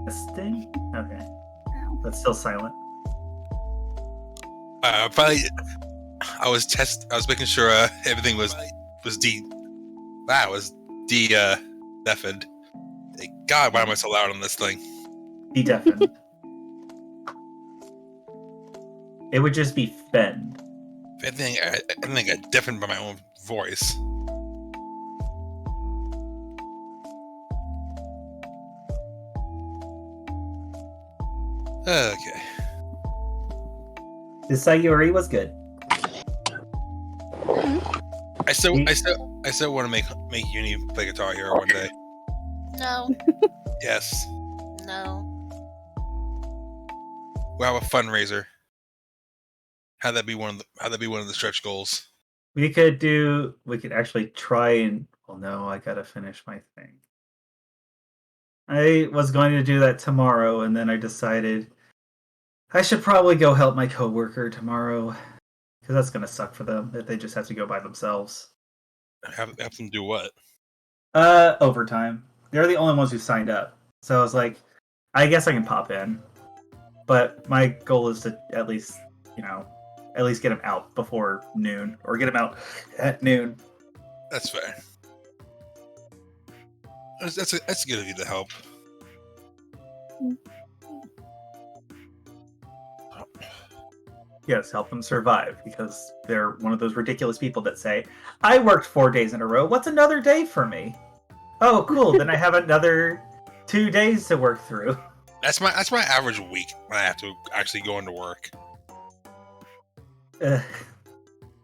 Testing? Okay. That's still silent. Probably. I was making sure everything was deafened. God, why am I so loud on this thing? De-deafened. It would just be fend. I think I got deafened by my own voice. Okay. The Sayuri was good. I still want to make Uni play Guitar Hero one day. No. Yes. No. We'll have a fundraiser. Have that be one of the stretch goals. We could actually try and... Well, no, I gotta finish my thing. I was going to do that tomorrow, and then I decided I should probably go help my coworker tomorrow. Because that's gonna suck for them if they just have to go by themselves. Have them do what? Overtime. They're the only ones who signed up. So I was like, I guess I can pop in. But my goal is to at least get them out before noon. Or get them out at noon. That's fair. That's good of you to help. Yes, help them survive, because they're one of those ridiculous people that say, I worked 4 days in a row, what's another day for me? Oh, cool, then I have another 2 days to work through. That's my average week when I have to actually go into work.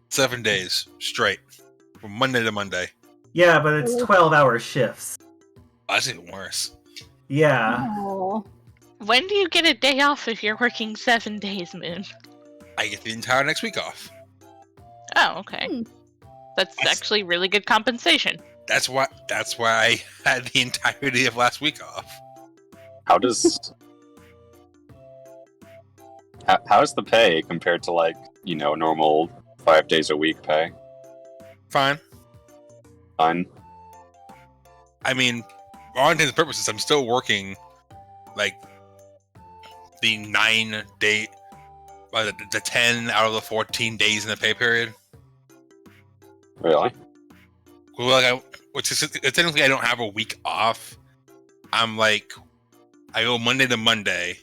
7 days straight. From Monday to Monday. Yeah, but it's 12-hour shifts. That's even worse. Yeah. Oh. When do you get a day off if you're working 7 days, Moon? I get the entire next week off. Oh, okay. That's actually really good compensation. That's why I had the entirety of last week off. How is the pay compared to normal 5 days a week pay? Fine. Fine. I mean, for all intents and purposes, I'm still working the 9 day, the 10 out of the 14 days in the pay period. Really? Well, technically I don't have a week off. I go Monday to Monday,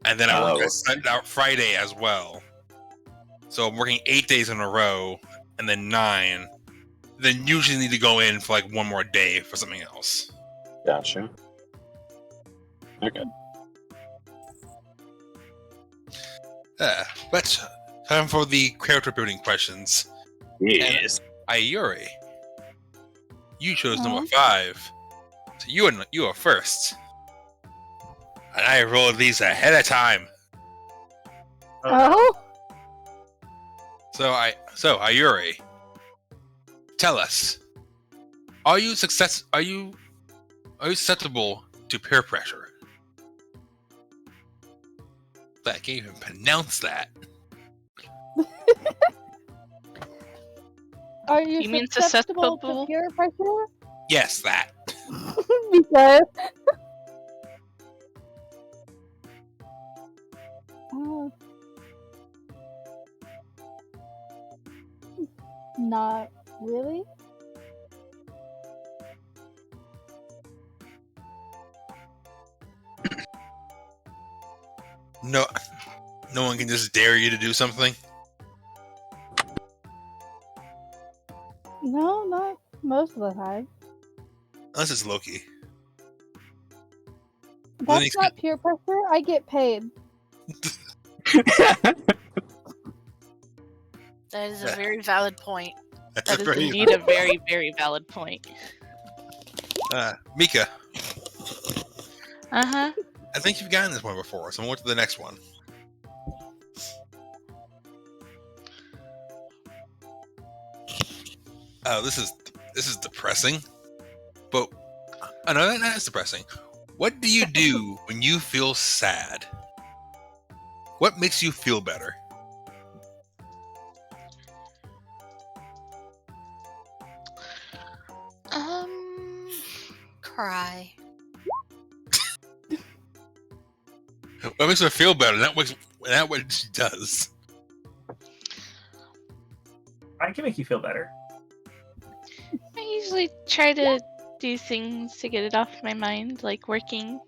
and then I work out Friday as well. So I'm working 8 days in a row, and then 9. Then usually need to go in for one more day for something else. Gotcha. Okay. But time for the character building questions. Yes. And Ayori, you chose number 5, so you are first. And I rolled these ahead of time. Oh? So Ayori, tell us, are you susceptible to peer pressure? I can't even pronounce that. Are you You mean susceptible susceptible? to peer pressure? Yes, that. Because... Not really. No one can just dare you to do something. No, not most of the time. Unless it's Loki. That's not peer pressure. I get paid. That is a very valid point. That's That is indeed a very, very valid point. Mika. Uh-huh. I think you've gotten this one before, so we'll go to the next one. Oh, this is depressing. But no, that's depressing. What do you do when you feel sad? What makes you feel better? Cry. What makes her feel better? Not what she does. I can make you feel better. I usually try to do things to get it off my mind, like working,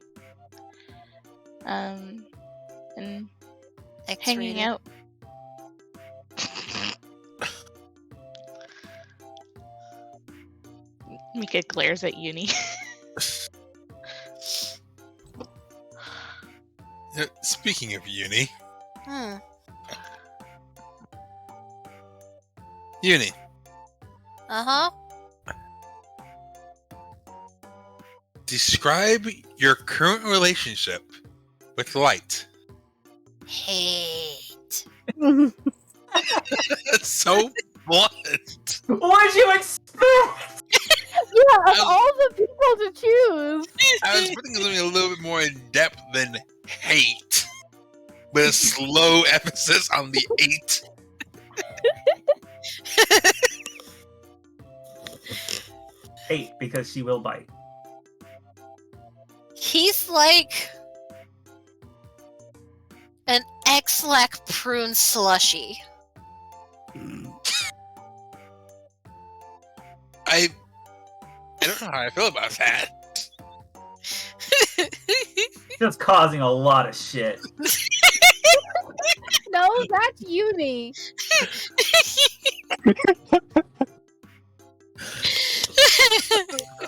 and hanging out. Mika glares at Uni. Speaking of Uni. Uni. Uh-huh. Describe your current relationship with Light. Hate. That's so blunt. What did you expect? Yeah, of all the people to choose. I was putting something a little bit more in depth than hate, with a slow emphasis on the 8. Hate, because she will bite. He's like an X-Lac prune slushy. I don't know how I feel about that. Just causing a lot of shit. No, that's Uni.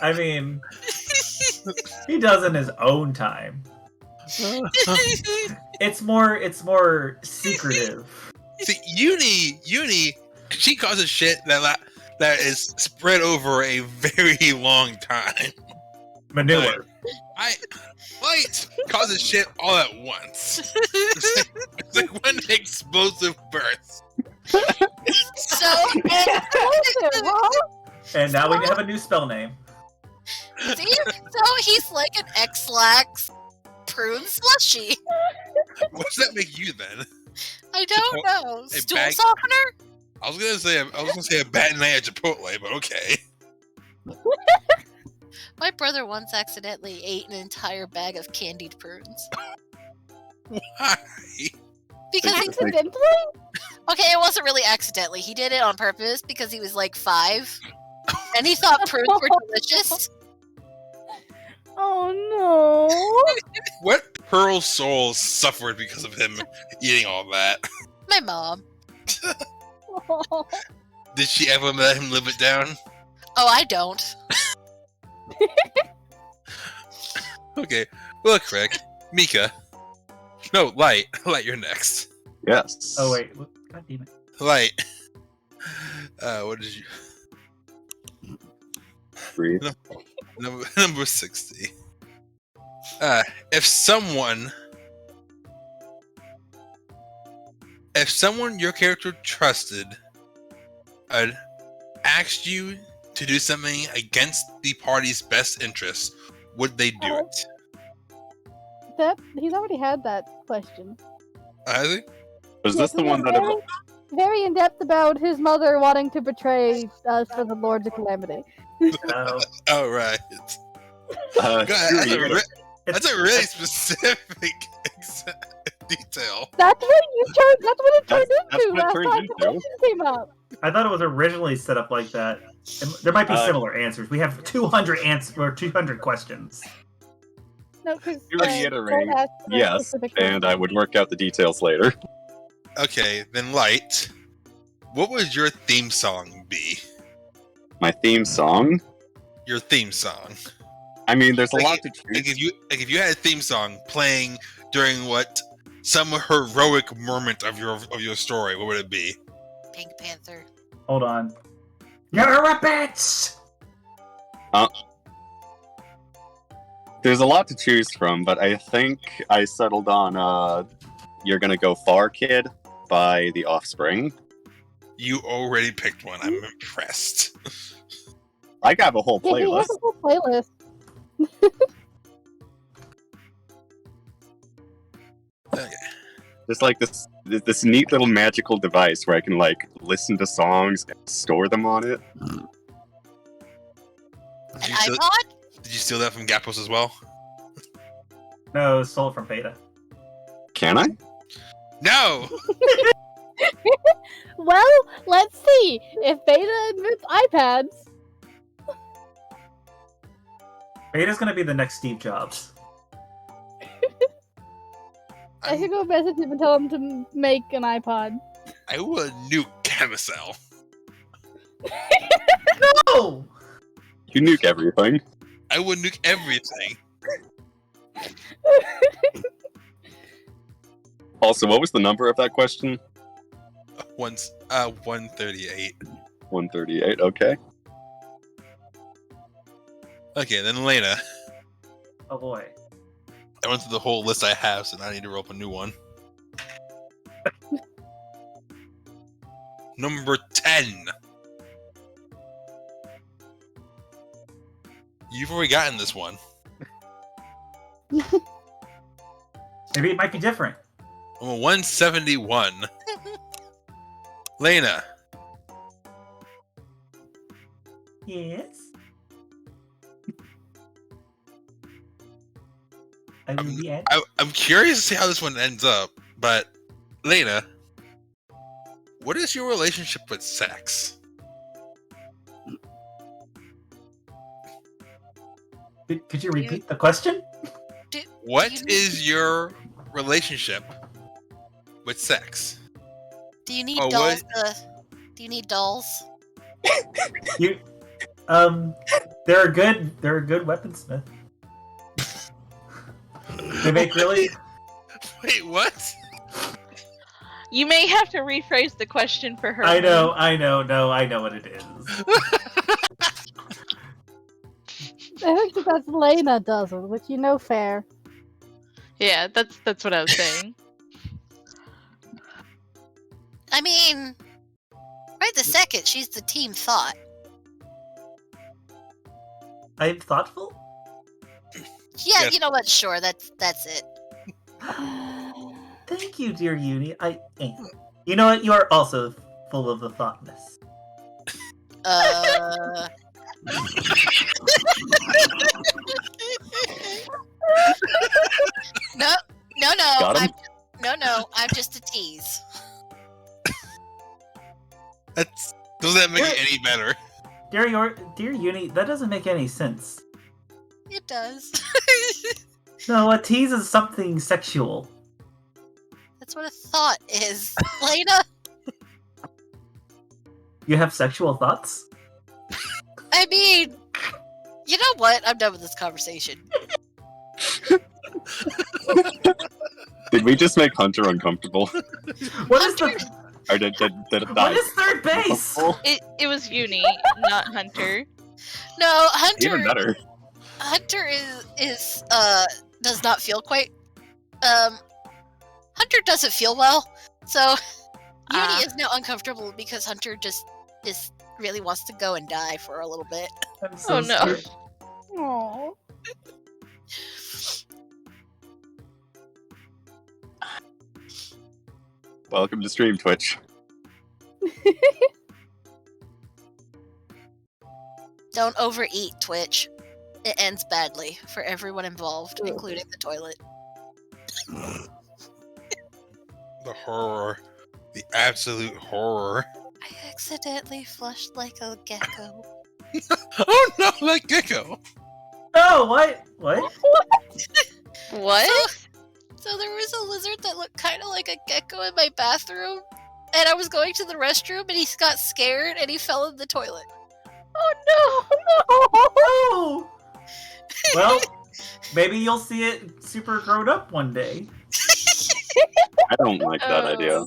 I mean, he does in his own time. It's more secretive. See, Uni, she causes shit that is spread over a very long time. Manure. Light causes shit all at once. It's like one explosive burst. So, And now we have a new spell name. see? So he's like an X-Lax prune slushy. What does that make you then? I don't know. Stool bag- softener? I was gonna say a bad night at Chipotle, but okay. My brother once accidentally ate an entire bag of candied prunes. Why? Because Accidentally? okay, it wasn't really accidentally. He did it on purpose because he was like 5. And he thought prunes were delicious. Oh no. What Pearl soul suffered because of him eating all that? My mom. Did she ever let him live it down? Oh, I don't. Okay, well, Craig, Mika. No, Light, you're next. Yes. Oh wait, God damn it. Light. What did you? Breathe. Number 60. If someone your character trusted asked you to do something against the party's best interests, would they do it? He's already had that question. Has he? Was this the one that... Very in depth about his mother wanting to betray us for the Lords of Calamity. Oh, right. Sure, That's a really specific detail. That's what it turned That's into what it last turned time into. the question came up. I thought it was originally set up like that. There might be similar answers. We have 200 questions. No, because To reiterate, yes, and I would work out the details later. Okay, then Light, what would your theme song be? My theme song? Your theme song. I mean, there's a Like, lot to choose. If you had a theme song playing during some heroic moment of your story, what would it be? Pink Panther. Hold on. You're a bitch! There's a lot to choose from, but I think I settled on You're Gonna Go Far, Kid by The Offspring. You already picked one. I'm impressed. I got a whole Yeah, he has playlist. a whole playlist. Okay. There's like this neat little magical device where I can like listen to songs and store them on it. An iPod? Did you steal that from Gapos as well? No, it was sold from Beta. Can I? No! Well, let's see. If Beta invents iPads, Beta's gonna be the next Steve Jobs. I should go message him and tell him to make an iPod. I will nuke Calmacil. No! You nuke everything. I will nuke everything. Also, what was the number of that question? 138. 138, okay. Okay, then Lena. Oh boy. I went through the whole list I have, so now I need to roll up a new one. Number 10. You've already gotten this one. Maybe it might be different. Number 171. Lena. Yes. I mean, the end. I'm curious to see how this one ends up, but Lena, what is your relationship with sex? Could you repeat the question? What is your relationship with sex? Do you need Oh, dolls? Do you need dolls? You, they're a good weaponsmith. They make really. Wait, what? You may have to rephrase the question for her. I know. No, I know what it is. I think that's Lena doesn't, which you know fair. Yeah, that's what I was saying. I mean, right the second, she's the team thought. I'm thoughtful. Yeah, Yes. you know what? Sure, that's it. Thank you, dear Uni. I am. You know what? You are also full of the thoughtness. No. Got him? I'm just a tease. Doesn't that make it any better? Dear Uni, that doesn't make any sense. It does. No, a tease is something sexual. That's what a thought is, Lena. You have sexual thoughts? I mean, you know what? I'm done with this conversation. Did we just make Hunter uncomfortable? What is the? Or did it What die? is third base? It was Uni, not Hunter. No, Even better. Hunter is does not feel quite. Hunter doesn't feel well, so Uni is now uncomfortable because Hunter just really wants to go and die for a little bit. I'm so Oh, no. scared. Aww. Welcome to Stream Twitch. Don't overeat, Twitch. It ends badly for everyone involved, including the toilet. The horror. The absolute horror. I accidentally flushed like a gecko. Oh no, that gecko! No, what? What? What? So there was a lizard that looked kind of like a gecko in my bathroom, and I was going to the restroom, and he got scared, and he fell in the toilet. Oh no! No! Well, maybe you'll see it super grown up one day. I don't like that idea.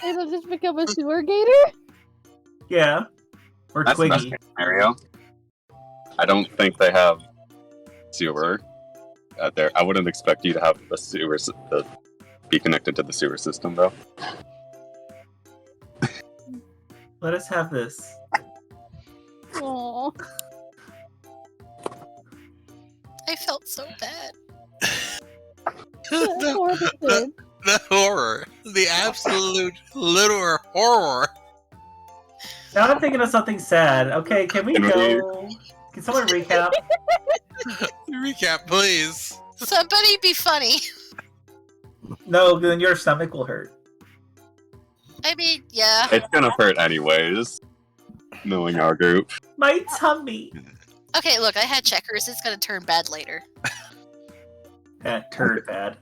It'll just become a sewer gator? Yeah. Or That's the best Twiggy. case scenario. I don't think they have sewer out there. I wouldn't expect you to have a sewer be connected to the sewer system, though. Let us have this. Aww. I felt so bad. That's horrible thing. The horror. The absolute literal horror. Now I'm thinking of something sad. Okay, can we go? Can someone recap? Recap, please. Somebody be funny. No, then your stomach will hurt. I mean, yeah. It's gonna hurt anyways, knowing our group. My tummy. Okay, look, I had checkers. It's gonna turn bad later. Turd bad.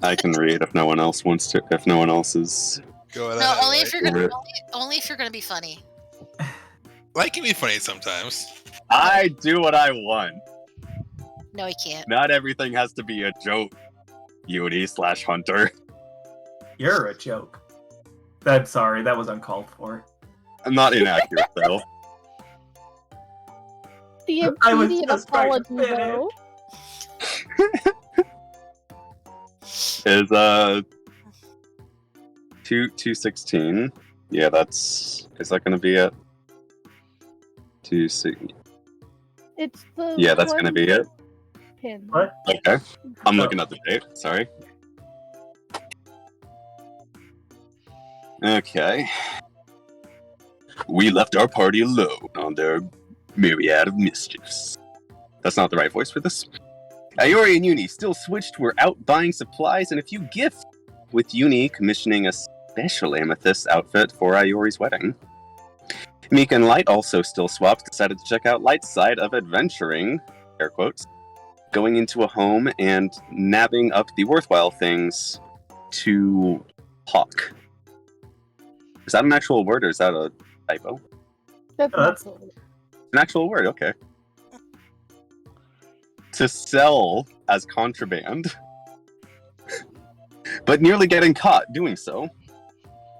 I can read if no one else wants to. If no one else is. Go No, ahead, only if you're gonna Right. only if you're gonna be funny. Like can be funny sometimes. I do what I want. No, he can't. Not everything has to be a joke. Uni/Hunter. You're a joke. I'm sorry, that was uncalled for. I'm not inaccurate though. The I was immediate just trying to apology, fit though. Is 216. Yeah, that's. Is that gonna be it? 216. It's the Yeah, that's gonna be it. pin. What? Okay. I'm looking at the date. Sorry. Okay. We left our party alone on their myriad of mischiefs. That's not the right voice for this. Ayori and Uni, still switched, were out buying supplies and a few gifts, with Uni commissioning a special amethyst outfit for Ayori's wedding. Mika and Light, also still swapped, decided to check out Light's side of adventuring, air quotes, going into a home and nabbing up the worthwhile things to hawk. Is that an actual word or is that a typo? That's That's- An actual word, okay. To sell as contraband, but nearly getting caught doing so.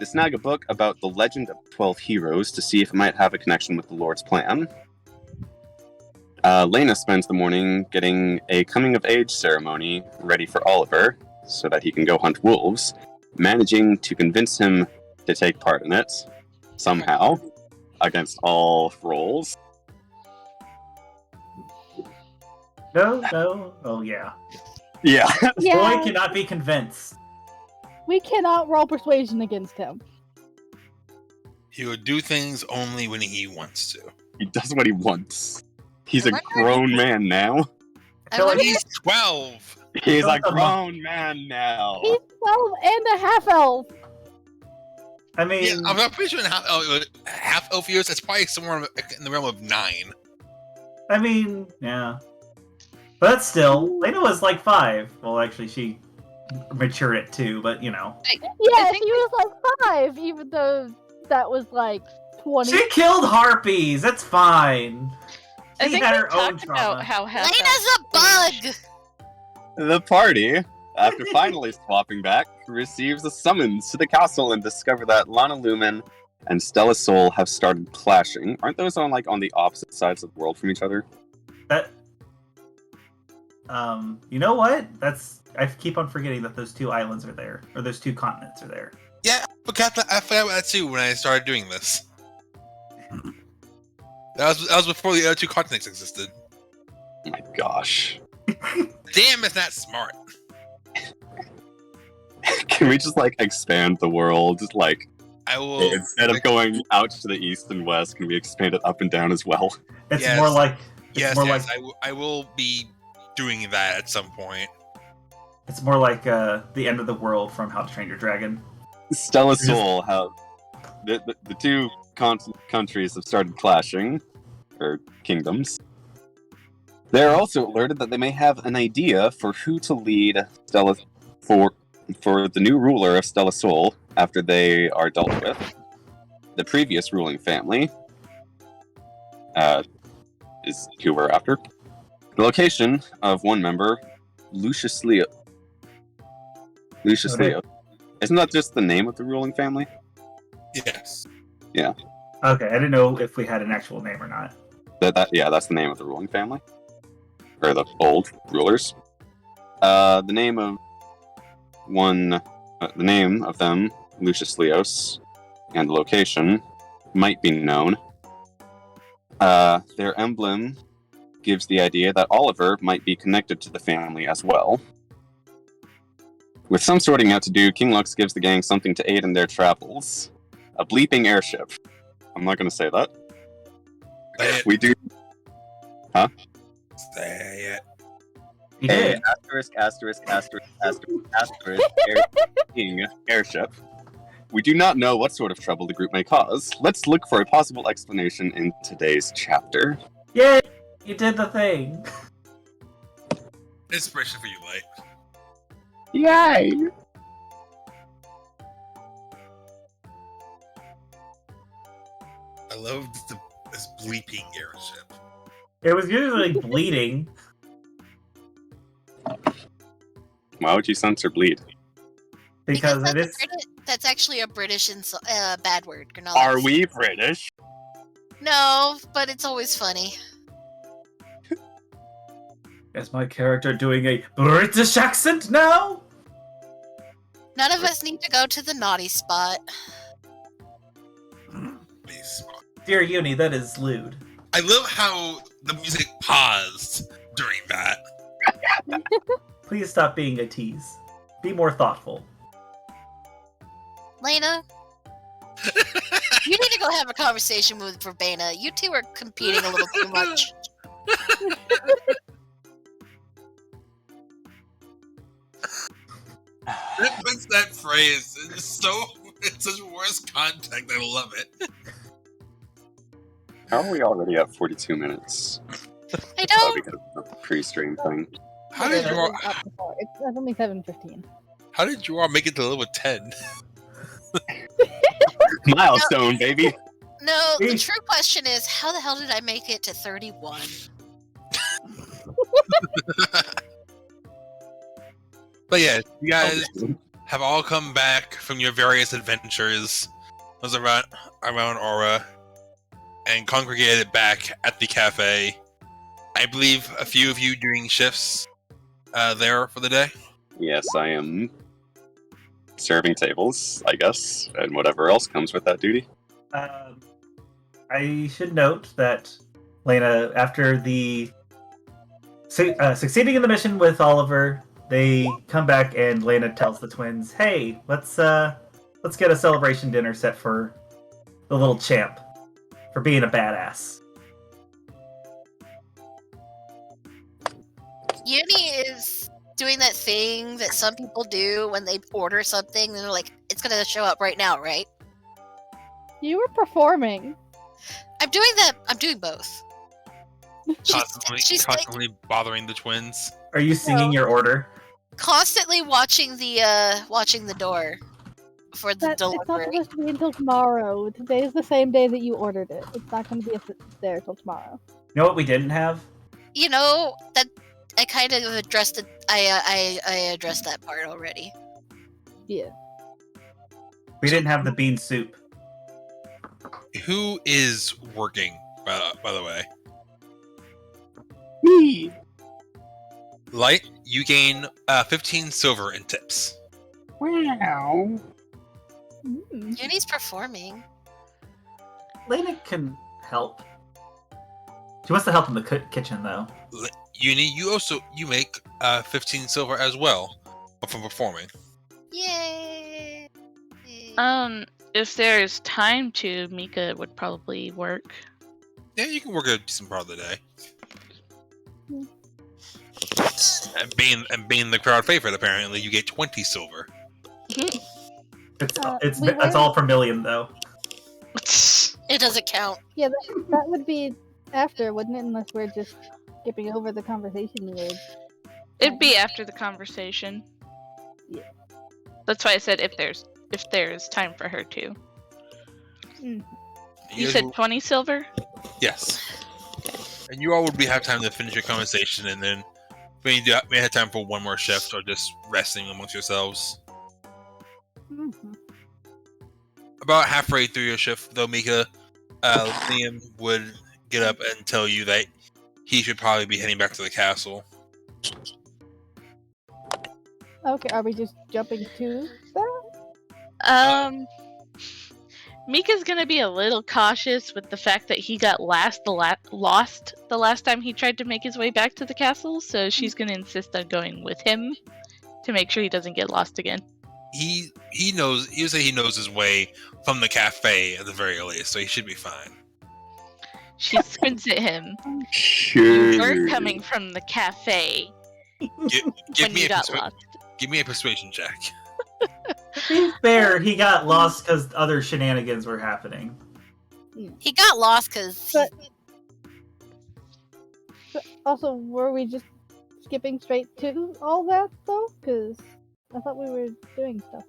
To snag a book about the legend of 12 heroes to see if it might have a connection with the Lord's plan. Lena spends the morning getting a coming-of-age ceremony ready for Oliver so that he can go hunt wolves, managing to convince him to take part in it, somehow, against all rolls. No. Oh, yeah. Yeah. Yeah, Boy cannot be convinced. we cannot roll persuasion against him. He will do things only when he wants to. He does what he wants. He's I a wonder- grown man now. I wonder He's 12. He's a Don't come grown man now. He's 12 and a half elf. I mean, Yeah, I'm pretty sure in half elf years, that's probably somewhere in the realm of 9. Yeah. But still, Lena was like 5. Well, actually, she matured at 2, but you know. Yeah, think she was like 5, even though that was like 20. She killed harpies! That's fine. I She think had we her own talked trauma. about how half Lena's a bug! The party, after finally swapping back, receives a summons to the castle and discover that Lana Lumen and Stella Sol have started clashing. Aren't those on the opposite sides of the world from each other? That. You know what? I keep on forgetting that those 2 islands are there, or those 2 continents are there. Yeah, I forgot that too when I started doing this. That was before the other 2 continents existed. Oh my gosh. Damn, it's not smart. Can we just expand the world? I will. Instead of going out to the east and west, can we expand it up and down as well? It's Yes. more like. It's Yes, more yes, like I will be doing that at some point. it's more like the end of the world from How to Train Your Dragon. Stella Sol have the 2 countries have started clashing, or kingdoms. They're also alerted that they may have an idea for who to lead Stella for the new ruler of Stella Sol after they are dealt with. The previous ruling family is who we're after. The location of one member, Lucius Leo. Lucius Okay. Leo. Isn't that just the name of the ruling family? Yes. Okay, I didn't know if we had an actual name or not. That's the name of the ruling family. Or the old rulers. The name of them, Lucius Leos, and the location might be known. Their emblem gives the idea that Oliver might be connected to the family as well. With some sorting out to do, King Lux gives the gang something to aid in their travels. A bleeping airship. I'm not going to say that. Say it. We do. Say it. You did. Airship. We do not know what sort of trouble the group may cause. Let's look for a possible explanation in today's chapter. Yay! You did the thing. Inspiration for you, Light. Yay! I love this bleeping airship. It was usually bleeding. Why would you censor bleed? Because it is. That's actually a British bad word. You're not Are we British? No, but it's always funny. Is my character doing a British accent now? None of us need to go to the naughty spot. Dear Uni, that is lewd. I love how the music paused during that. Please stop being a tease. Be more thoughtful. Lena, you need to go have a conversation with Verbena. You two are competing a little too much. That puts that phrase in such worse context. I love it. How are we already at 42 minutes? I know. Because of the pre-stream thing. How did you all? It's only 7:15. How did you all make it to level 10? Milestone, baby. No, the true question is, how the hell did I make it to 31? But yeah, you guys have all come back from your various adventures. Was around Aura, and congregated back at the cafe. I believe a few of you doing shifts there for the day. Yes, I am serving tables, I guess, and whatever else comes with that duty. I should note that Lena, after the succeeding in the mission with Oliver, they come back and Lena tells the twins, "Hey, let's get a celebration dinner set for the little champ for being a badass." Uni is doing that thing that some people do when they order something and they're like, it's gonna show up right now, right? You were performing. I'm doing that. I'm doing both. Constantly bothering the twins. Are you singing your order? Constantly watching the door for the It's not delivery. supposed to be until tomorrow. Today is the same day that you ordered it. It's not going to be there till tomorrow. You know what we didn't have? You know that I kind of addressed it. I addressed that part already. Yeah. We didn't have the bean soup. Who is working, by the way? Me. Light, you gain 15 silver in tips. Wow. Uni's performing. Lena can help. She wants to help in the kitchen, though. Uni, you make 15 silver as well from performing. Yay! If there's time to, Mika would probably work. Yeah, you can work a decent part of the day. And being the crowd favorite, apparently, you get 20 silver. That's all for million, though. It doesn't count. Yeah, that would be after, wouldn't it? Unless we're just skipping over the conversation we had. It'd be after the conversation. Yeah. That's why I said if there's time for her to. You said 20 silver? Yes. And you all would have time to finish your conversation, and then may have time for one more shift or just resting amongst yourselves. Mm-hmm. About halfway through your shift, though, Mika, Liam would get up and tell you that he should probably be heading back to the castle. Okay, are we just jumping to that? Mika's gonna be a little cautious with the fact that he got lost the last time he tried to make his way back to the castle, so she's gonna insist on going with him to make sure he doesn't get lost again. He knows. He would say he knows his way from the cafe at the very least, so he should be fine. She squints at him. Sure. You're coming from the cafe. Give when me you a got lost. Give me a persuasion check. To be fair, he got lost because other shenanigans were happening. He got lost because But also, were we just skipping straight to all that though? Because I thought we were doing stuff.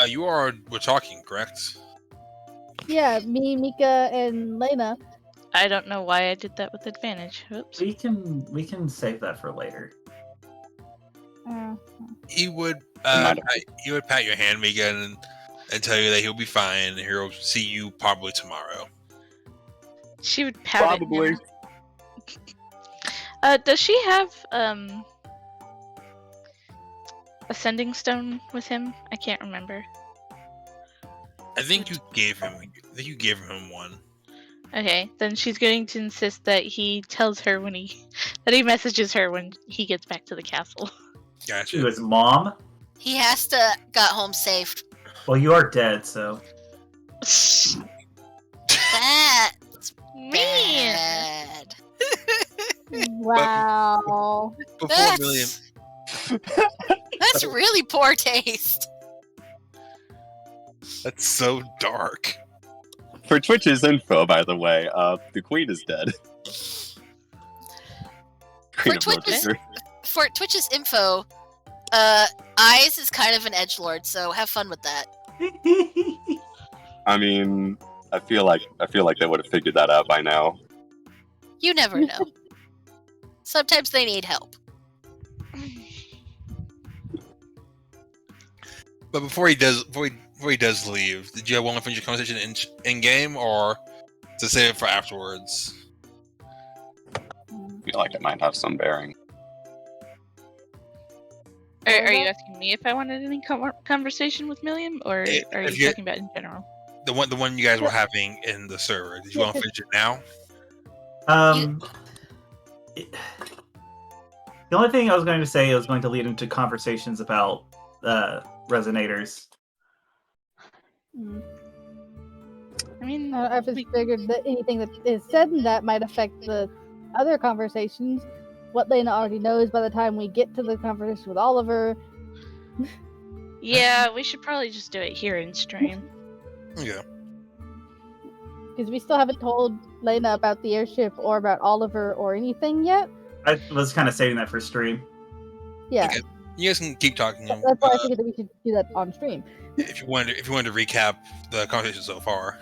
We're talking, correct? Yeah, me, Mika, and Lena. I don't know why I did that with advantage. Oops. We can save that for later. He would Might pat your hand, Mika, and tell you that he'll be fine and he'll see you probably tomorrow. She would pout Probably. at him. Does she have a sending stone with him? I can't remember. I think you gave him one. Okay, then she's going to insist that he tells her that he messages her when he gets back to the castle. Gotcha. To his mom? he has to got home safe. Well, you are dead, so. That's Mean. bad. Wow. Before Milliam, That's really poor taste. that's so dark. For Twitch's info, by the way, the queen is dead. Queen of Twitch's- Rochester. For Twitch's info, Eyes is kind of an edgelord, so have fun with that. I mean, I feel like they would have figured that out by now. You never know. Sometimes they need help. But before he does leave, did you want to finish your conversation in game or to save it for afterwards? I feel like it might have some bearing. Are you asking me if I wanted any conversation with Milliam, or are If you you- talking about in general? The one you guys were having in the server. Did you want to finish it now? The only thing I was going to say was going to lead into conversations about resonators. I mean, I just figured that anything that is said in that might affect the other conversations. What Lena already knows by the time we get to the conversation with Oliver. yeah, we should probably just do it here in stream. Yeah. Because we still haven't told Lena about the airship or about Oliver or anything yet. I was kind of saving that for stream. Yeah, Okay. You guys can keep talking. that's why I figured that we should do that on stream. If you wanted to recap the conversation so far.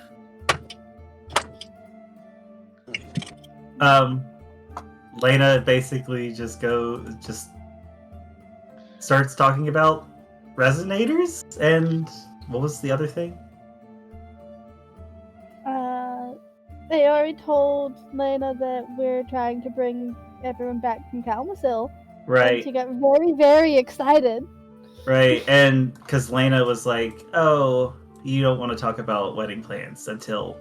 Lena basically just starts talking about resonators, and what was the other thing? They already told Lena that we're trying to bring everyone back from Calmacil. And Right, she got very, very excited. right, and because Lena was like, "Oh, you don't want to talk about wedding plans until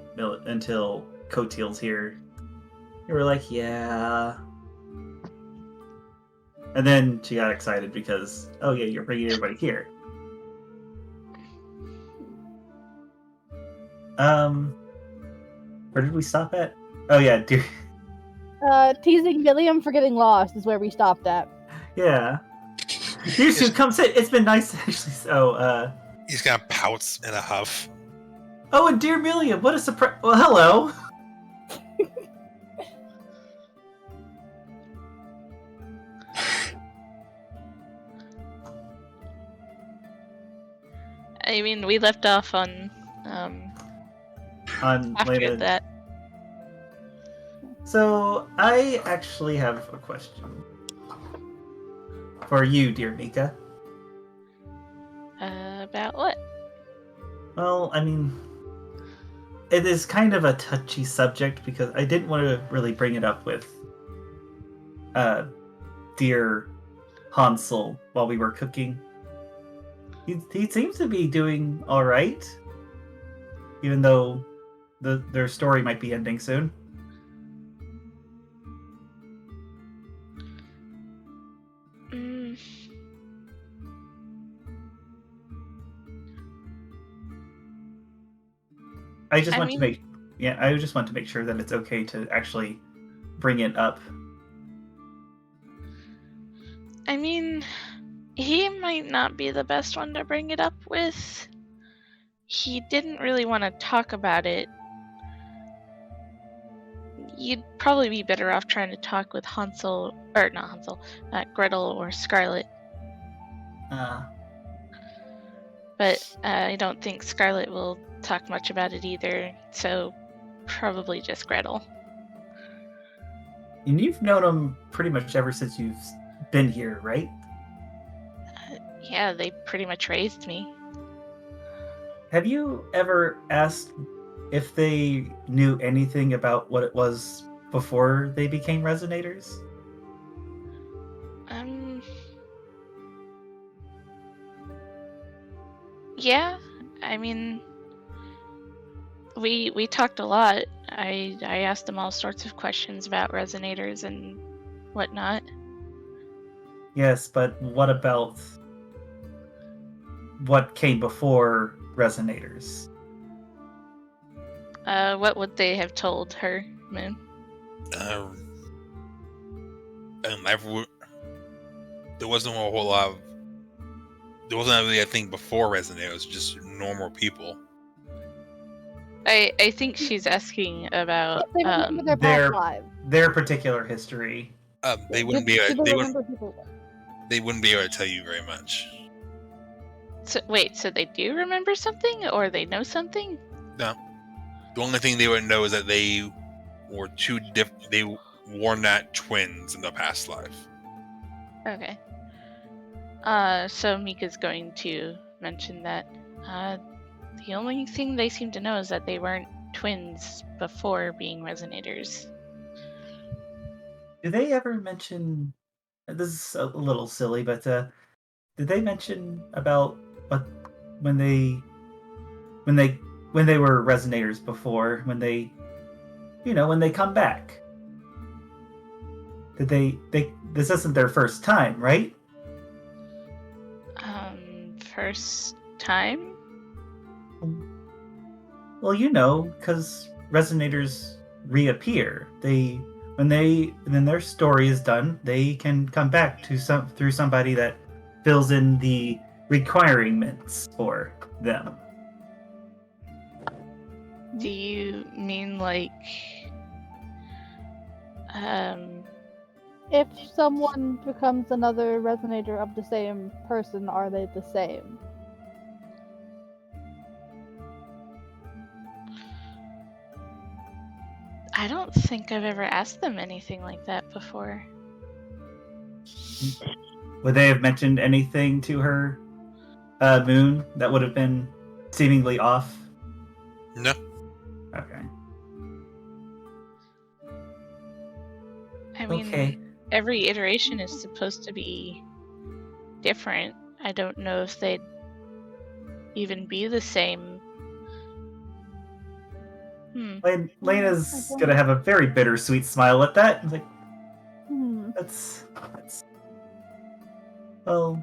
Coltial's here." You were like, "Yeah," and then she got excited because, "Oh yeah, you're bringing everybody here." Where did we stop at? Oh yeah, dear. Teasing William for getting lost is where we stopped at. Yeah. You should come sit. It's been nice actually. So, He's gonna pouts in a huff. oh, and dear Milliam, what a surprise! Well, hello. I mean, we left off on On after Lena. that. So, I actually have a question for you, dear Mika. About what? Well, I mean, it is kind of a touchy subject because I didn't want to really bring it up with dear Hansel while we were cooking. He seems to be doing all right, even though their story might be ending soon. I just want to make sure that it's okay to actually bring it up. I mean, he might not be the best one to bring it up with. He didn't really want to talk about it. You'd probably be better off trying to talk with Gretel or Scarlet. But I don't think Scarlet will talk much about it either, so probably just Gretel. And you've known him pretty much ever since you've been here, right? Yeah, they pretty much raised me. Have you ever asked if they knew anything about what it was before they became Resonators? Yeah, I mean, we talked a lot. I asked them all sorts of questions about Resonators and whatnot. Yes, but what about what came before Resonators? What would they have told her, Moon? There wasn't a whole lot of. There wasn't really a thing before Resonator. It was just normal people. I think she's asking about They remember their past lives. Their particular history. They wouldn't be. People They remember wouldn't. people. They wouldn't be able to tell you very much. So they do remember something, or they know something? No. The only thing they would know is that they were They were not twins in the past life. Okay. So Mika's going to mention that. The only thing they seem to know is that they weren't twins before being Resonators. Did they ever mention? This is a little silly, but did they mention about what when they were Resonators before, when they come back? Did they this isn't their first time, right? First time? Well, because Resonators reappear. When their story is done, they can come back through somebody that fills in the requirements for them. Do you mean like If someone becomes another Resonator of the same person, are they the same? I don't think I've ever asked them anything like that before. Would they have mentioned anything to her, Moon, that would have been seemingly off? No. Okay. I mean, Okay. every iteration is supposed to be different. I don't know if they'd even be the same. Lena's gonna have a very bittersweet smile at that. It's like, that's well,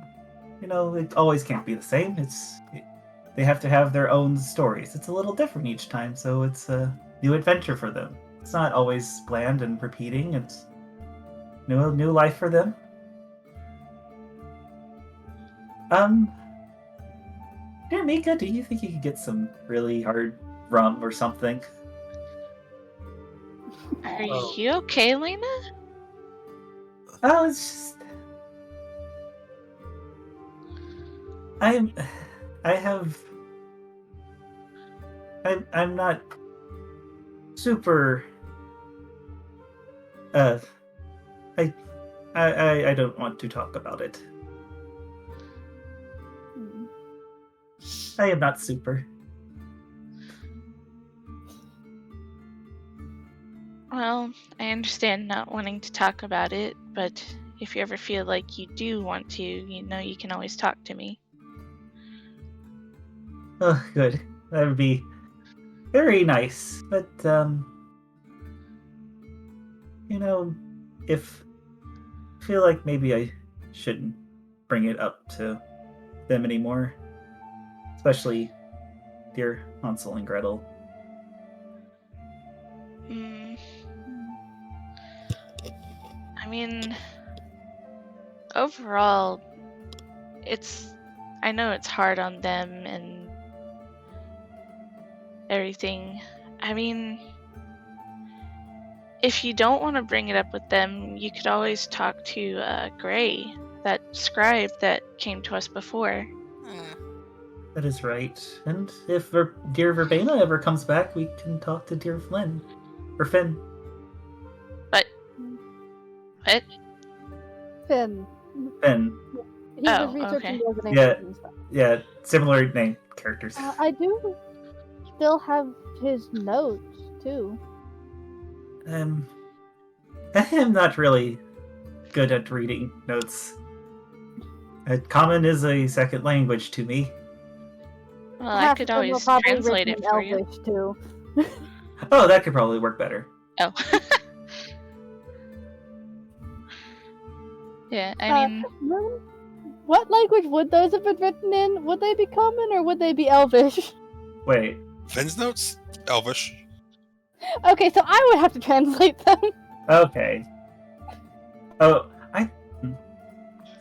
it always can't be the same. They have to have their own stories. It's a little different each time, so it's a new adventure for them. It's not always bland and repeating. It's new life for them. Dear Mika, do you think you could get some really hard rum or something? Are you okay, Lena? Oh, it's just I'm not super I don't want to talk about it. I am not super. Well, I understand not wanting to talk about it, but if you ever feel like you do want to, you can always talk to me. Oh, good. That would be very nice. But, if I feel like maybe I shouldn't bring it up to them anymore. Especially dear Hansel and Gretel. I mean, overall, I know it's hard on them and everything. I mean, if you don't want to bring it up with them, you could always talk to Gray, that scribe that came to us before. That is right. And if dear Verbena ever comes back, we can talk to dear Flynn. Or Finn. What? Finn. Finn. He was researching Resonator and stuff. Yeah, similar name characters. I do still have his notes, too. I am not really good at reading notes. Common is a second language to me. Well, I could always translate it for you. Too. Oh, that could probably work better. Oh. Yeah, I mean... What language would those have been written in? Would they be Common or would they be Elvish? Wait. Finn's notes? Elvish. Okay, so I would have to translate them. Okay. Oh,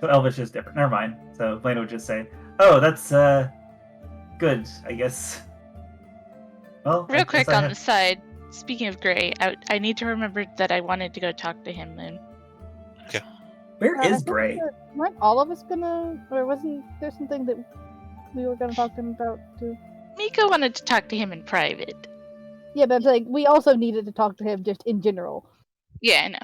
So Elvish is different. Never mind. So Lena would just say, "Oh, that's good, I guess." Well, real quick on the side. Speaking of Gray, I need to remember that I wanted to go talk to him. And okay. Where is Gray? Weren't all of us gonna, or wasn't there something that we were gonna talk to him about too? Mika wanted to talk to him in private. Yeah, but like we also needed to talk to him just in general. Yeah, I know.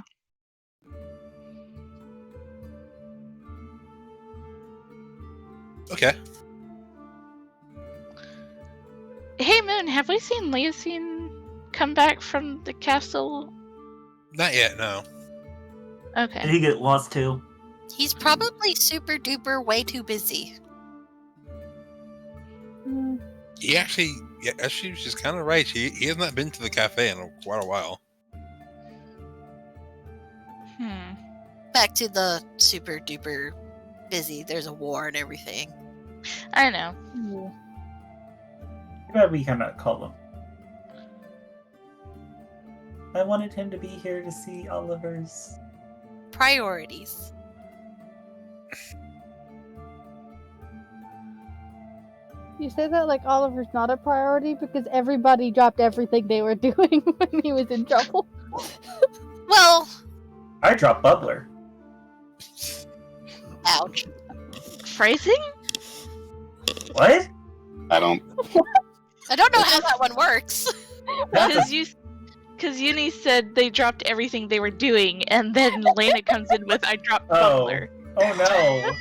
Okay. Hey Moon, have we seen Leosine come back from the castle? Not yet, no. Okay. Did he get lost too? He's probably super duper way too busy. He actually, she's kind of right. He has not been to the cafe in quite a while. Back to the super duper busy. There's a war and everything. I know. But we cannot call him. I wanted him to be here to see Oliver's Priorities. You say that like Oliver's not a priority because everybody dropped everything they were doing when he was in trouble. Well, I dropped Bubbler. Ouch. Phrasing? What? I don't know how that one works. Because Uni said they dropped everything they were doing, and then Lena comes in with, I dropped Bubbler. Oh no.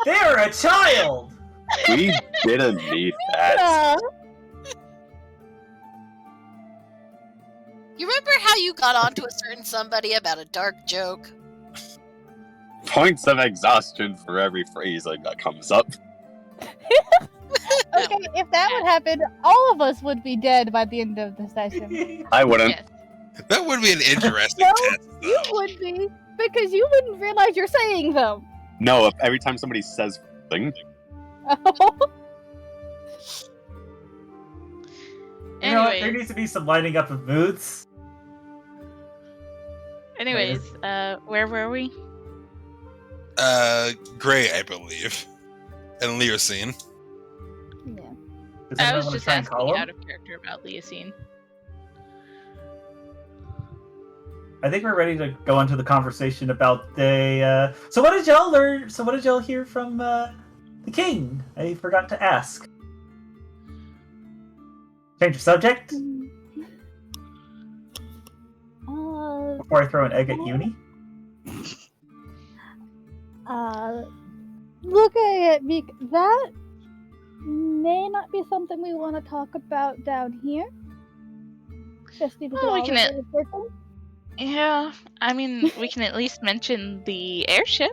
They're a child! We didn't need that. You remember how you got onto a certain somebody about a dark joke? Points of exhaustion for every phrase that comes up. Okay, if that would happen, all of us would be dead by the end of the session. I wouldn't. Yes. That would be an interesting No, test, though. you would be, because you wouldn't realize you're saying them. No, every time somebody says thing. You know what? There needs to be some lighting up of moods. Anyways, where were we? Gray, I believe. And Leosine. Yeah. I was just asking out of character about Leosine. I think we're ready to go into the conversation about the. So what did y'all learn? So what did y'all hear from the king? I forgot to ask. Change of subject. Before I throw an egg at Uni. Looking at Mika, that may not be something we want to talk about down here. Especially because we can. Yeah, I mean, we can at least mention the airship.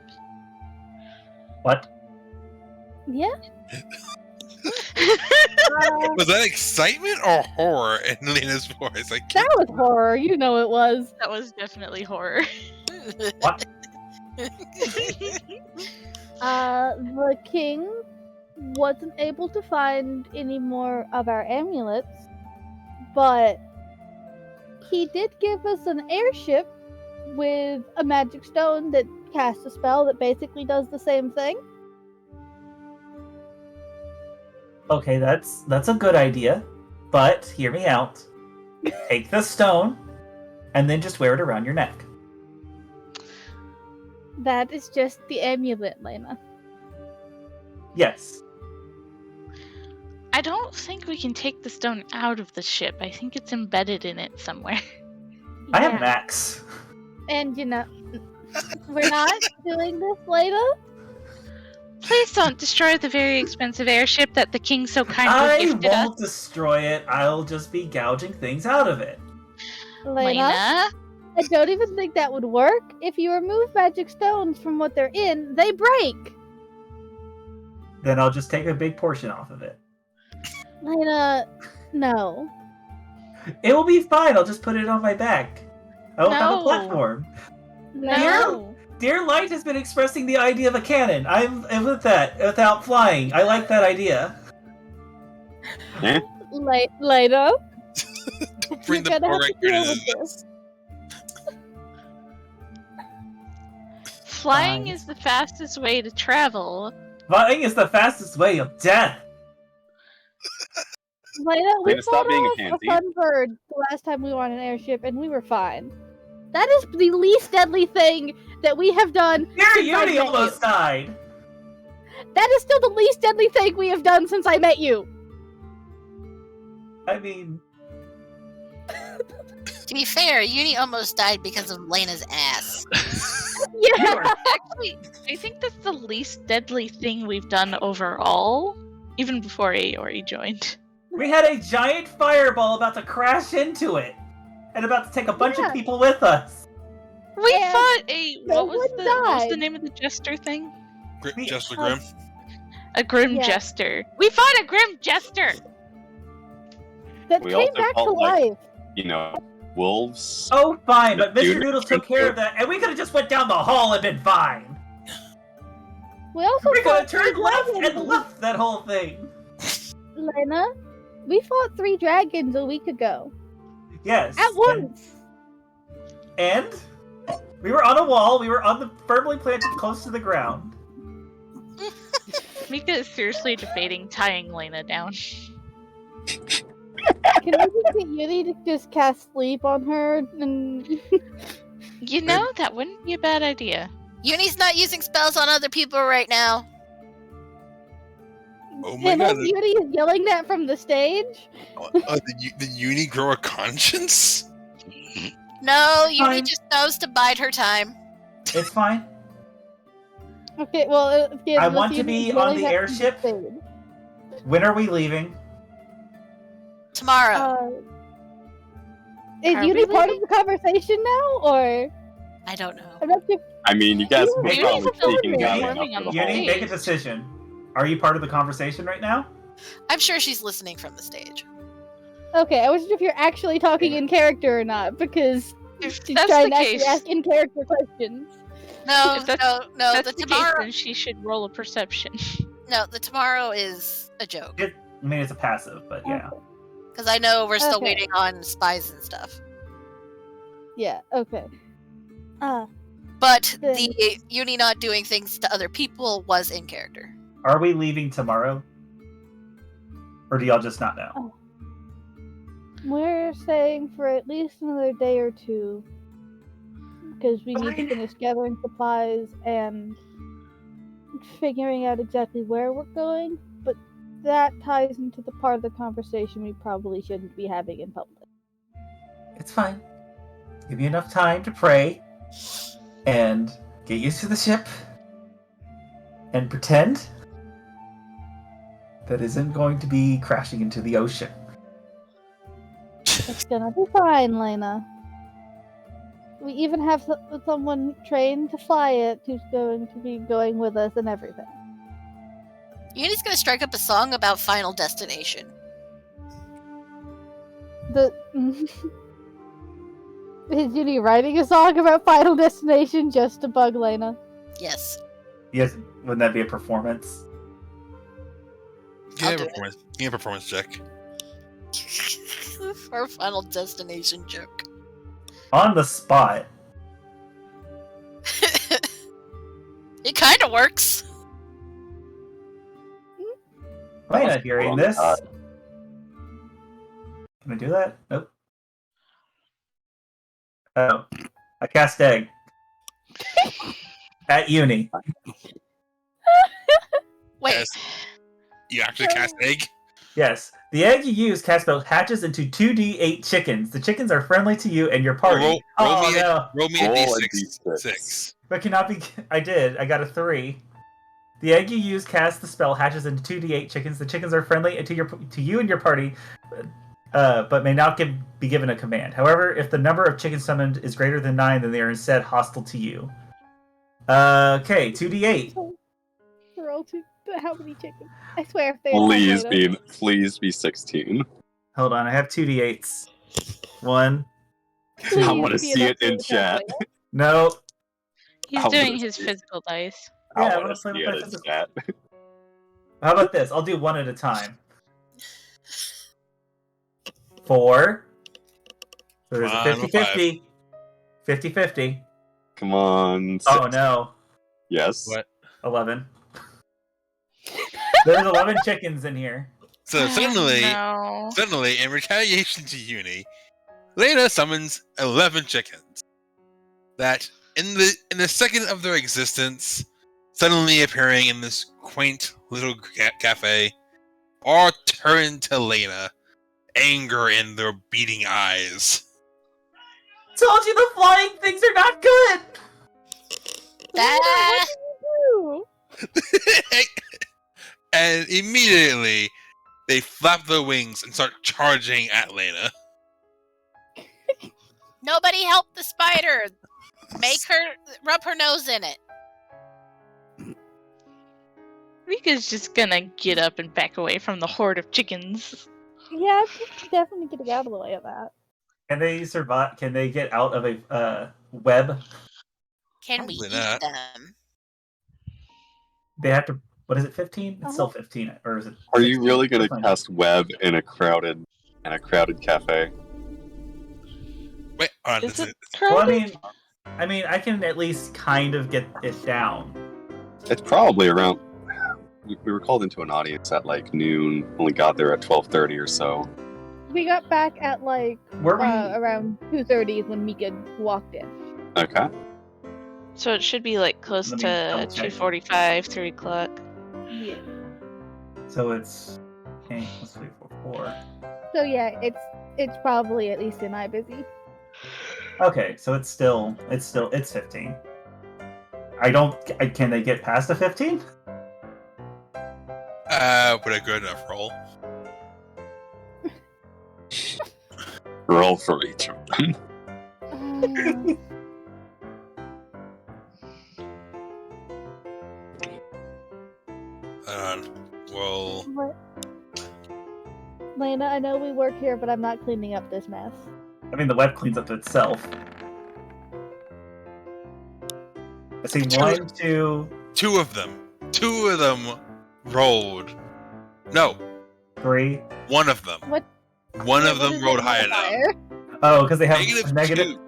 What? Yeah. Was that excitement or horror in Lena's voice? That was horror. You know it was. That was definitely horror. What? The king wasn't able to find any more of our amulets, but he did give us an airship with a magic stone that cast a spell that basically does the same thing. Okay, that's a good idea, but hear me out. Take the stone, and then just wear it around your neck. That is just the amulet, Lena. Yes. I don't think we can take the stone out of the ship. I think it's embedded in it somewhere. I have Max. And we're not doing this, Lena. Please don't destroy the very expensive airship that the king so kindly gifted us. I won't destroy it. I'll just be gouging things out of it. Lena, I don't even think that would work. If you remove magic stones from what they're in, they break. Then I'll just take a big portion off of it. Lena, no. It will be fine. I'll just put it on my back. I won't have a No. platform. No. Dear Light has been expressing the idea of a cannon. I'm with that. Without flying. I like that idea. Lena. Don't bring the You're gonna poor have to record deal into with this. Flying Fine. is the fastest way to travel. Flying is the fastest way of death. Lena, we Lena, stop fought being a off pansy. a sunbird the last time we were on an airship, and we were fine. That is the least deadly thing that we have done. Dear since I Yuri met almost you. died. That is still the least deadly thing we have done since I met you. I mean, To be fair, Uni almost died because of Lena's ass. Yeah. Actually, I think that's the least deadly thing we've done overall, even before Ayori joined. we had a giant fireball about to crash into it, and about to take a bunch Yeah. of people with us. We And fought a no what was one the died. name of the jester thing? Jester Grim. A grim Yeah. jester. We fought a grim jester. That We came also back to felt like- life. Wolves. Oh, fine, but Dude, Mr. Noodles took care of that, and we could have just went down the hall and been fine. We also We could fought have turned three left dragons. and left that whole thing. Lena, we fought 3 dragons a week ago. Yes. At once. And we were on a wall. We were on the firmly planted close to the ground. Mika is seriously debating tying Lena down. Can we just get Yuri to just cast sleep on her? And You know, that wouldn't be a bad idea. Uni's not using spells on other people right now. Oh my and god. Yuri is yelling that from the stage? Did Uni grow a conscience? No, Uni Fine. just knows to bide her time. It's fine. Okay, well, again, I unless want to Yuri be is on yelling the that from airship. stage. When are we leaving? Tomorrow. Is Are Yuri we part of leaving? the conversation now, or I don't know. I'm not sure. I mean, you guys Yuri were is probably still speaking in there. loud Performing enough on for the the Yuni, whole make a decision. Are you part of the conversation right now? I'm sure she's listening from the stage. Okay, I wasn't sure if you're actually talking in character or not, because If she's that's trying the to actually case, ask in character questions. No, If that's- no. that's The the case, tomorrow, then she should roll a perception. no, the tomorrow is a joke. I mean, it's a passive, but yeah. Okay. Because I know we're still Okay. waiting on spies and stuff. Yeah, okay. But Then- the Uni not doing things to other people was in character. Are we leaving tomorrow? Or do y'all just not know? We're staying for at least another day or two. Because we need to Fine. finish gathering supplies and figuring out exactly where we're going. But that ties into the part of the conversation we probably shouldn't be having in public. It's fine. Give you enough time to pray and get used to the ship and pretend that isn't going to be crashing into the ocean. It's gonna be fine, Lena. We even have someone trained to fly it who's going to be going with us and everything. Uni's gonna strike up a song about Final Destination. The is Judy writing a song about Final Destination just to bug Lena? Yes. Yes, wouldn't that be a performance? Yeah, I'll do it. performance. Yeah, performance check. For Final Destination joke. On the spot. kind of works. Why not hearing wrong this? side. Can I do that? Nope. Oh. I cast egg. At uni. Wait, Yes. You actually cast egg? Yes. The egg you use cast spell hatches into 2d8 chickens. The chickens are friendly to you and your party. Roll oh, me no. roll me a Roll a d6. D6. 6. But cannot be... I did. I got a 3. The egg you use casts the spell hatches into 2d8 chickens. The chickens are friendly to you and your party, but may not be given a command. However, if the number of chickens summoned is greater than 9, then they are instead hostile to you. Okay, 2d8. Roll to how many chickens? I swear if they Please be 16. Hold on, I have 2d8s. 1. I want to see it in chat. No. He's How doing does his it- physical dice. Yeah, I I wanna want to play see with my it in physical. chat. How about this? I'll do one at a time. 4. So there's a Come on, 50-50. 50-50. Come on. Oh, 6. no. Yes. What? 11. There's 11 chickens in here. So suddenly, No. in retaliation to Uni, Lena summons 11 chickens. That, in the second of their existence, suddenly appearing in this quaint little cafe, all turn to Lena, anger in their beating eyes. Told you the flying things are not good! that And immediately, they flap their wings and start charging at Lena. nobody help the spider. Make her rub her nose in it. Mika's just gonna get up and back away from the horde of chickens. Yeah, I'm definitely getting out of the way of that. Can they survive? Can they get out of a web? Can we Probably eat not. them? They have to. What is it? 15? It's still 15, or is it? Are you 16? really going Which to one? cast web in a crowded cafe? Wait, hold on. Is This it is- Well, crowded? I mean, I can at least kind of get it down. It's probably around. We were called into an audience at like noon. Only got there at 12:30 or so. We got back at like Were we? around 2:30 when Mika walked in. Okay. So it should be like close Let me to double check. 2:45, 3 o'clock. Yeah. So it's. Okay, 1, 2, 3, 4, 4. So yeah, it's probably at least semi busy. Okay, so it's 15. Can they get past a 15? But a good enough roll. Roll for each of them. Well, What? Lena, I know we work here, but I'm not cleaning up this mess. I mean, the web cleans up itself. I see 1, 2, two of them rolled. No, 3. one of them. What? One Yeah, of what them is rolled the high enough. modifier? Oh, because they have Negative negative. 2.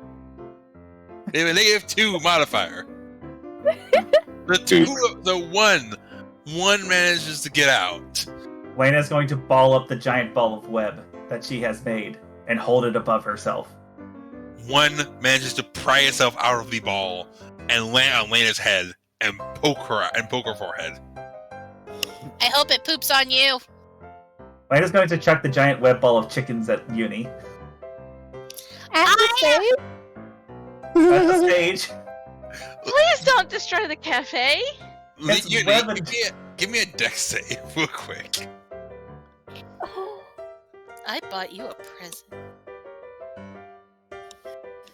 They have a negative 2 modifier. One manages to get out. Lena's going to ball up the giant ball of web that she has made and hold it above herself. One manages to pry itself out of the ball and land on Lena's head and poke her forehead. I hope it poops on you. Lena's going to chuck the giant web ball of chickens at Uni. At the stage? At the stage. Please don't destroy the cafe! It's Uni, web and- give me a dex save real quick. I bought you a present.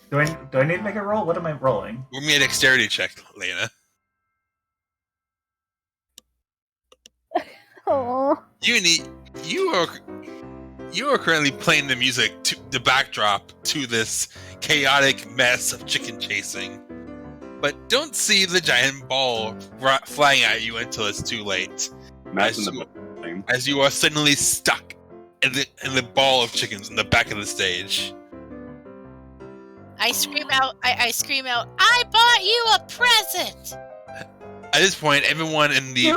Do I need to make a roll? What am I rolling? Give me a dexterity check, Lena. Oh. Uni, you are currently playing the music to the backdrop to this chaotic mess of chicken chasing, but don't see the giant ball flying at you until it's too late. Imagine the thing. As you are suddenly stuck in the ball of chickens in the back of the stage. I scream out, I bought you a present! At this point, everyone in the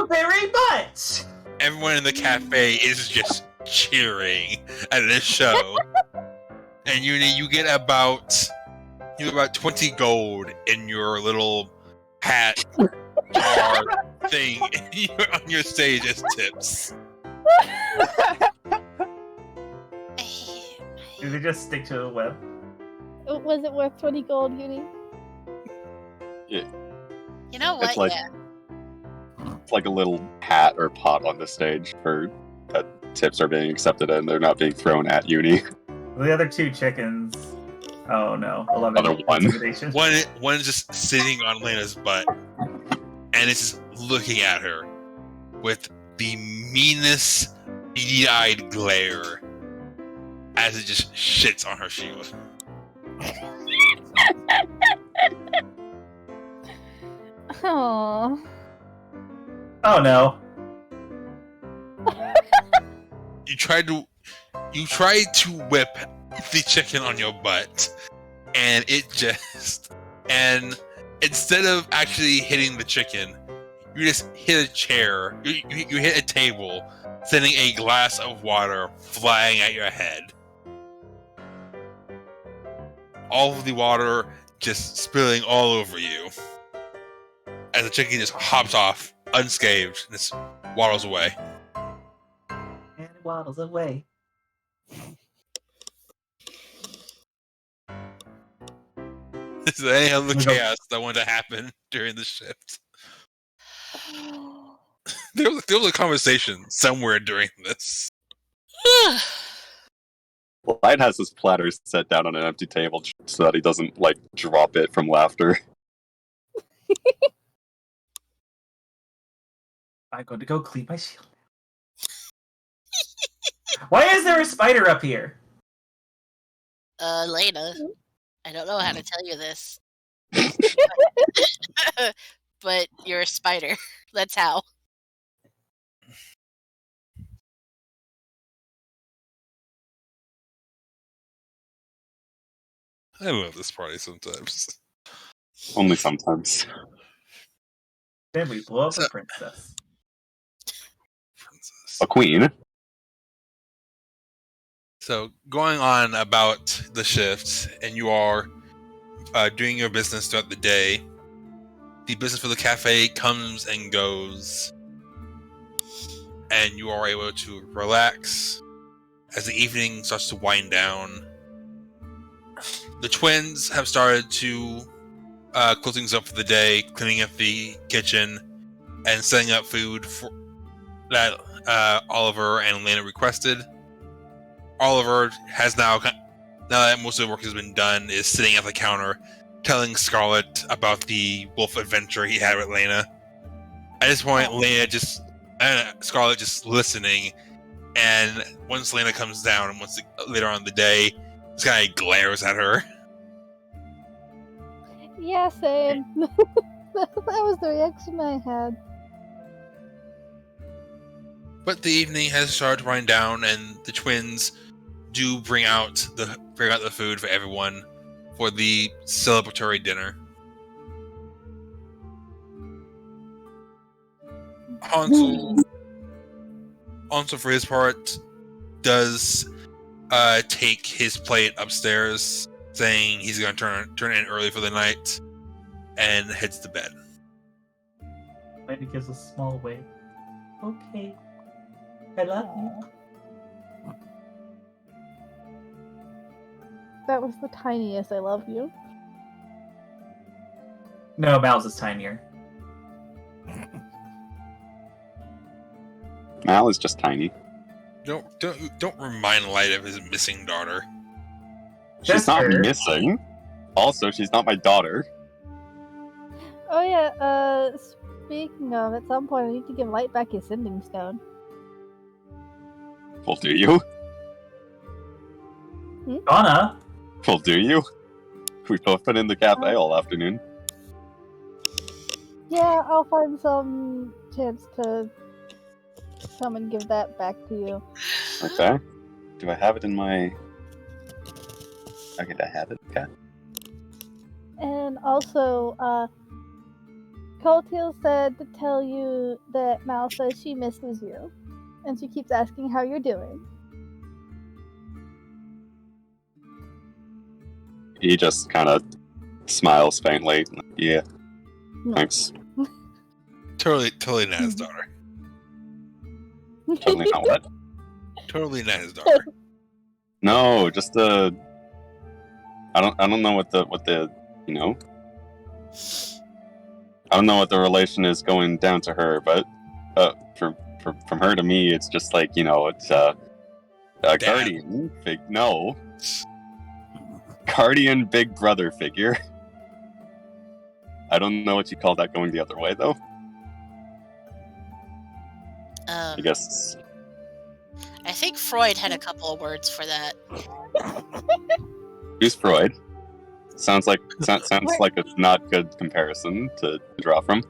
cafe is just cheering at this show. And you get about 20 gold in your little hat jar thing on your stage as tips. Do they just stick to the web? Was it worth 20 gold, Uni? Yeah. You know what? It's like, it's like a little hat or pot on the stage for that tips are being accepted and they're not being thrown at Uni. The other 2 chickens. Oh no, 11 Other one. intimidation. One's just sitting on Lena's butt, and it's just looking at her with the meanest, beady-eyed glare as it just shits on her shield. Aww. Oh no. You tried to whip the chicken on your butt, and and instead of actually hitting the chicken, you just hit a chair. You hit a table, sending a glass of water flying at your head. All of the water just spilling all over you as the chicken just hops off unscathed and just waddles away. And it waddles away. Is there any other chaos that wanted to happen during the shift? There was a conversation somewhere during this. Light has his platter set down on an empty table so that he doesn't, drop it from laughter. I'm going to go clean my shield. Why is there a spider up here? Lena, I don't know how to tell you this. But you're a spider. That's how. I love this party sometimes. Only sometimes. Then we blow up a princess. A queen. So, going on about the shift, and you are doing your business throughout the day. The business for the cafe comes and goes, and you are able to relax as the evening starts to wind down. The twins have started to close things up for the day, cleaning up the kitchen, and setting up food that Oliver and Lena requested. Oliver has now that most of the work has been done, is sitting at the counter telling Scarlet about the wolf adventure he had with Lena. At this point, Scarlet just listening, and once Lena comes down, and later on in the day, this guy glares at her. Yeah, same. That was the reaction I had. But the evening has started to wind down, and the twins do bring out the food for everyone for the celebratory dinner. Hansel, for his part, does take his plate upstairs, saying he's going to turn in early for the night, and heads to bed. Lady gives a small wave. Okay. I love you. That was the tiniest I love you. No, Mal's is tinier. Mal is just tiny. Don't remind Light of his missing daughter. She's not missing. Also, she's not my daughter. Oh yeah, speaking of, at some point I need to give Light back his sending stone. Well, do you? Donna? Well, do you? We've both been in the cafe all afternoon. Yeah, I'll find some chance to come and give that back to you. Okay. Do I have it in my... Okay, I have it. Okay. And also, Coltial said to tell you that Mal says she misses you, and she keeps asking how you're doing. He just kind of smiles faintly. Yeah, thanks. Totally not his daughter. Totally not what? Totally not his daughter. No, just I don't know what the you know. I don't know what the relation is going down to her, but from her to me, it's just like, you know, it's a guardian guardian big brother figure. I don't know what you call that going the other way though. I guess. I think Freud had a couple of words for that. Who's Freud? Sounds like a not good comparison to draw from.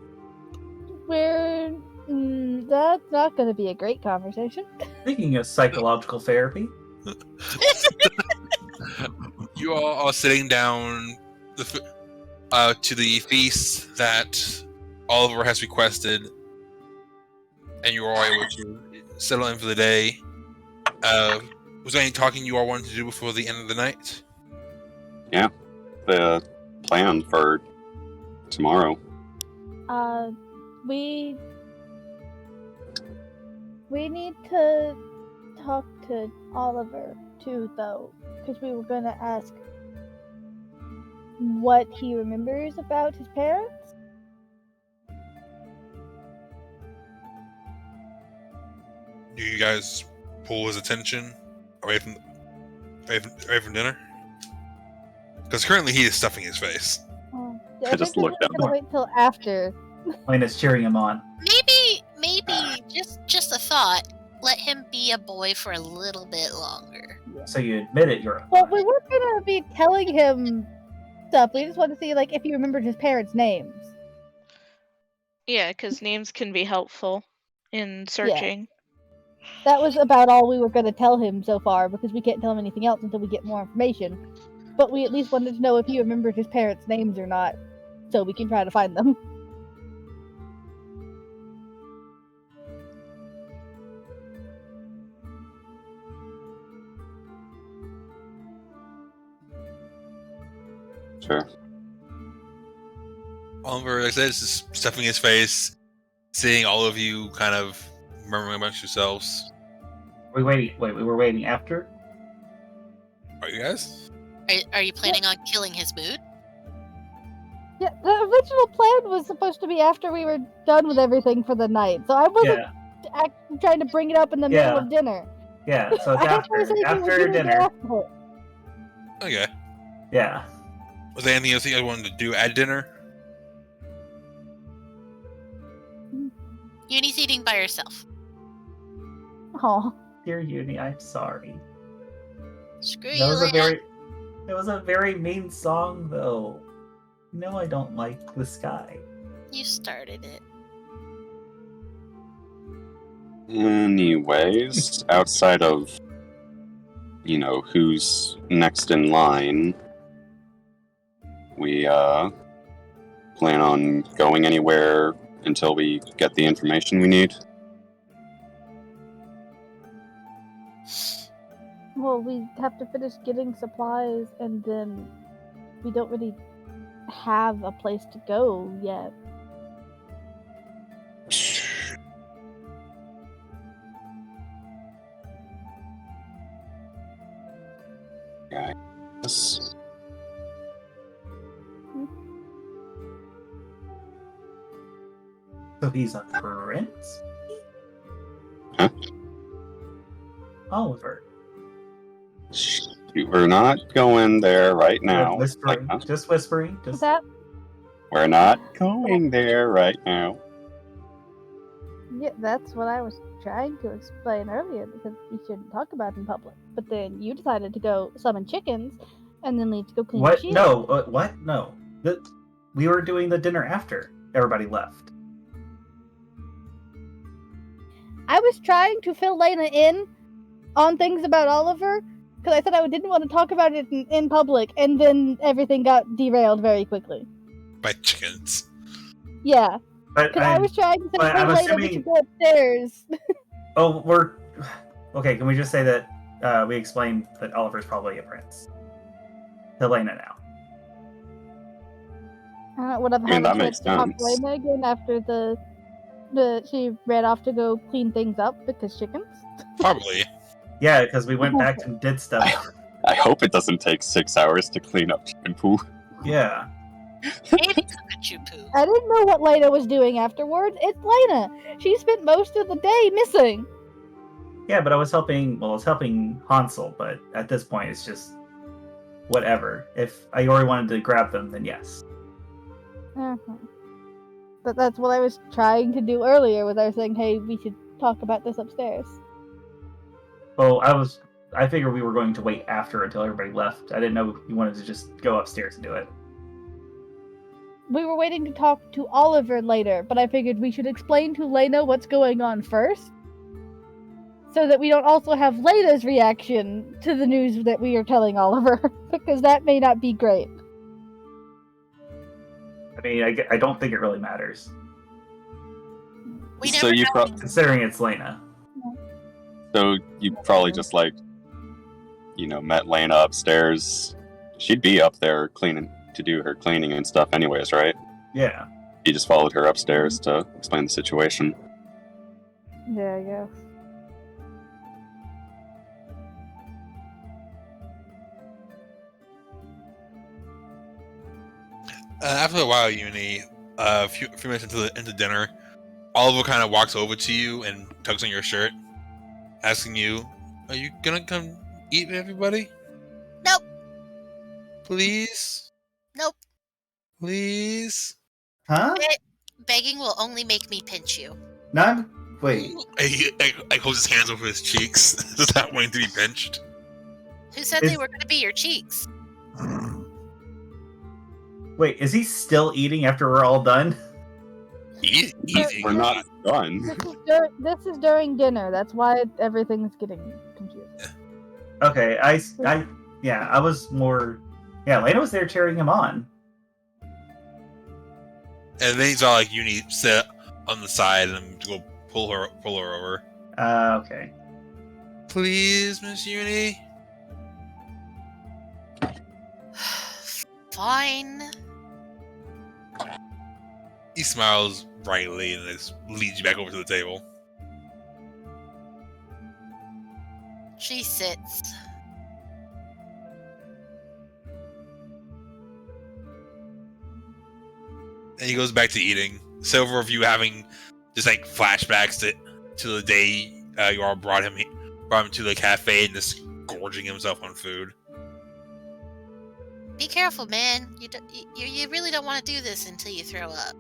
That's not going to be a great conversation. Speaking of psychological therapy, You all are sitting down to the feast that Oliver has requested, and you are all able to settle in for the day. Was there any talking you all wanted to do before the end of the night? Yeah, the plan for tomorrow. We need to talk to Oliver too, though, because we were going to ask what he remembers about his parents. Do you guys pull his attention away from dinner? Because currently he is stuffing his face. I just think looked we're at gonna wait till after. Lena's cheering him on. Maybe just a thought. Let him be a boy for a little bit longer. So you admit it, you're. Well, we weren't gonna be telling him stuff. We just wanted to see if he remembered his parents' names. Yeah, because names can be helpful in searching. That was about all we were gonna tell him so far, because we can't tell him anything else until we get more information. But we at least wanted to know if he remembered his parents' names or not, so we can try to find them. Sure. Oliver, like I said, is just stuffing his face, seeing all of you kind of murmuring amongst yourselves. We waiting. Wait, we were waiting after. Are you guys? Are you planning on killing his mood? Yeah, the original plan was supposed to be after we were done with everything for the night, so I wasn't trying to bring it up in the middle of dinner. Yeah, so it's after dinner. Okay. Yeah. Was there anything else you guys wanted to do at dinner? Uni's eating by herself. Oh, Dear Uni, I'm sorry. Screw you, Lena. It was a very mean song, though. No, I don't like the sky. You started it. Anyways, outside of, who's next in line, we plan on going anywhere until we get the information we need. well, we have to finish getting supplies, and then we don't really have a place to go yet. Yes. So he's a prince? Huh? Oliver. We're not going there right now. Whispering. Just whispering. Is that? We're not going there right now. Yeah, that's what I was trying to explain earlier, because we shouldn't talk about it in public. But then you decided to go summon chickens, and then leave to go clean the What? shield. No. What? No. We were doing the dinner after everybody left. I was trying to fill Lena in on things about Oliver, because I said I didn't want to talk about it in public, and then everything got derailed very quickly. By chickens. Yeah. But Because I was trying to say, but hey, I'm Lena, we assuming- should go upstairs. Oh, okay. Can we just say that we explained that Oliver's probably a prince to Lena now? Would have I mean, had a that chance makes to talk to sense. Lena again after she ran off to go clean things up because chickens. Probably. Yeah, because we went back and did stuff. I hope it doesn't take 6 hours to clean up chicken poo. Yeah. Maybe Pikachu poo. I didn't know what Lena was doing afterwards. It's Lena. She spent most of the day missing. Yeah, but I was helping Hansel, but at this point it's just whatever. If Ayori wanted to grab them, then yes. But that's what I was trying to do earlier with our saying, hey, we should talk about this upstairs. Well, I figured we were going to wait after until everybody left. I didn't know you wanted to just go upstairs and do it. We were waiting to talk to Oliver later, but I figured we should explain to Lena what's going on first. So that we don't also have Lena's reaction to the news that we are telling Oliver. Because that may not be great. I mean, I don't think it really matters. We So never you know. pro- Considering it's Lena. So you probably just met Lena upstairs. She'd be up there cleaning to do her cleaning and stuff anyways, right? Yeah. You just followed her upstairs to explain the situation. Yeah, I guess. After a while, Uni, a few minutes into dinner, Oliver kind of walks over to you and tugs on your shirt, asking you, "Are you gonna come eat with everybody? Nope. Please? Nope. Please?" Huh? Begging will only make me pinch you. Wait. He holds his hands over his cheeks, just not wanting to be pinched. Who said they were going to be your cheeks? Wait, is he still eating after we're all done? Easy. We're not done. This is during dinner. That's why everything's getting confused. Okay, I was more... Yeah, Lena was there cheering him on. And then he's all like, "Uni, sit on the side and go pull her over." Okay. Please, Miss Uni. Fine. He smiles brightly and just leads you back over to the table. She sits. And he goes back to eating. Several of you having just like flashbacks to the day you all brought him to the cafe and just gorging himself on food. Be careful, man. You really don't want to do this until you throw up.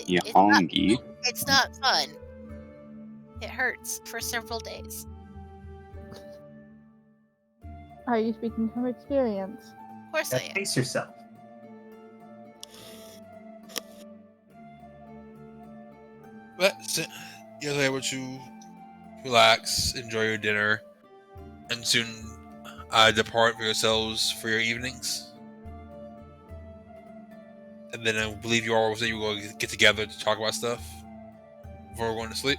You It's hungry? It's not fun. It hurts for several days. Are you speaking from experience? Of course I am. Pace yourself. But you're able to relax, enjoy your dinner, and soon depart for yourselves for your evenings. And then I believe you all say you will get together to talk about stuff before going to sleep.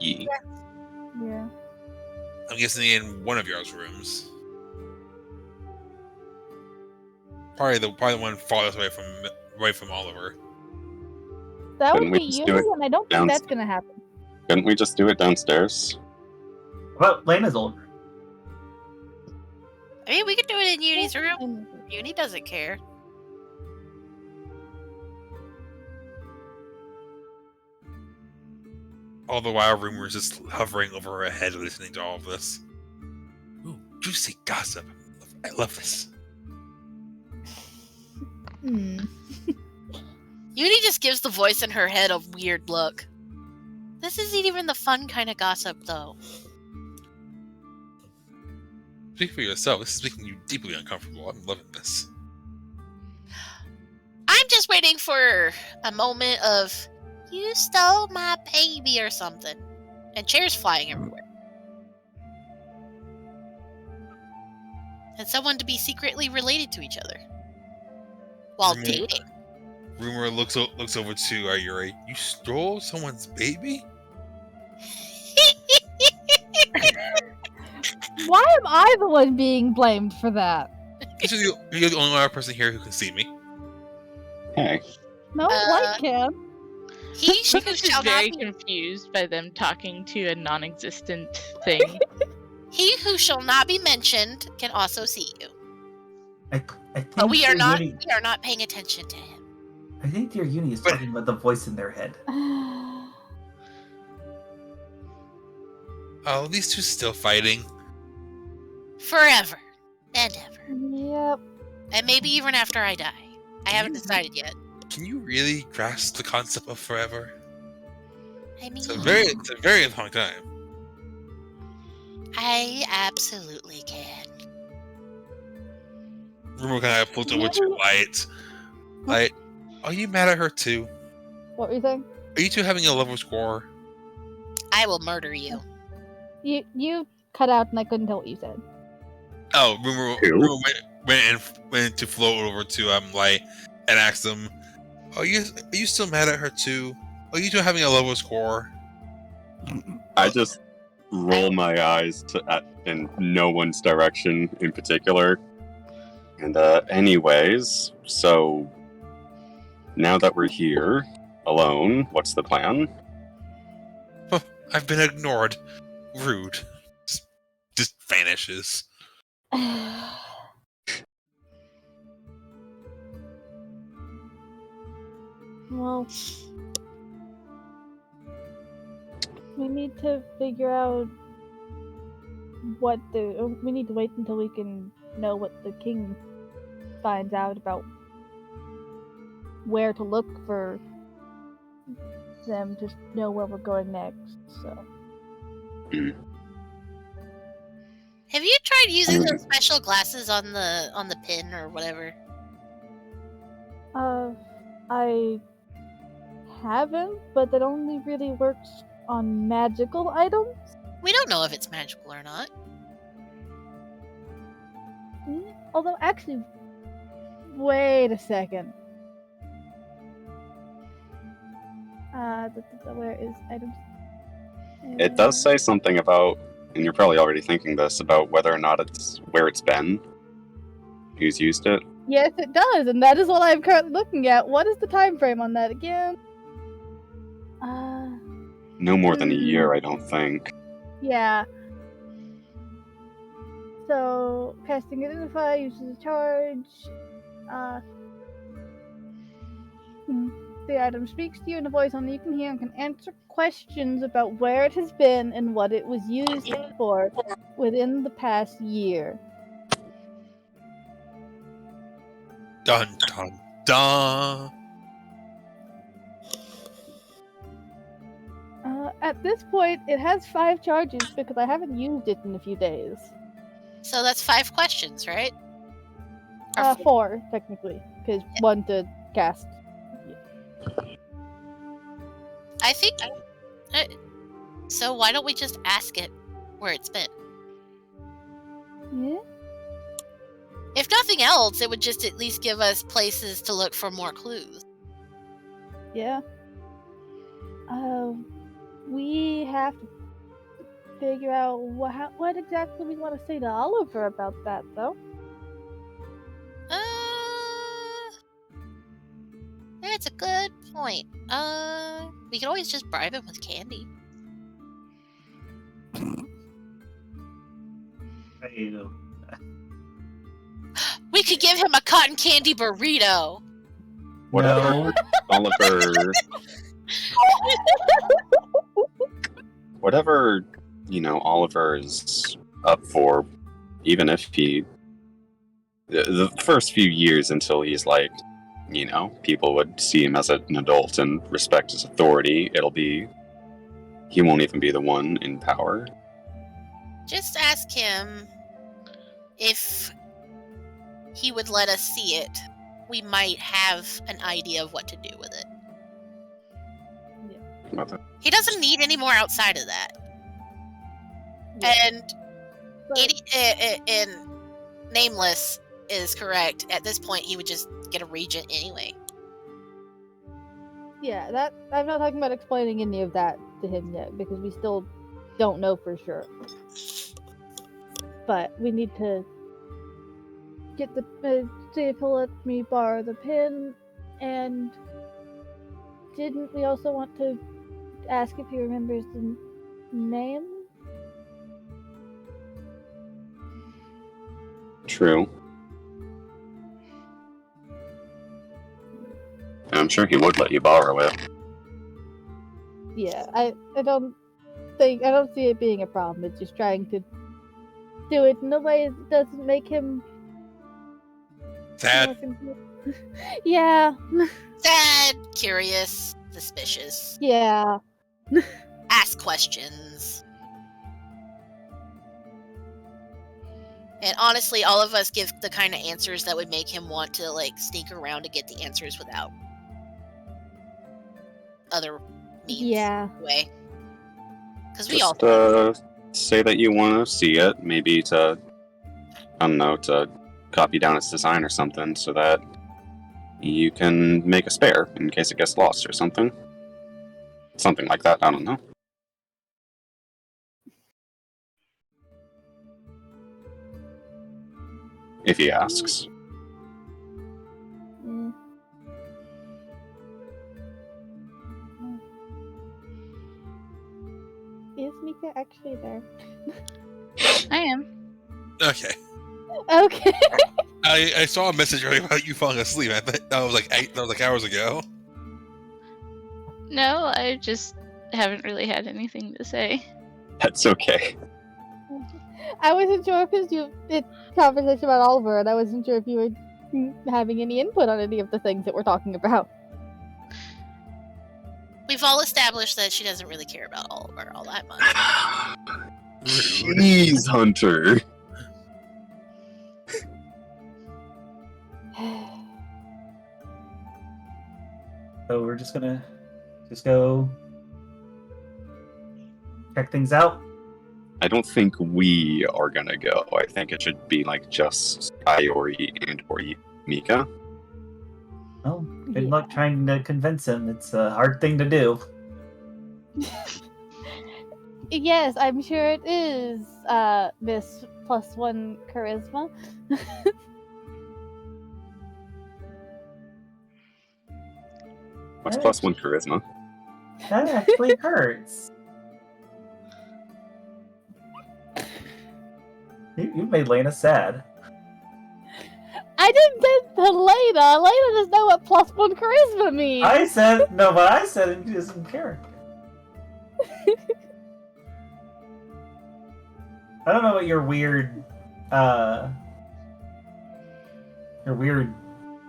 Yeah. Yeah. I'm guessing in one of y'all's rooms. Probably the one farthest away from Oliver. That Couldn't would we be just you, do it and I don't think that's gonna happen. Couldn't we just do it downstairs? Well, Lena's old. I mean, we could do it in Uni's room. Uni doesn't care. All the while, rumors just hovering over her head, listening to all of this. Ooh, juicy gossip. I love this. Hmm. Uni just gives the voice in her head a weird look. This isn't even the fun kind of gossip, though. Speak for yourself. This is making you deeply uncomfortable. I'm loving this. I'm just waiting for a moment of, you stole my baby or something. And chairs flying everywhere. And someone to be secretly related to each other. While dating. Rumor looks over to Ayori. You stole someone's baby? Why am I the one being blamed for that? You're the only other person here who can see me. Hey. No one can. He who She's shall not very be confused by them talking to a non-existent thing. he who shall not be mentioned can also see you. I think But we are Dear not Uni, we are not paying attention to him. I think Dear Uni is talking about the voice in their head. Oh, these two still fighting. Forever and ever. Yep. And maybe even after I die. I haven't decided yet. Can you really grasp the concept of forever? I mean, It's a very long time. I absolutely can. Rumor kind of pulled over to Light. Light, are you mad at her too? What were you saying? Are you two having a level score? I will murder you. You cut out and I couldn't tell what you said. Oh, Rumor went to float over to Light and asked him, Are you still mad at her too? Are you two having a level score? I just roll my eyes in no one's direction in particular. And anyways, so now that we're here, alone, what's the plan? I've been ignored. Rude. Just vanishes. Well, we need to figure out we need to wait until we can know what the king finds out about where to look for them to know where we're going next, so. Have you tried using those special glasses on the pin or whatever? I haven't, but that only really works on magical items. We don't know if it's magical or not. Although, actually, wait a second. Where is items? It does say something about, and you're probably already thinking this, about whether or not it's where it's been. Who's used it? Yes, it does, and that is what I'm currently looking at. What is the time frame on that again? No more than a year, I don't think. Yeah. So, casting Identify uses a charge. The item speaks to you in a voice only you can hear and can answer questions about where it has been and what it was used for within the past year. Dun dun dun. At this point, it has 5 charges because I haven't used it in a few days. So that's 5 questions, right? 4, technically, because 1 to cast. I think. So why don't we just ask it where it's been? Yeah? If nothing else, it would just at least give us places to look for more clues. Yeah. We have to figure out what exactly we want to say to Oliver about that, though. That's a good point. We could always just bribe him with candy. We could give him a cotton candy burrito. Whatever, Oliver. Whatever, Oliver is up for, even if he. The first few years until he's people would see him as an adult and respect his authority, he won't even be the one in power. Just ask him if he would let us see it. We might have an idea of what to do with it. Yeah. He doesn't need any more outside of that. Yeah. And Nameless is correct. At this point, he would just get a regent anyway. Yeah, that I'm not talking about explaining any of that to him yet because we still don't know for sure. But we need to get the see if he'll let me borrow the pin, and didn't we also want to ask if he remembers the name? True. I'm sure he would let you borrow it. Yeah, I don't see it being a problem. It's just trying to do it in a way that doesn't make him Sad. Yeah. Sad, curious, suspicious. Yeah. Ask questions. And honestly, all of us give the kind of answers that would make him want to, like, sneak around to get the answers without other means. Yeah. Way. Because we Just all say that you want to see it, maybe to, I don't know, to copy down its design or something, so that you can make a spare in case it gets lost or something. Something like that, I don't know. If he asks. Mm. Is Mika actually there? I am. Okay. Okay. I saw a message earlier about you falling asleep. I think that was like hours ago. No, I just haven't really had anything to say. That's okay. I wasn't sure because it's conversation about Oliver, and I wasn't sure if you were having any input on any of the things that we're talking about. We've all established that she doesn't really care about Oliver all that much. Jeez, Hunter. So we're just gonna go check things out. I don't think we are gonna go. I think it should be like just Ayori and or Mika. Oh, good luck trying to convince him. It's a hard thing to do. Yes, I'm sure it is, Miss +1 charisma. What's +1 charisma? That actually hurts. You made Lena sad. I didn't say to Lena. Lena doesn't know what +1 charisma means. I said no, but I said it is in character. I don't know what your weird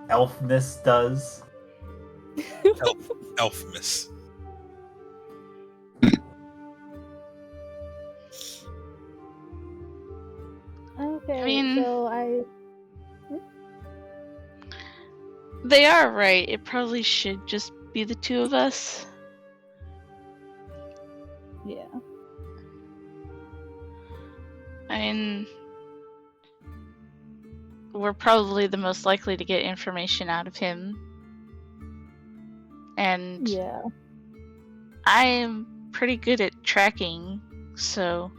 elfness does. Elfmas. Okay, I mean- so They are right. It probably should just be the two of us. yeah. I mean, we're probably the most likely to get information out of him. And Yeah. I'm pretty good at tracking, so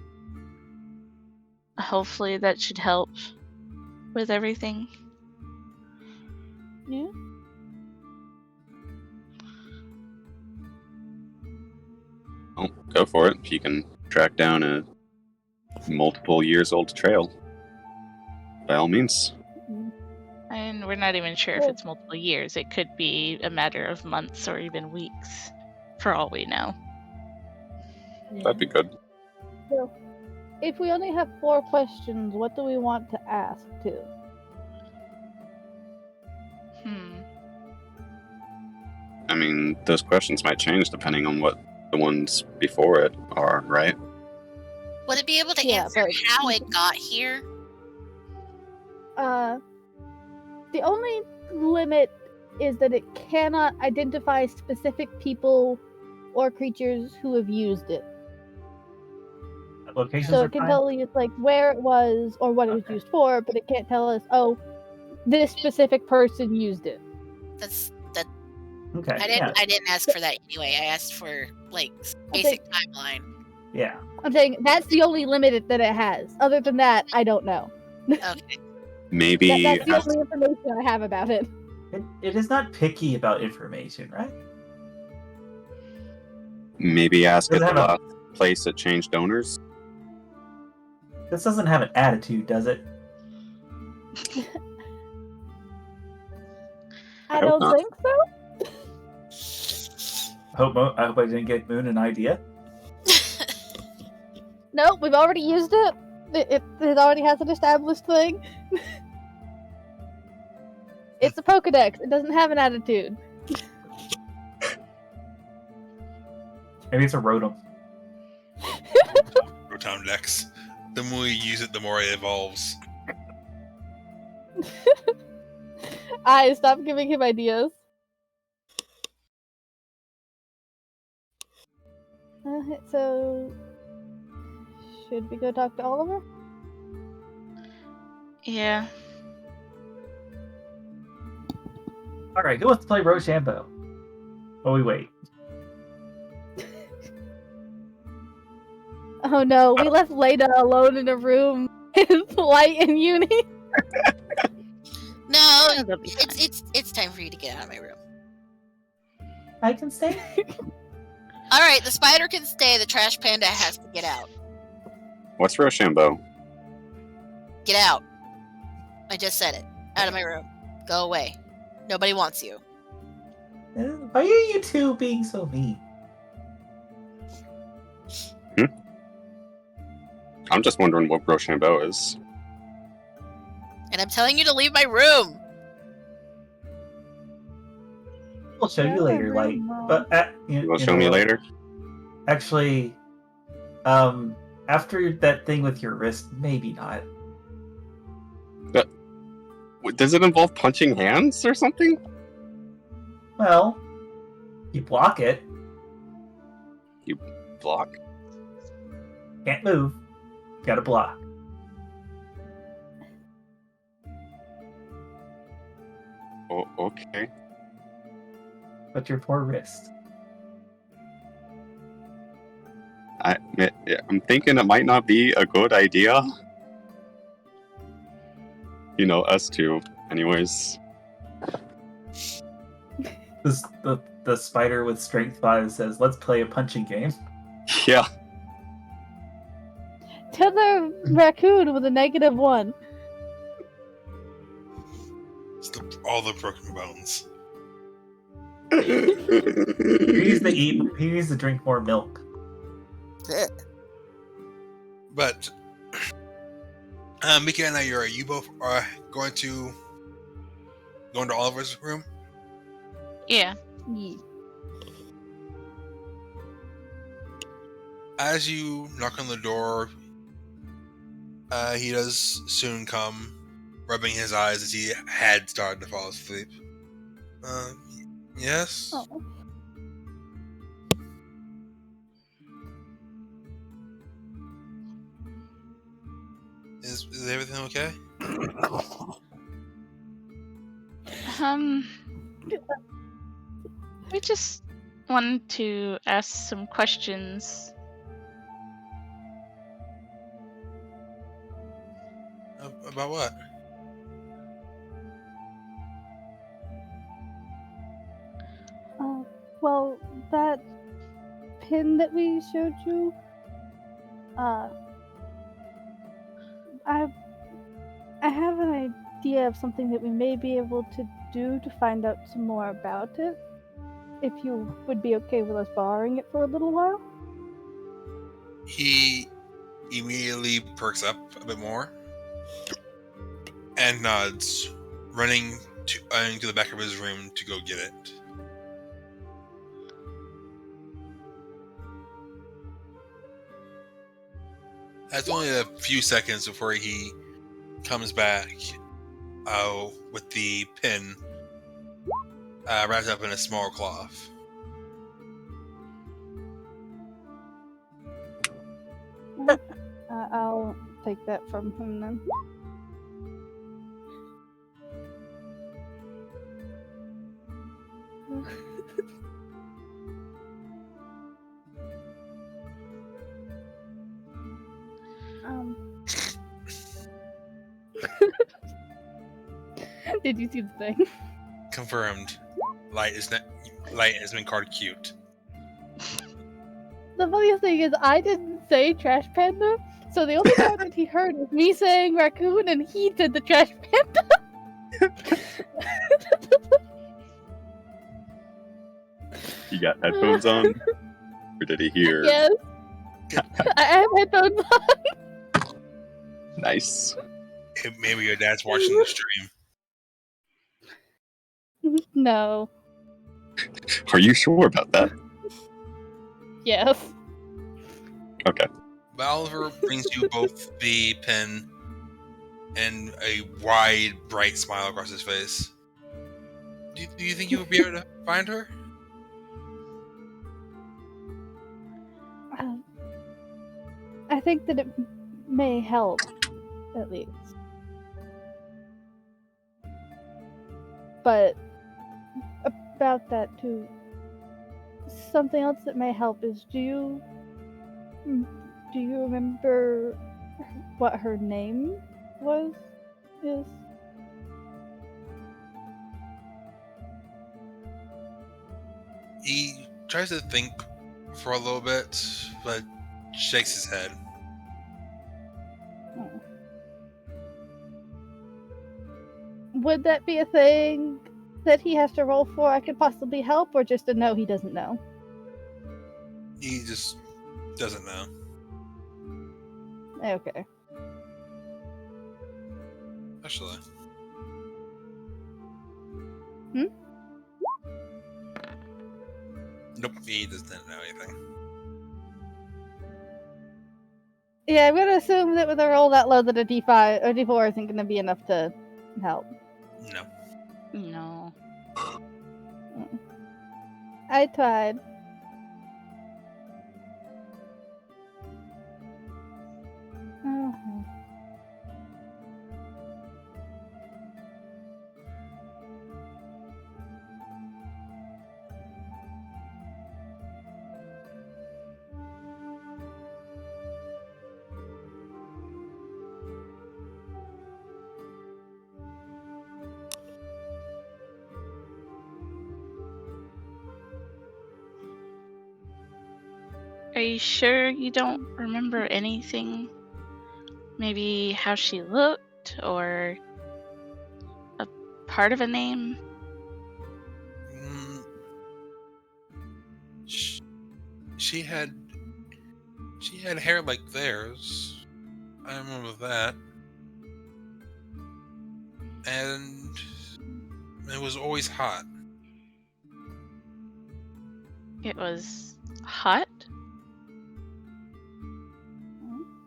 hopefully that should help with everything. Yeah. Oh, go for it. If you can track down a multiple years old trail, by all means. And we're not even sure if it's multiple years. It could be a matter of months or even weeks, for all we know. That'd be good. So, if we only have 4 questions, what do we want to ask to? I mean, those questions might change depending on what the ones before it are, right? Would it be able to Yeah, answer but- how it got here? The only limit is that it cannot identify specific people or creatures who have used it. Locations So are it can fine. tell you like where it was or what it was Okay. used for, but it can't tell us, oh, this specific person used it. Okay. I didn't ask for that anyway. I asked for like basic timeline. Yeah. I'm saying that's the only limit that it has. Other than that, I don't know. Okay. Maybe That's the only information I have about it. It is not picky about information, right? maybe ask at Does the it have last place it changed owners. This doesn't have an attitude, does it? I hope don't not. think so. I hope I didn't get Moon an idea. Nope, we've already used it. It already has an established thing. It's a Pokedex. It doesn't have an attitude. Maybe it's a Rotom. Rotom Dex. The more you use it, the more it evolves. Stop giving him ideas. So, should we go talk to Oliver? Yeah. Alright, who wants to play Rochambeau? While we wait. Oh no, we left Leda alone in a room with Light and Uni. No, That'll be fine. it's time for you to get out of my room. I can stay. All right, the spider can stay. The trash panda has to get out. What's Rochambeau? Get out. I just said it. Out of my room. Go away. Nobody wants you. Why are you two being so mean? I'm just wondering what Rochambeau is. And I'm telling you to leave my room. We'll show you later, Light. But You will show me later? Actually, after that thing with your wrist, maybe not. Does it involve punching hands or something? Well, you block it. Block? Can't move. Gotta block. Oh, okay. But your poor wrist. I'm thinking it might not be a good idea. You know, us two. Anyways. The spider with strength 5 says, "Let's play a punching game." Yeah. To the raccoon with a -1. All the broken bones. He needs to drink more milk. But Mika and Ayori, you both are going to go into Oliver's room? Yeah. As you knock on the door, he does soon come, rubbing his eyes as he had started to fall asleep. Yes? Oh. Is everything okay? We just wanted to ask some questions. About what? Well, that pin that we showed you, I have an idea of something that we may be able to do to find out some more about it. If you would be okay with us borrowing it for a little while. He immediately perks up a bit more and nods, running to the back of his room to go get it. That's only a few seconds before he comes back with the pin wrapped up in a small cloth. I'll take that from him then. Did you see the thing? Confirmed. Light has been called cute. The funniest thing is I didn't say trash panda, so the only part that he heard was me saying raccoon, and he said the trash panda. You got headphones on? Or did he hear? Yes. I have headphones on. Nice. Maybe your dad's watching the stream. No. Are you sure about that? Yes. Okay. But Oliver brings you both the pen and a wide, bright smile across his face. Do you think you would be able to find her? I think that it may help, at least. But about that too, something else that may help is do you remember what her name is? He tries to think for a little bit, but shakes his head. Oh. Would that be a thing that he has to roll for I could possibly help, or just a no, he doesn't know? He just doesn't know. Okay. Actually. Nope, he doesn't know anything. Yeah, I'm gonna assume that with a roll that low that a D5 or D4 isn't gonna be enough to help. No. No. I tried. Are you sure you don't remember anything? Maybe how she looked, or a part of a name? She had hair like theirs. I remember that. And it was always hot. It was hot?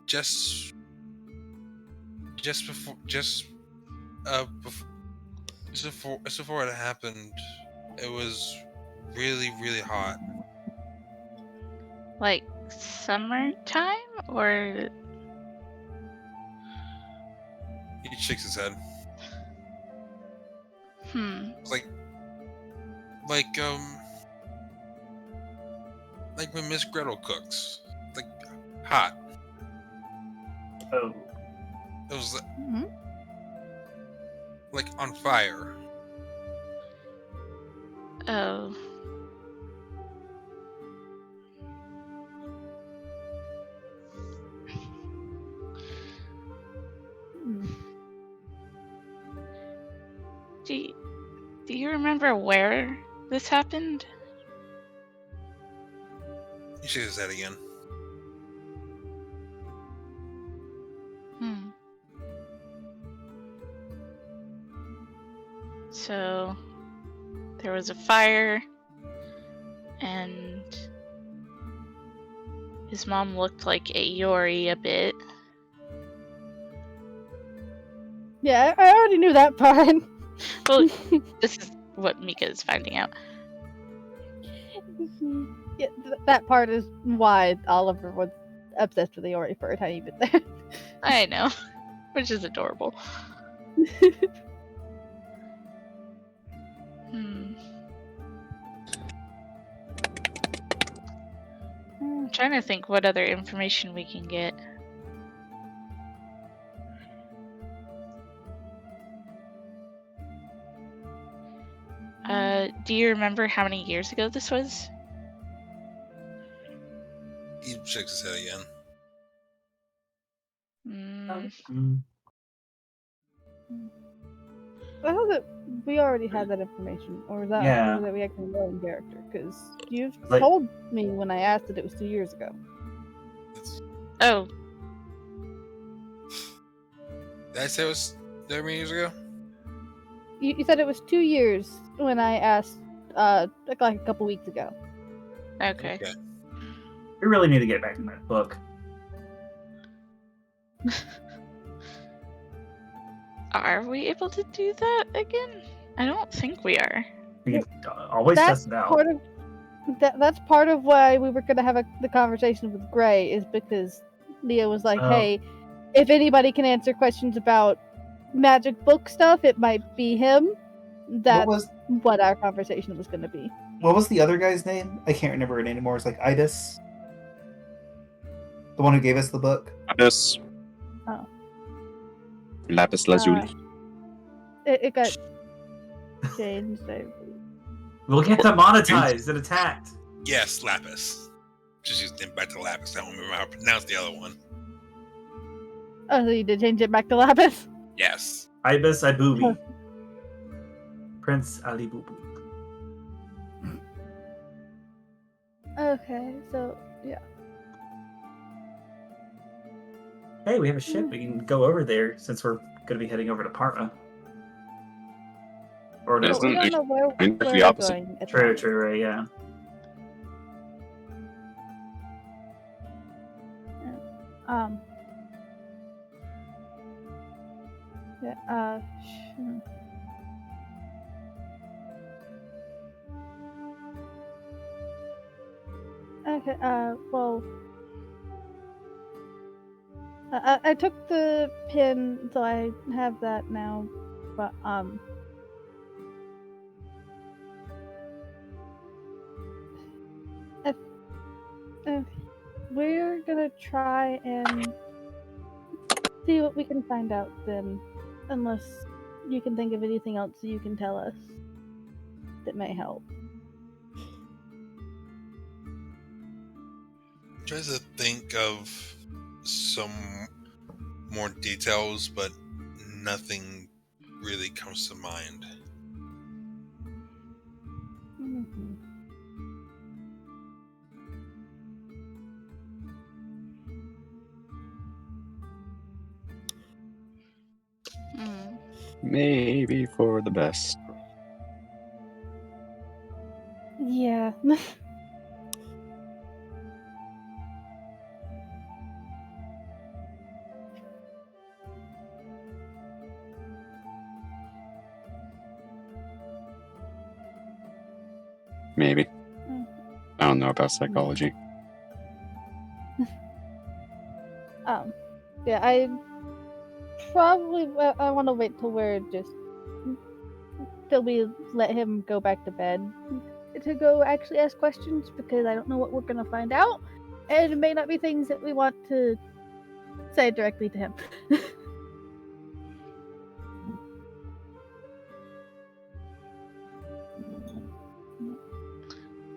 Just before it happened, it was really, really hot. Like summertime, or? He shakes his head. Like when Miss Gretel cooks, like hot. Oh. It was like on fire. Oh. Do you remember where this happened? He shakes his head again. So there was a fire, and his mom looked like Ayori a bit. Yeah, I already knew that part. Well, this is what Mika is finding out. Yeah, that part is why Oliver was obsessed with Ayori for a tiny bit there. I know, which is adorable. trying to think what other information we can get. Do you remember how many years ago this was? He shakes his head again. I thought that we already had that information, or was that Yeah. something that we actually know in character? Because you Like- told me when I asked that it was 2 years ago. Oh, Did I say it was 30 years ago? You said it was 2 years when I asked, like a couple weeks ago. okay. We really need to get back in that book. Are we able to do that again? I don't think we are. We can always That's test it out. part of that's part of why we were gonna have the conversation with Gray, is because Leah was like, Oh. "Hey, if anybody can answer questions about magic book stuff, it might be him." That's what our conversation was gonna be. What was the other guy's name? I can't remember it anymore. It's like Idis. The one who gave us the book. Lapis. Oh. Lapis lazuli. It got changed. We'll get demonetized and attacked. Yes, Lapis. Just use them back to Lapis. I don't remember how to pronounce the other one. Oh, so you did change it back to Lapis? Yes. Ibis Ibubi. Prince Ali Bubu. Okay, so yeah. Hey, we have a ship. We can go over there since we're going to be heading over to Parma. Or no. Isn't We don't it- know where I think it's the we're opposite. going. at the True, moment. true, right, yeah. Yeah, Okay, well... I took the pin, so I have that now, but, we're gonna try and see what we can find out then, unless you can think of anything else you can tell us that may help. I'm trying to think of some more details, but nothing really comes to mind. Mhm. Hmm. Maybe for the best. Yeah. Maybe. Mm. I don't know about psychology. Yeah, I probably I want to wait till we let him go back to bed to go actually ask questions, because I don't know what we're gonna find out, and it may not be things that we want to say directly to him.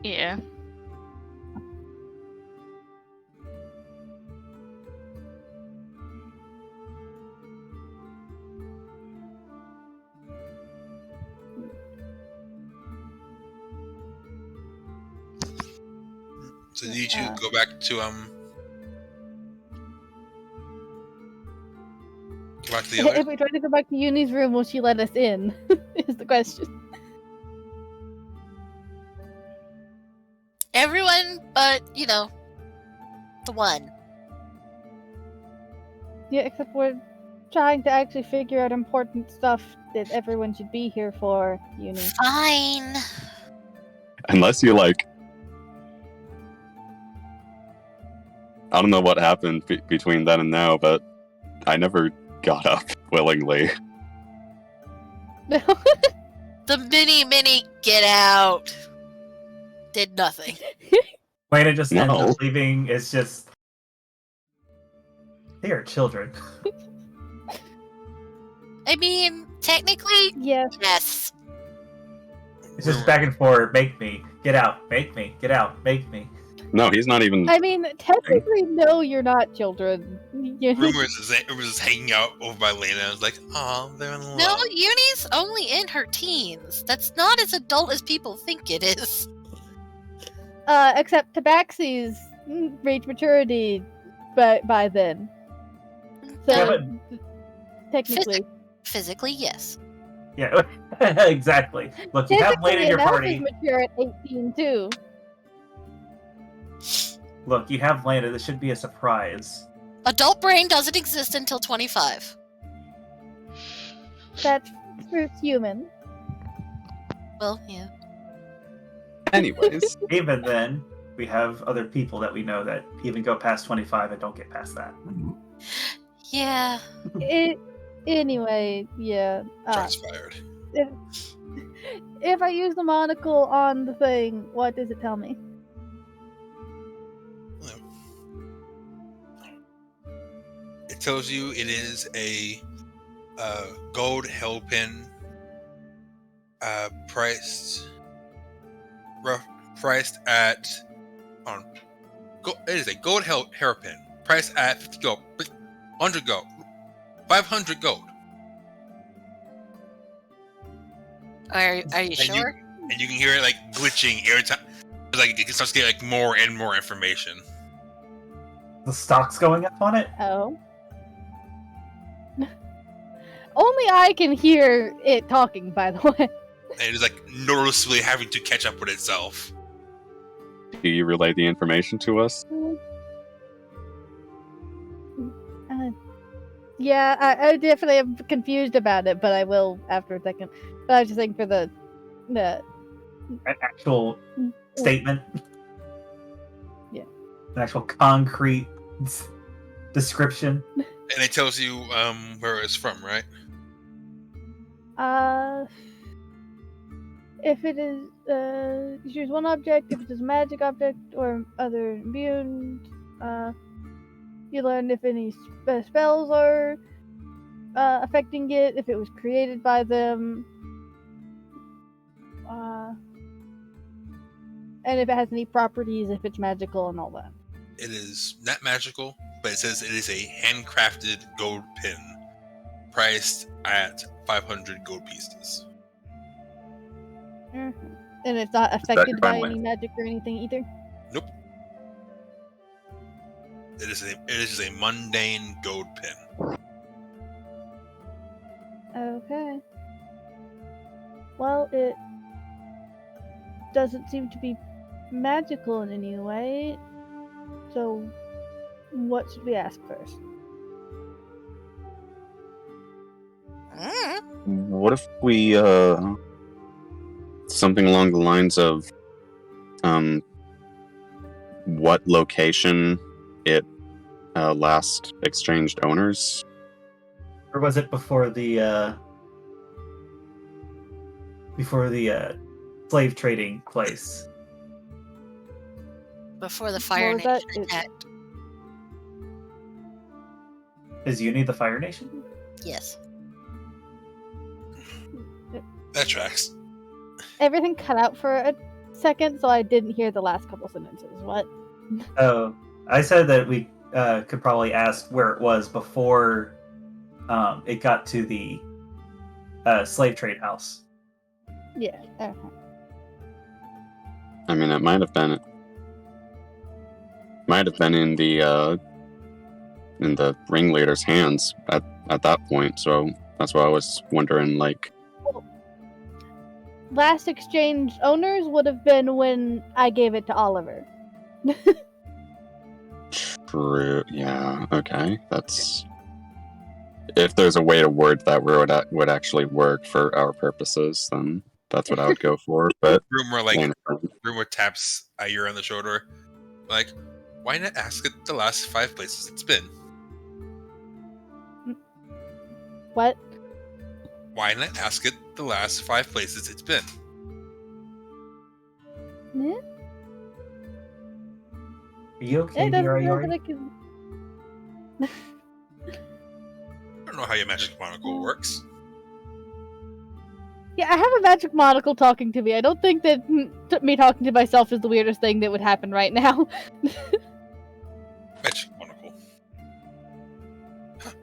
Yeah. So do you two go back to go back to the If other? we try to go back to Uni's room, will she let us in? Is the question. Everyone but, the one. Yeah, except we're trying to actually figure out important stuff that everyone should be here for, Uni. Fine. Unless you like... I don't know what happened between then and now, but I never got up willingly. The mini get out. Did nothing. Lena just ends No. up leaving. It's just they are children. I mean, technically, Yes. yes. It's just back and forth. Make me get out. Make me get out. Make me. No, he's not even. I mean, technically, no, you're not children. Rumors is hanging out over by Lena. I was like, oh, they're in love. No, Uni's only in her teens. That's not as adult as people think it is. Except Tabaxi's reached maturity by then. So, Yeah, technically. Physically, yes. Yeah, exactly. Look, you have Lena in your Physically, party. Elf is mature at 18, too. Look, you have Lena. This should be a surprise. Adult brain doesn't exist until 25. That's for human. Well, yeah. Anyways, Even then, we have other people that we know that even go past 25 and don't get past that. Yeah. Anyway, yeah. Shots fired. If I use the monocle on the thing, what does it tell me? It tells you it is a gold hairpin, priced at it is a gold hairpin priced at 50 gold, 100 gold, 500 gold. Are you sure? And you can hear it like glitching every time. It's like it starts getting like more and more information. The stock's going up on it? Oh. Only I can hear it talking, by the way. And it is like noticeably having to catch up with itself. do you relay the information to us? Yeah, I definitely am confused about it, but I will after a second. But I was just saying for the An actual statement? Yeah. An actual concrete description? And it tells you where it's from, right? If it is, you choose one object. If it is a magic object or other immune, you learn if any spells are affecting it, if it was created by them, and if it has any properties, if it's magical and all that. It is not magical, but it says it is a handcrafted gold pin, priced at 500 gold pieces. Mm-hmm. And it's not affected by any magic or anything either? Nope. It is a mundane gold pin. Okay. Well, it doesn't seem to be magical in any way. So, what should we ask first? What if we, something along the lines of, what location it last exchanged owners? Or was it before the slave trading place? Before the Fire What was Nation that? attacked. Is Uni the Fire Nation? Yes. That tracks. Everything cut out for a second, so I didn't hear the last couple sentences. What? Oh, I said that we could probably ask where it was before it got to the slave trade house. Yeah. Okay. I mean, it might have been in the ringleader's hands at that point. So that's why I was wondering, like, Last exchange owners would have been when I gave it to Oliver. true. Yeah. Okay. That's if there's a way to word that where it would actually work for our purposes, then that's what I would go for. But Rumor taps Ayori on the shoulder, like, why not ask it the last 5 places it's been? What? Why not ask it the last 5 places it's been? Yeah? Are you okay, It dear doesn't know that Ayori? I can. I don't know how your magic monocle works. Yeah, I have a magic monocle talking to me. I don't think that me talking to myself is the weirdest thing that would happen right now. Magic monocle.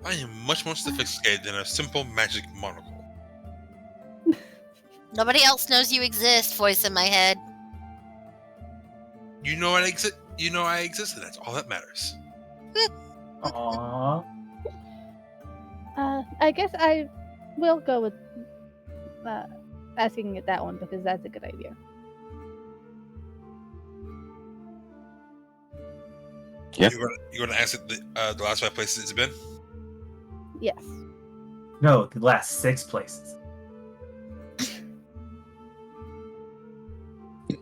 I am much more sophisticated than a simple magic monocle. Nobody else knows you exist, voice in my head. You know I exist. You know I exist, and that's all that matters. Aww. I guess I will go with asking it that one because that's a good idea. Yeah. You want to ask it the last 5 places it's been? Yes. No, the last 6 places.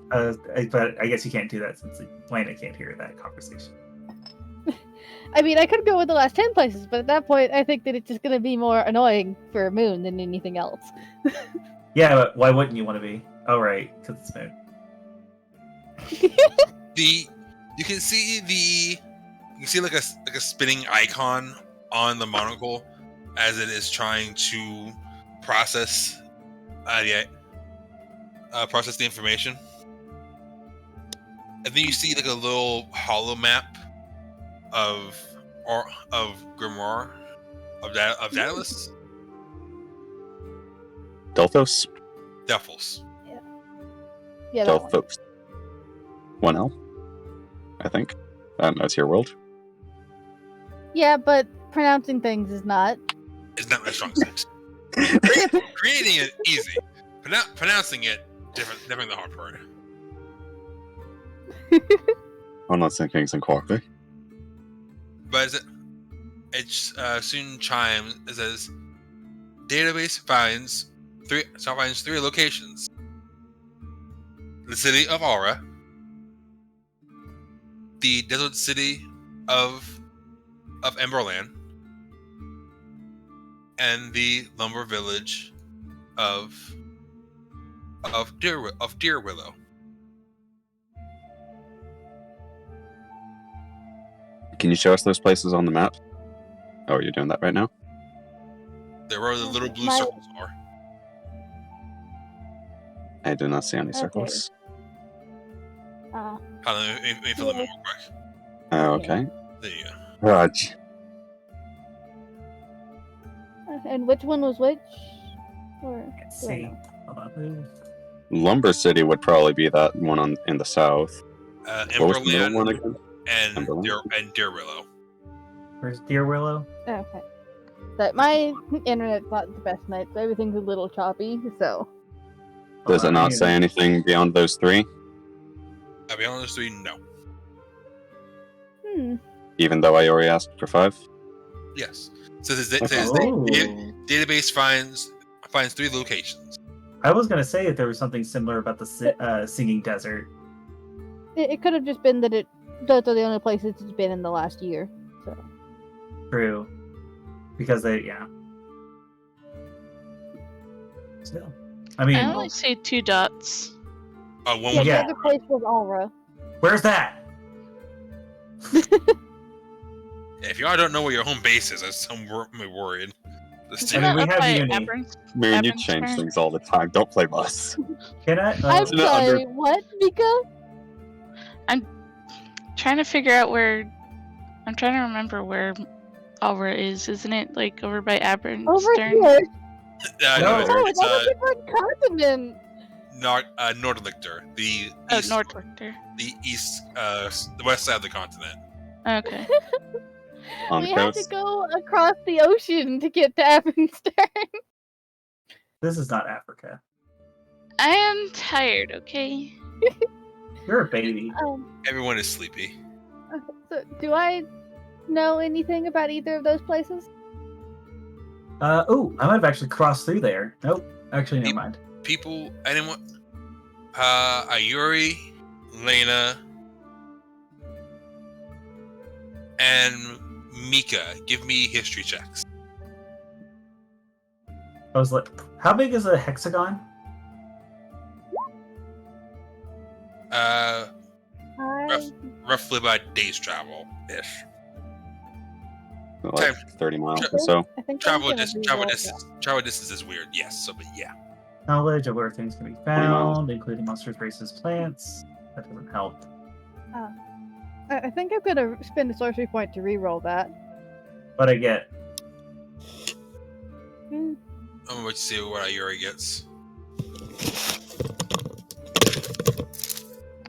But I guess you can't do that since Lena can't hear that conversation. I mean, I could go with the last 10 places, but at that point, I think that it's just going to be more annoying for Moon than anything else. Yeah, but why wouldn't you want to be? Oh, right, because it's Moon. You can see like a spinning icon on the monocle as it is trying to process process the information. And then you see like a little hollow map of Grimoire of Daedalus. Delphos? Delphos. Yeah, that one. Delphos. 1L? I think. I don't know, it's your world. Yeah, but pronouncing things is not. It's not my strong suit. Creating it easy. Pronouncing it different the hard part. I'm not saying Kings and Quarkby. But it soon chimes. It says, database finds 3 locations: the city of Alra, the desert city of Emberland, and the lumber village of Deer Willow. Can you show us those places on the map? Oh, you're doing that right now? There where the little blue My- circles are. I do not see any Okay. circles. Uh, Hold on, let me fill them in real quick. Oh, okay. There you go. Raj. and which one was which? Or Let's do I see. know? Hold on. Lumber City would probably be that one in the south. What was the middle one Emberland again? and Emberland? Deer Willow. Where's Deer Willow? Okay. So my internet's not the best night, so everything's a little choppy. So Does it not say anything beyond those 3? I'll be honest with you, no. Even though I already asked for 5? Yes. So it says Oh. database finds 3 locations. I was gonna say if there was something similar about the singing desert. it could have just been that those are the only places it's been in the last year. So True. Because yeah. Still. I mean, I only see 2 dots. One yeah, was Yeah. the other place was Alra. where's that? If y'all don't know where your home base is, I'm worried. Isn't I mean, that we up have by Uni. Aberrant's- Moon, you Aberrant's change turn? things all the time. Don't play us. Can I? I'm Isn't it under- sorry, what, Mika? Trying to figure out where. I'm trying to remember where Alra is. Isn't it like over by Aberrant's Over turn? here. No, No. it's, Oh, it's it's on a different continent. Nordlichter, the Oh, east, Nordlichter. the east, the west side of the continent. Okay. On We the had to coast. go across the ocean to get to Evanstern. This is not Africa. I am tired. Okay. You're a baby. Everyone is sleepy. So, do I know anything about either of those places? Oh, I might have actually crossed through there. Nope. Actually, never mind. People, anyone? Ayori, Lena, and Mika, give me history checks. I was like, how big is a hexagon? Uh, I Rough. roughly about a day's travel ish. Like 30 miles or so. I think Travel I'm gonna reroll travel distance is weird. Yes, so but yeah. Knowledge of where things can be 20 miles. found, including monsters, races, plants. That doesn't help. that. I think I'm gonna spend a sorcery point to reroll that. But I get I'm going to see what Ayori gets.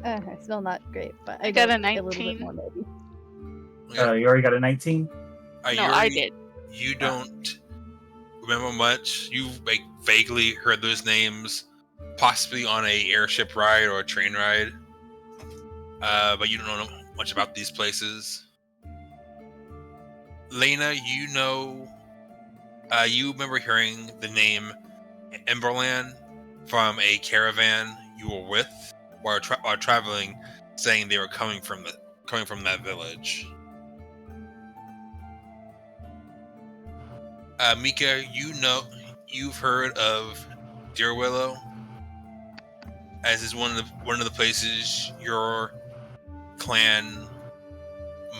Okay, still not great, but I got a know little 19. bit more maybe. you already got a 19? Ayori, No, I did. You don't remember much. You've like vaguely heard those names, possibly on a airship ride or a train ride. But you don't know much about these places. Lena, you know, you remember hearing the name Emberland from a caravan you were with while traveling, saying they were coming from that village. Mika, you've heard of Deer Willow, as is one of the places your clan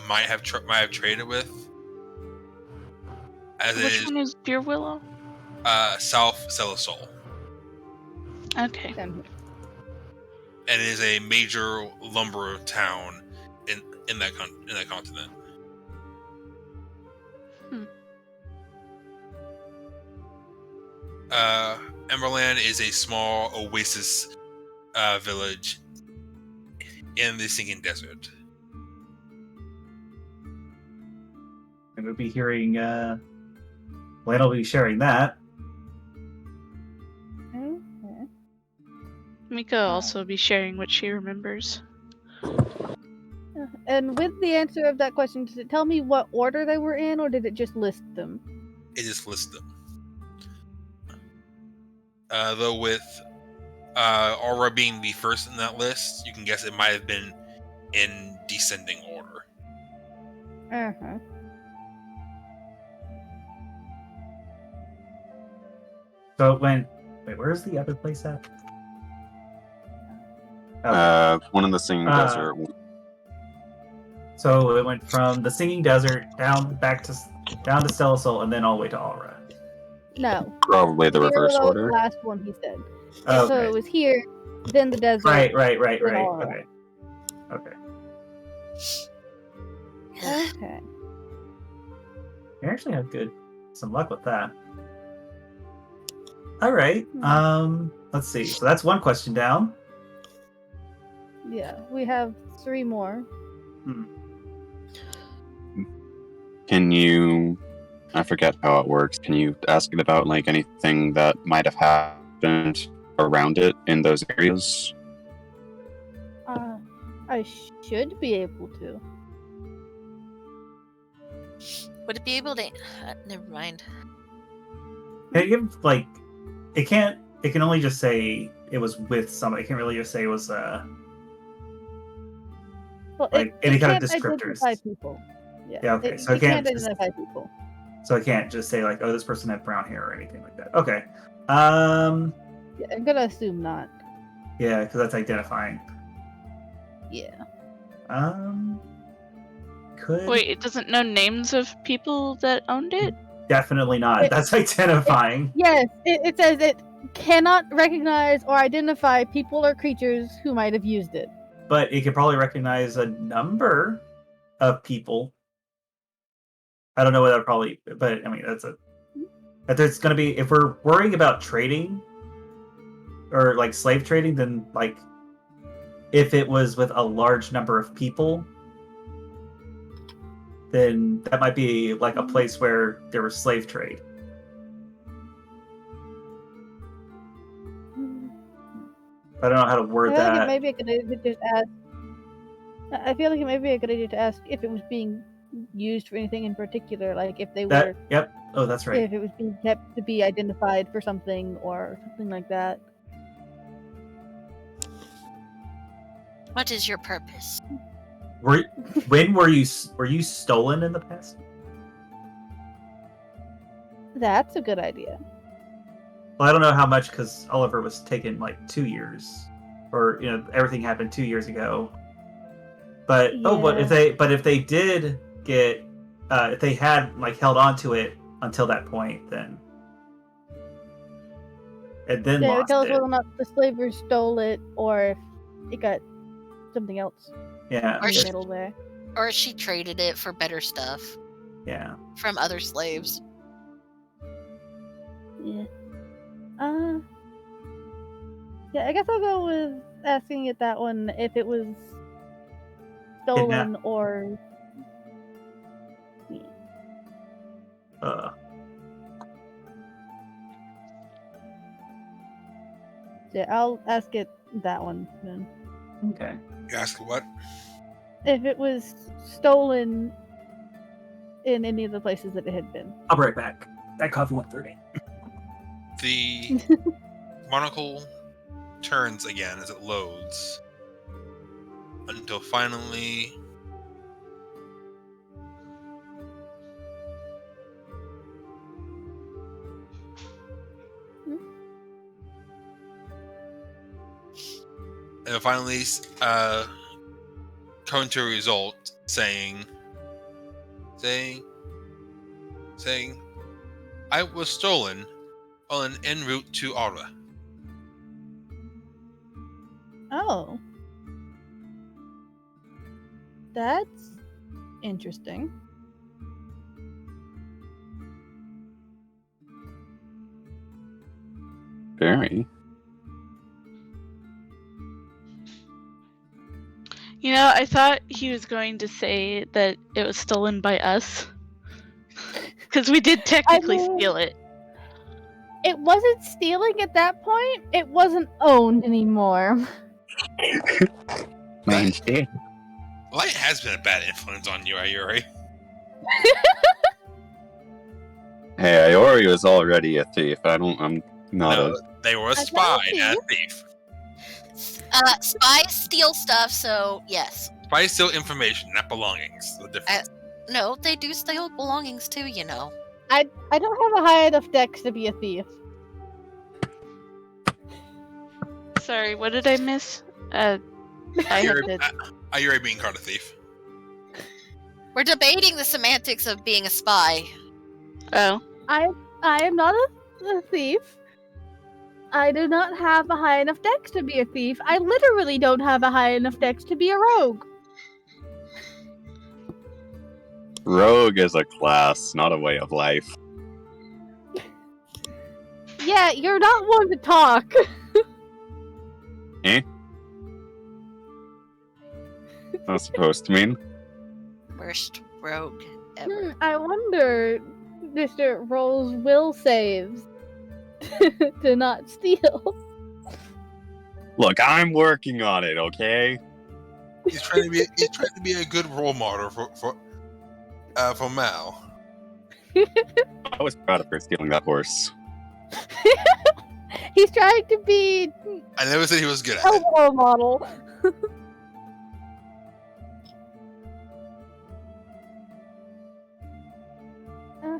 might have traded with. As Which one is Deer Willow? South Celisol. Okay. Then And it is a major lumber town in that continent. Emberland is a small oasis village in the Singing Desert. And we'll be hearing, Lana will be sharing that. okay. Mika will also be sharing what she remembers. And with the answer of that question, does it tell me what order they were in, or did it just list them? It just lists them. Though with Alra being the first in that list, you can guess it might have been in descending order. Uh-huh. So it went. Wait, where's the other place at? Oh, One in the Singing Desert. so it went from the Singing Desert down to Stelisol and then all the way to Alra. No. Probably the reverse Zero, order. The last one he said. Okay. So it was here, then the desert. Right. then Alra. Okay. Okay. You actually had some luck with that. All right. Let's see. So that's one question down. Yeah, we have 3 more. Can you... I forget how it works. Can you ask it about like anything that might have happened around it in those areas? I should be able to. Would it be able to? Never mind. Can you give like? It can't. It can only just say it was with somebody. It can't really just say it was Well, like any kind of can't descriptors. identify people. Yeah, okay, so it it can't can't just- identify people. So I can't just say like, oh, this person had brown hair or anything like that. Okay. Yeah, I'm gonna assume not. Yeah, because that's identifying. Yeah. Could Wait, it doesn't know names of people that owned it? definitely not. It- That's identifying. Yes, it says it cannot recognize or identify people or creatures who might have used it. But it could probably recognize a number of people. I don't know what that probably, but I mean that there's going to be, if we're worrying about trading or like slave trading, then like if it was with a large number of people, then that might be like a place where there was slave trade. I don't know how to word I feel like that. it may be a good idea to just ask. I feel like it may be a good idea to ask if it was being used for anything in particular, like if they were, Yep. Oh, that's right. if it was being kept to be identified for something or something like that. What is your purpose? When were you stolen in the past? That's a good idea. Well, I don't know how much because Oliver was taken like 2 years, or everything happened 2 years ago. But but Yeah. if they did get if they had like held on to it until that point, then and then Yeah, it would lost tell us it. whether or not the slavers stole it or if it got something else Yeah. Or in the she- middle there. Or she traded it for better stuff Yeah. from other slaves. Yeah. Yeah, I guess I'll go with asking it that one if it was stolen or. Yeah, I'll ask it that one then. Okay. You ask what? If it was stolen in any of the places that it had been. I'll be right back. That coffee went through me. The monocle turns again as it loads until finally come to a result saying I was stolen on an en route to Alra. Oh. That's interesting. Very. You know, I thought he was going to say that it was stolen by us. Because we did technically steal it. It wasn't stealing at that point. It wasn't owned anymore. Mine's dead. Light has been a bad influence on you, Ayori. Hey, Ayori was already a thief. I'm not No, they were a I'm spy, not a not a thief. Spies steal stuff, so yes. Spies steal information, not belongings. The difference. No, they do steal belongings too, you know. I don't have a high enough dex to be a thief. Sorry, what did I miss? I had to... Ayori being called a thief. We're debating the semantics of being a spy. Oh. I am not a thief. I do not have a high enough dex to be a thief. I literally don't have a high enough dex to be a rogue. Rogue is a class, not a way of life. Yeah, you're not one to talk. Eh? That's supposed to mean. Worst rogue ever. I wonder, Mr. Rolls will saves to not steal. Look, I'm working on it, okay? He's trying to be a good role model for Mal. I was proud of her stealing that horse. He's trying to be I never said he was good at a it. role model.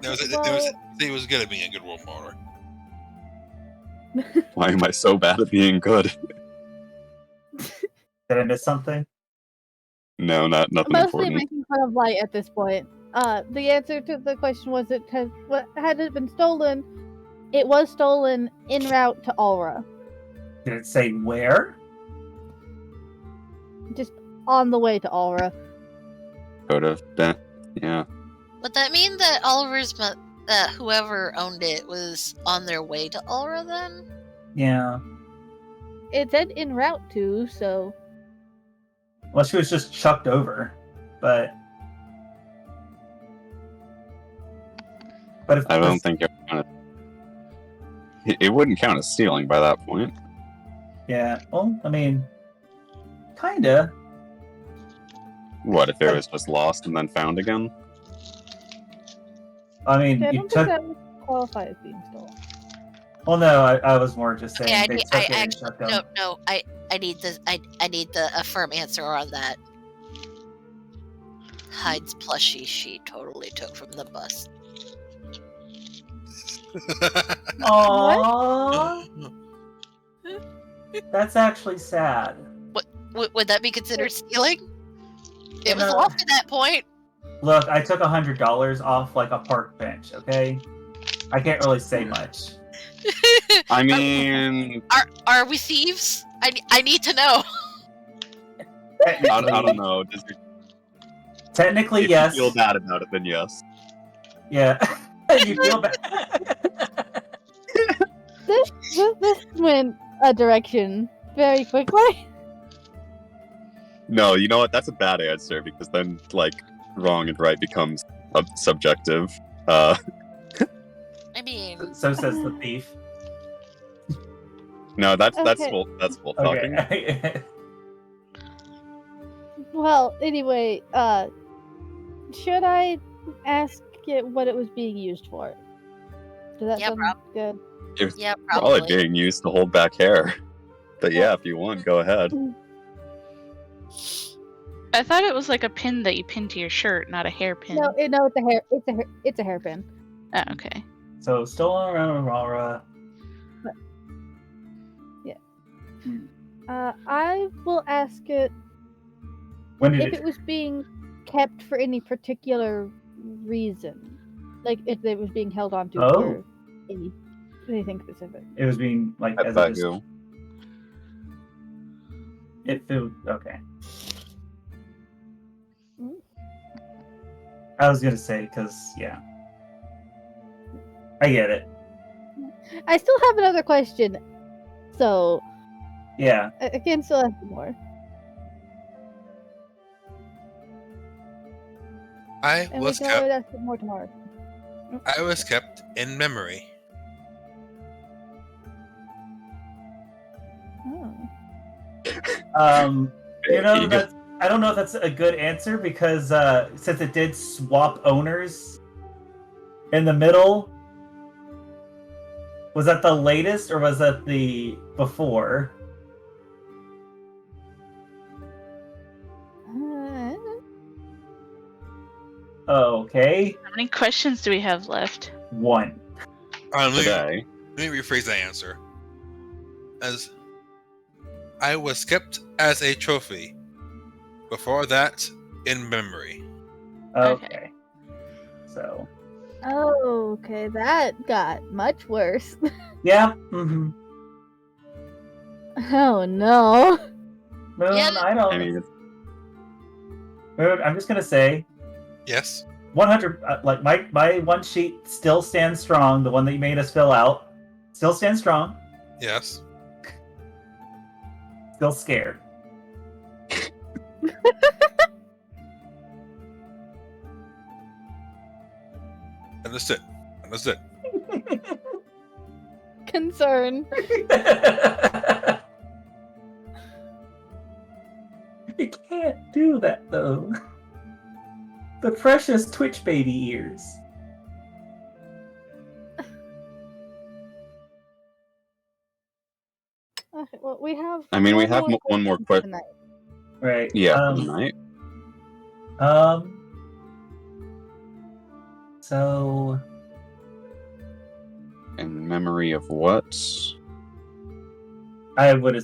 Never said he was good at being a good role model. Why am I so bad at being good? Did I miss something? No, nothing Mostly important. making fun of Light at this point. The answer to the question was had it been stolen? It was stolen en route to Alra. Did it say where? Just on the way to Alra. Could have been. Yeah. Would that mean that Oliver's whoever owned it was on their way to Alra then? Yeah. It said en route to, so Well, she was just chucked over, but if I don't think it wouldn't count as stealing by that point. Yeah. Well, I mean, kinda. What if it was just lost and then found again? I mean, I you don't took. think that would qualify as being stolen. Well, no, I was more just saying Yeah, they took it and chucked them. No, I need the firm answer on that. Hyde's plushie she totally took from the bus. Aww. That's actually sad. Would that be considered stealing? It was lost at that point. Look, I took $100 off like a park bench. Okay, I can't really say much. I mean, Are we thieves? I need to know. I don't know. Technically, If yes. you feel bad about it, then yes. Yeah, you feel bad. This went a direction very quickly. No, you know what? That's a bad answer because then, like, wrong and right becomes subjective. I mean, So says the thief. No, that's Okay. full talking. Okay. Well, anyway, should I ask it what it was being used for? Does that Yeah, sound good? yeah, Probably probably. being used to hold back hair. But yeah, if you want, go ahead. I thought it was like a pin that you pin to your shirt, not a hairpin. No, it's a hair. It's a hairpin. Oh, okay. So stolen around Aurora. I will ask it When did if it was being kept for any particular reason, like if it was being held onto for anything specific. It was being like That's as that a dis- who. okay. Mm. I was gonna say because yeah, I get it. I still have another question, so Yeah. I can still ask more. I And was we can always kept. ask it more tomorrow. I was kept in memory. Oh. You know Vague. that's I don't know if that's a good answer because since it did swap owners in the middle, was that the latest or was that the before? Okay, How many questions do we have left? one. Let Today. me rephrase that answer. As I was kept as a trophy. Before that, in memory. Okay. So Oh, okay, that got much worse. yeah. Mm-hmm. Oh no. Moon, Yeah. I don't. I mean, Moon, I'm just gonna say Yes. 100. Like my one sheet still stands strong. The one that you made us fill out still stands strong. Yes. Still scared. Understood. Understood. Concern. You can't do that though. The precious Twitch baby ears. Okay, well, we have. I mean, we have one more question quick. tonight. Right. Yeah, for the night. So In memory of what? I would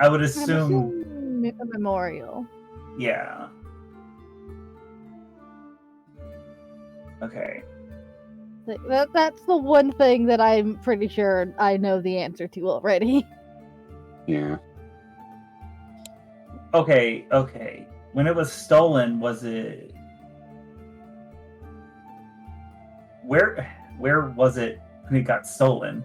I'm assume assuming a memorial. yeah. Okay. That's the one thing that I'm pretty sure I know the answer to already. Yeah. Okay. When it was stolen, was it where was it when it got stolen?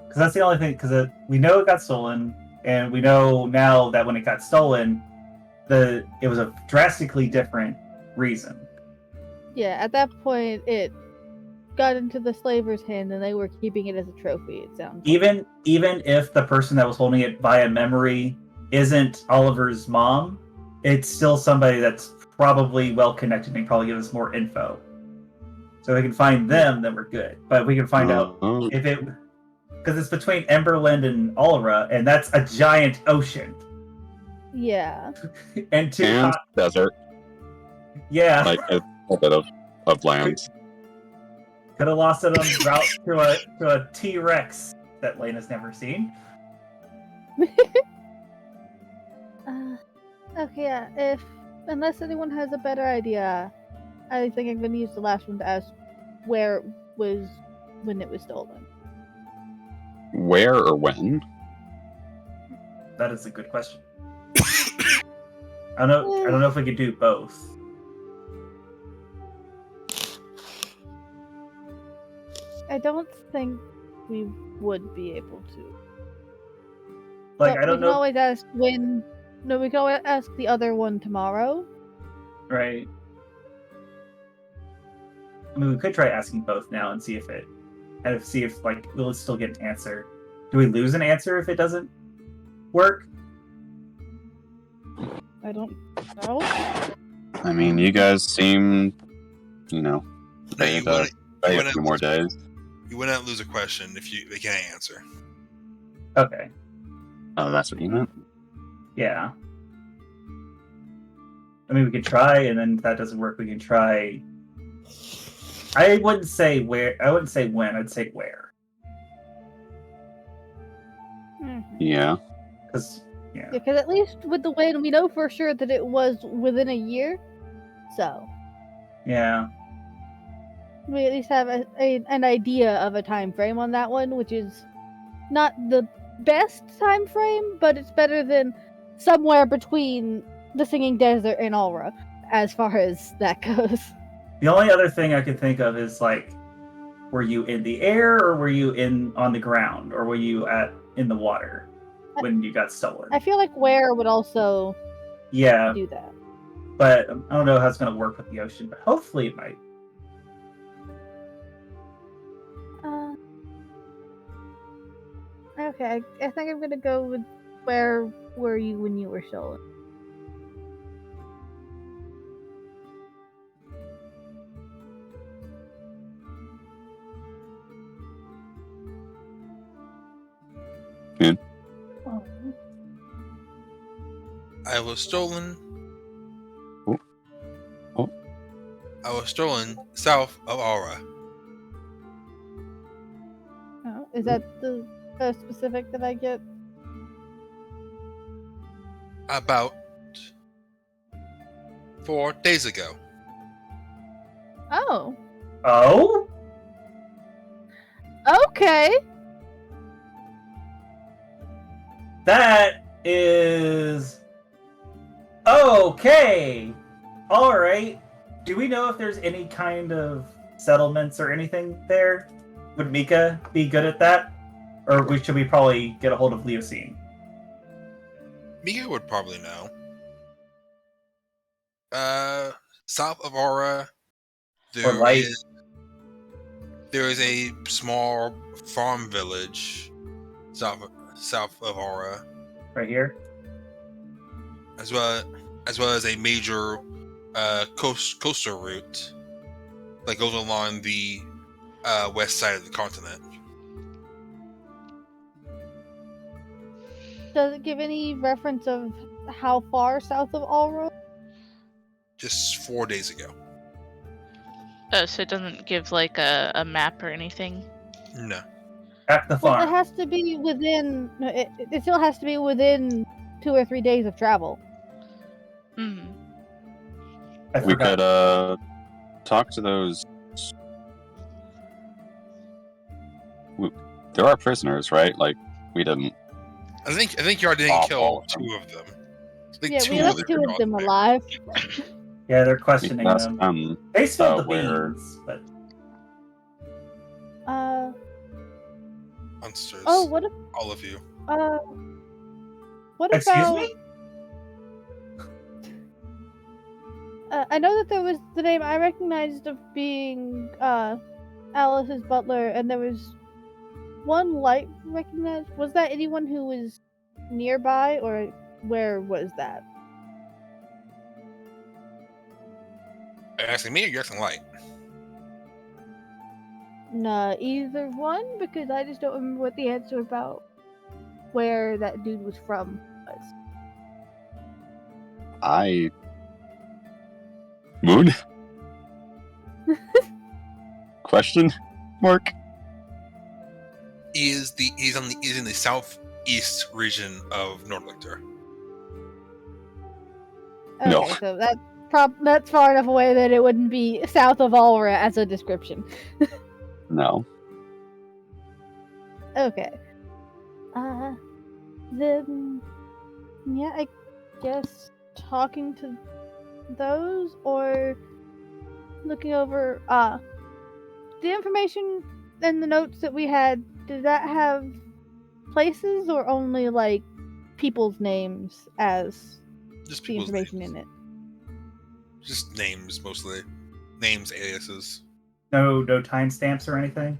Because that's the only thing. Because we know it got stolen, and we know now that when it got stolen, it was a drastically different reason. Yeah, at that point, it got into the slaver's hand, and they were keeping it as a trophy. It sounds. Even if the person that was holding it via memory isn't Oliver's mom, it's still somebody that's probably well connected and probably give us more info. So if we can find them, then we're good. But we can find out if it, because it's between Emberland and Alra, and that's a giant ocean. Yeah. And two And desert, yeah, like a bit of land. could have lost it on route to a T-Rex that Lena's never seen. Okay, yeah, unless anyone has a better idea, I think I'm gonna use the last one to ask where it was when it was stolen. Where or when? That is a good question. I don't know if we could do both. I don't think we would be able to. Like, But I don't we can know. always ask when. No, we can always ask the other one tomorrow. Right. I mean, we could try asking both now and see if like we'll still get an answer. Do we lose an answer if it doesn't work? I don't know. I mean, you guys seem, No, ready you to wouldn't- wait you a few more days. You would not lose a question if they can't answer. Okay. Oh, that's what you meant? Yeah. I mean, we could try, and then if that doesn't work, we can try. I wouldn't say where. I wouldn't say when. I'd say where. Yeah. Because Because at least with the when, we know for sure that it was within a year. So yeah. we at least have an idea of a time frame on that one, which is not the best time frame, but it's better than somewhere between the Singing Desert and Alra, as far as that goes. The only other thing I could think of is like, were you in the air or were you on the ground or were you in the water when you got stolen? I feel like where would also do that. But I don't know how it's going to work with the ocean, but hopefully it might. Okay, I think I'm gonna go with where were you when you were stolen? Good. I was stolen. Oh. I was stolen south of Aura. Oh, is that the specific that I get? About 4 days ago. Oh. Oh? Okay. That is okay. All right. Do we know if there's any kind of settlements or anything there? Would Mika be good at that? Or should we probably get a hold of Leocene? Mika would probably know. South of Aura, Or light? there is a small farm village south of Aura, Right here? as well as a major coastal route that goes along the west side of the continent. Does it give any reference of how far south of Alra? Just 4 days ago. Oh, so it doesn't give like a map or anything? No. At the Well, farm. it has to be within. It still has to be within 2 or 3 days of travel. Hmm. We could talk to those. There are prisoners, right? Like we didn't. I think you already didn't kill 2 of them. I think Yeah, 2 we of left 2 of them there. alive. Yeah, they're questioning That's, them. They spilled the where- beans, but Monsters. Oh, what if? All of you. What excuse about? me? I know that there was the name I recognized of being Alice's butler, and there was one light recognized. Was that anyone who was nearby, or where was that? Are you asking me or you're asking Light? Nah, either one, because I just don't remember what the answer about where that dude was from was. Moon? Question? Mark? He's in the east region of Nordlichter. Okay, No. so that's far enough away that it wouldn't be south of Alra as a description. No. Okay. Then yeah, I guess talking to those or looking over the information and the notes that we had, did that have places or only like people's names as Just the people's information names. in it? Just names mostly. Names, aliases. No timestamps or anything.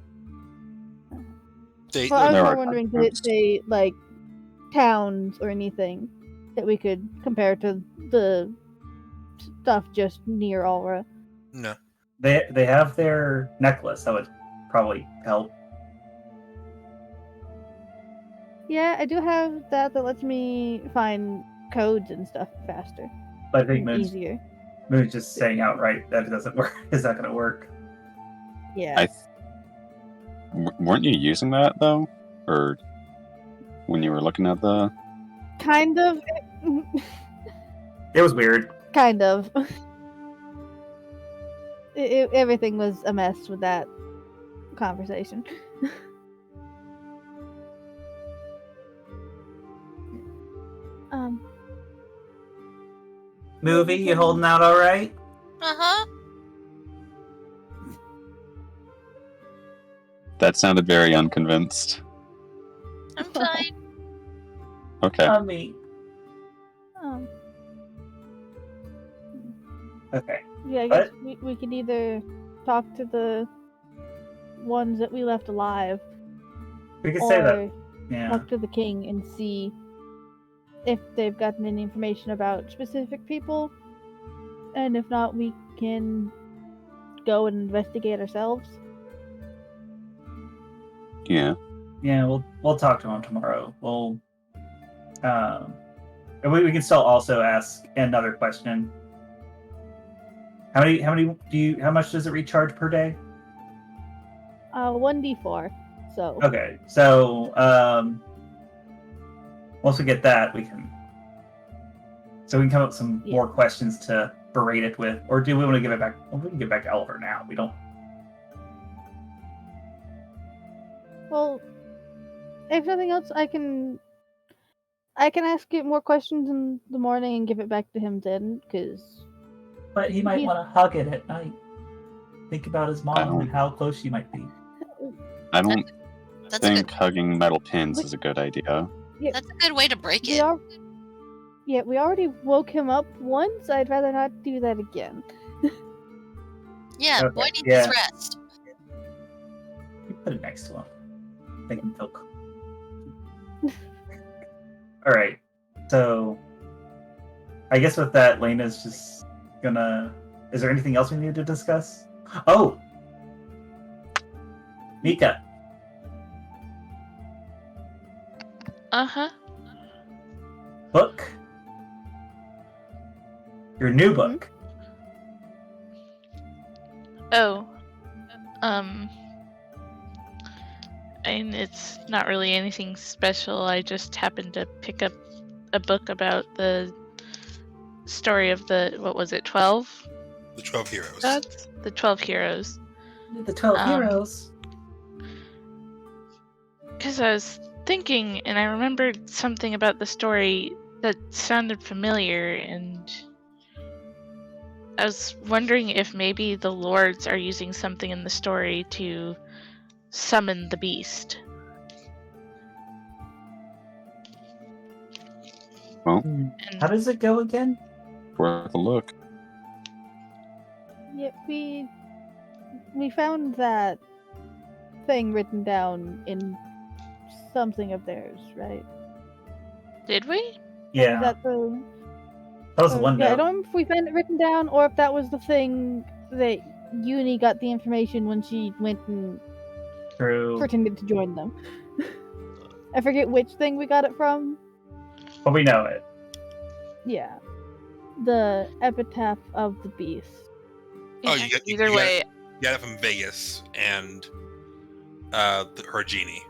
Date. Well, I was There more are wondering, did it timestamps. say like towns or anything that we could compare to the stuff just near Alra? No. They have their necklace. That would probably help. Yeah, I do have that lets me find codes and stuff faster But I think and easier. Moon's just saying outright that it doesn't work. Is not going to work. Yeah. Weren't you using that though, or when you were looking at the? Kind of. It was weird. Kind of. Everything was a mess with that conversation. Movie, you holding out all right? Uh-huh. That sounded very unconvinced. I'm fine. Okay. Me. Um, Okay. yeah, I guess we could either talk to the ones that we left alive, We could say that. or Yeah. talk to the king and see if they've gotten any information about specific people, and if not, we can go and investigate ourselves. Yeah. Yeah, we'll talk to him tomorrow. We'll and we can still also ask another question. How much does it recharge per day? 1d4. So Okay. So once we get that, we can come up with some more questions to berate it with, or do we want to give it back? Well, we can give it back to Oliver now. We don't. well, if nothing else, I can ask it more questions in the morning and give it back to him then, because But he might want to hug it at night. Think about his mom and how close she might be. I don't That's think good. hugging metal pins is a good idea. That's a good way to break we it. we already woke him up once. I'd rather not do that again. Yeah, Okay, boy needs yeah. his rest. You put it next to him. Make him feel cool. All right. So, I guess with that, Lena's just gonna. Is there anything else we need to discuss? Oh, Mika. Uh-huh. Book. Your new book. Oh. And it's not really anything special. I just happened to pick up a book about the story of the, what was it, 12? The 12 heroes. Gods? The 12 heroes. The 12 heroes. Because I was thinking, and I remembered something about the story that sounded familiar, and I was wondering if maybe the lords are using something in the story to summon the beast. Well, And How does it go again? worth a look. Yeah, we found that thing written down in something of theirs, right? did we? Yeah, Is that the? that was the one Yeah, I note. don't remember if we found it written down or if that was the thing that Uni got the information when she went and True. pretended to join them. I forget which thing we got it from. But we know it. Yeah, the epitaph of the beast. Oh, Yeah, you got either way, You got it from Vegas and her genie.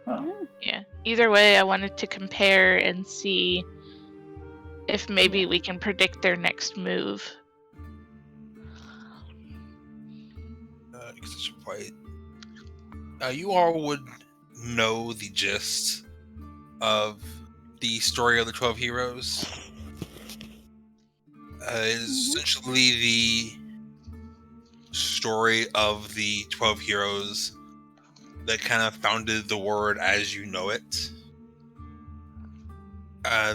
Oh. Yeah. Either way, I wanted to compare and see if maybe we can predict their next move. You all would know the gist of the story of the 12 heroes. It is essentially the story of the 12 heroes that kind of founded the world as you know it. They're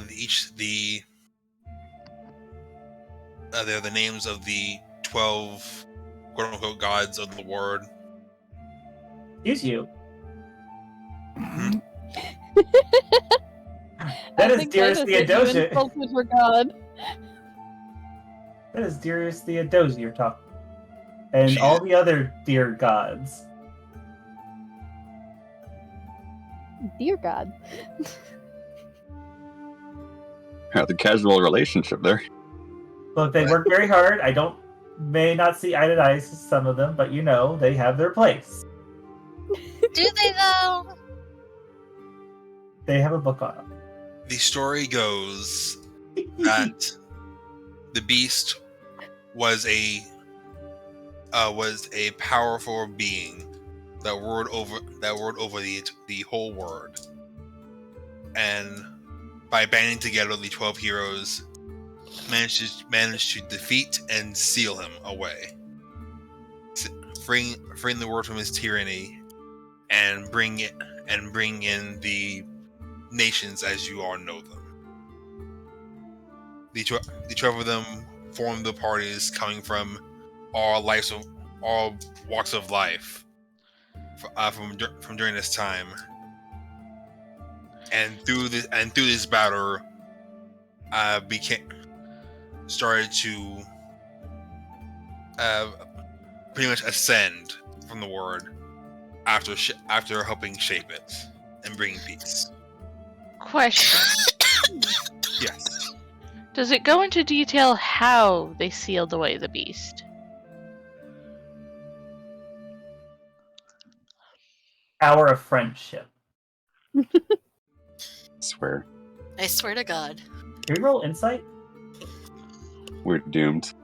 the names of the 12 quote-unquote gods of the world. Excuse you. I That is think Dearest Lena said you Theodosia. insulted her god. That is Dearest Theodosia you're talking. And She- all the other dear gods. Dear God. The casual relationship there. Look, they work very hard. I may not see eye to eye with some of them, but you know, they have their place. Do they though? They have a book on them. The story goes that the beast was a powerful being that ruled over the whole world, and by banding together, the 12 heroes managed to defeat and seal him away, freeing the world from his tyranny, and bring in the nations as you all know them. The 12 of them formed the parties coming from all walks of life from during this time, and through this battle, started to pretty much ascend from the world after helping shape it and bring peace. Question. Yes. Does it go into detail how they sealed away the beast? Hour of friendship. Swear. I swear to God. Can we roll insight? We're doomed.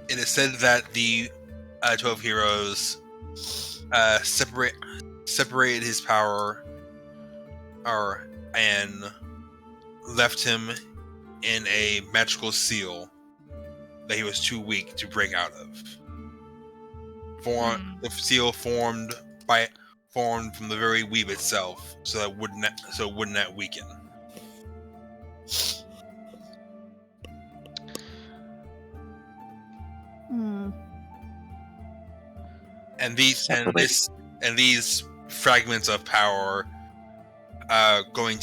It is said that the 12 heroes separated his power, and left him in a magical seal that he was too weak to break out of. The seal formed from the very weave itself, so it would not weaken. And these fragments of power went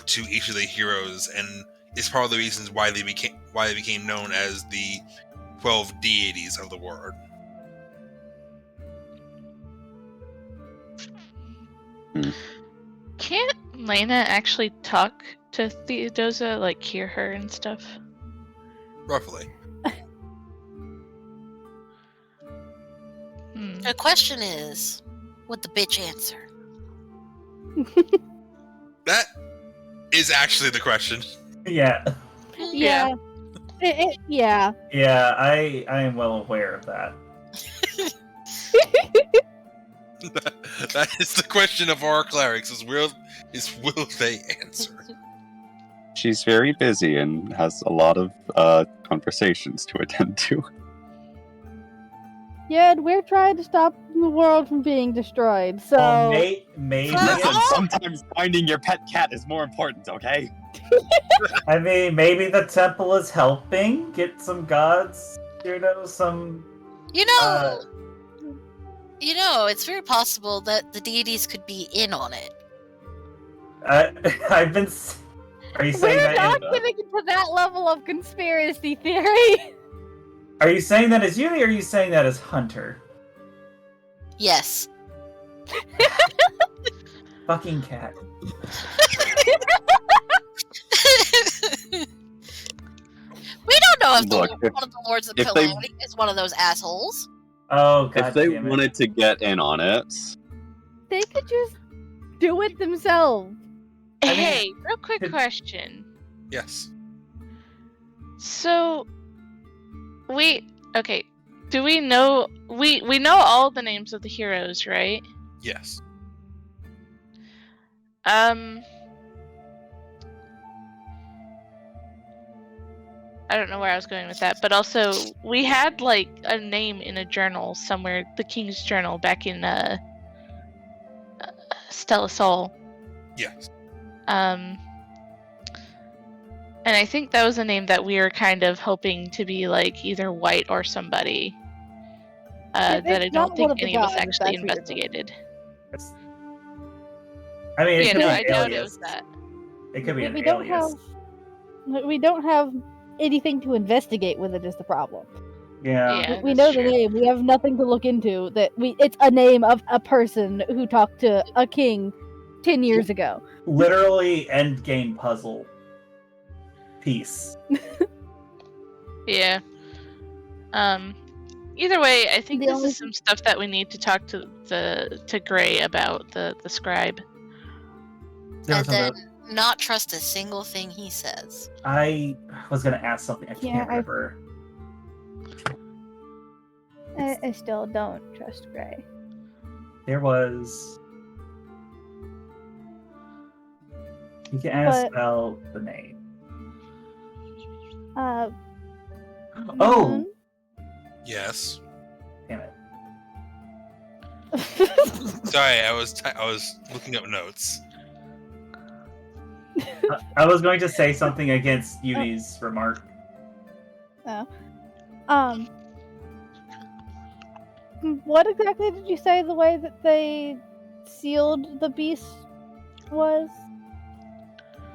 to each of the heroes, and is part of the reasons why they became known as the 12 deities of the world. Can't Lena actually talk to Theodosia, like hear her and stuff? Roughly. The question is, would the bitch answer? That is actually the question. Yeah. Yeah. Yeah. Yeah, I am well aware of that. That is the question of our clerics: will they answer? She's very busy and has a lot of conversations to attend to. Yeah, and we're trying to stop the world from being destroyed, so... Well, maybe. Listen, sometimes finding your pet cat is more important, okay? I mean, maybe the temple is helping get some gods, some... You know, it's very possible that the deities could be in on it. I've been... Are you saying We're that... not getting to that level of conspiracy theory! Are you saying that as Yumi, or are you saying that as Hunter? Yes. Fucking cat. We don't know if Look, one of the Lords of if Calamity is one of those assholes. Oh, god If they damn it. wanted to get in on it, They could just do it themselves. I mean, Hey, real quick question. Yes. So, okay. Do we know we know all the names of the heroes, right? Yes. I don't know where I was going with that, but also we had like a name in a journal somewhere, the King's Journal, back in Stella Sol. Yes. And I think that was a name that we were kind of hoping to be like either White or somebody that I It's not don't think one of the any of us gods, actually that's what you're investigated. I mean, it Yeah, could no, be I an doubt it alias. was that. It could be an We don't alias. we don't have anything to investigate with it is the problem. Yeah. Yeah, We that's know true. the name. We have nothing to look into. It's a name of a person who talked to a king 10 years ago. Literally endgame puzzle piece. Yeah. Either way, I think The this only is some stuff that we need to talk to Gray about, the scribe. There was And then something- not trust a single thing he says. I was gonna ask something. I Yeah, can't remember. I still don't trust Gray. There was. You can ask spell the name. Oh, Yes. damn it. Sorry, I was looking up notes. I was going to say something against Yudi's remark. What exactly did you say the way that they sealed the beast was?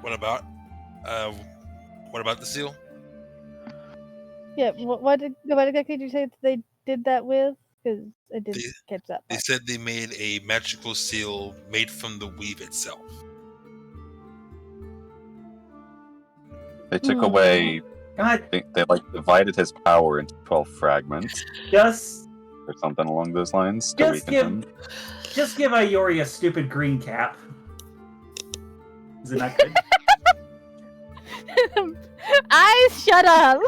What about the seal? Yeah, what exactly did you say that they did that with? Because I didn't catch that They part. said they made a magical seal made from the weave itself. They took away. God, They divided his power into 12 fragments just or something along those lines to weaken him. Just give Ayori a stupid green cap. Is it not good? Eyes shut up!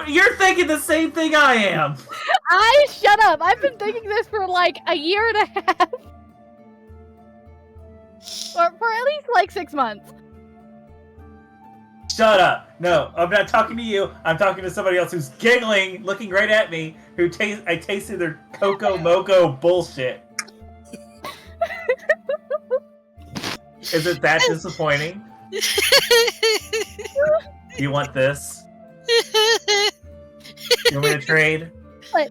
You're thinking the same thing I am. Eyes shut up! I've been thinking this for like a year and a half. Or for at least like 6 months. Shut up. No, I'm not talking to you. I'm talking to somebody else who's giggling, looking right at me, I tasted their Coco Moco bullshit. Is it that disappointing? You want this? You want me to trade? What?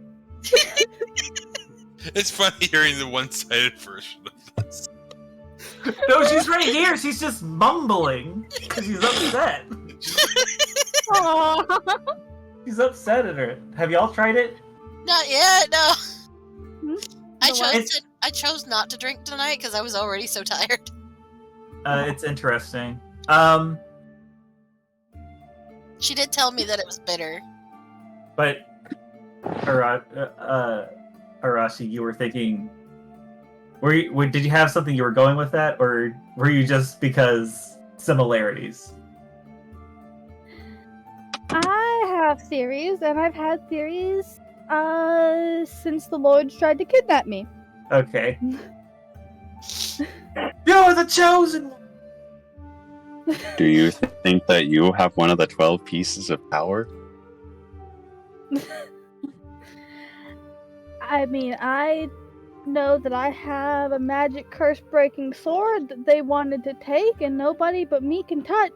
It's funny hearing the one-sided version of this. No, she's right here. She's just mumbling because she's upset. Aww. She's upset at her. Have y'all tried it? Not yet, no. I It's- chose not to drink tonight because I was already so tired. It's interesting. She did tell me that it was bitter. But Arashi, you were thinking. Did you have something you were going with that, or were you just because similarities? I have theories, and I've had theories since the Lords tried to kidnap me. Okay. You're the chosen one. Do you think that you have one of the 12 pieces of power? I mean, I know that I have a magic curse-breaking sword that they wanted to take, and nobody but me can touch.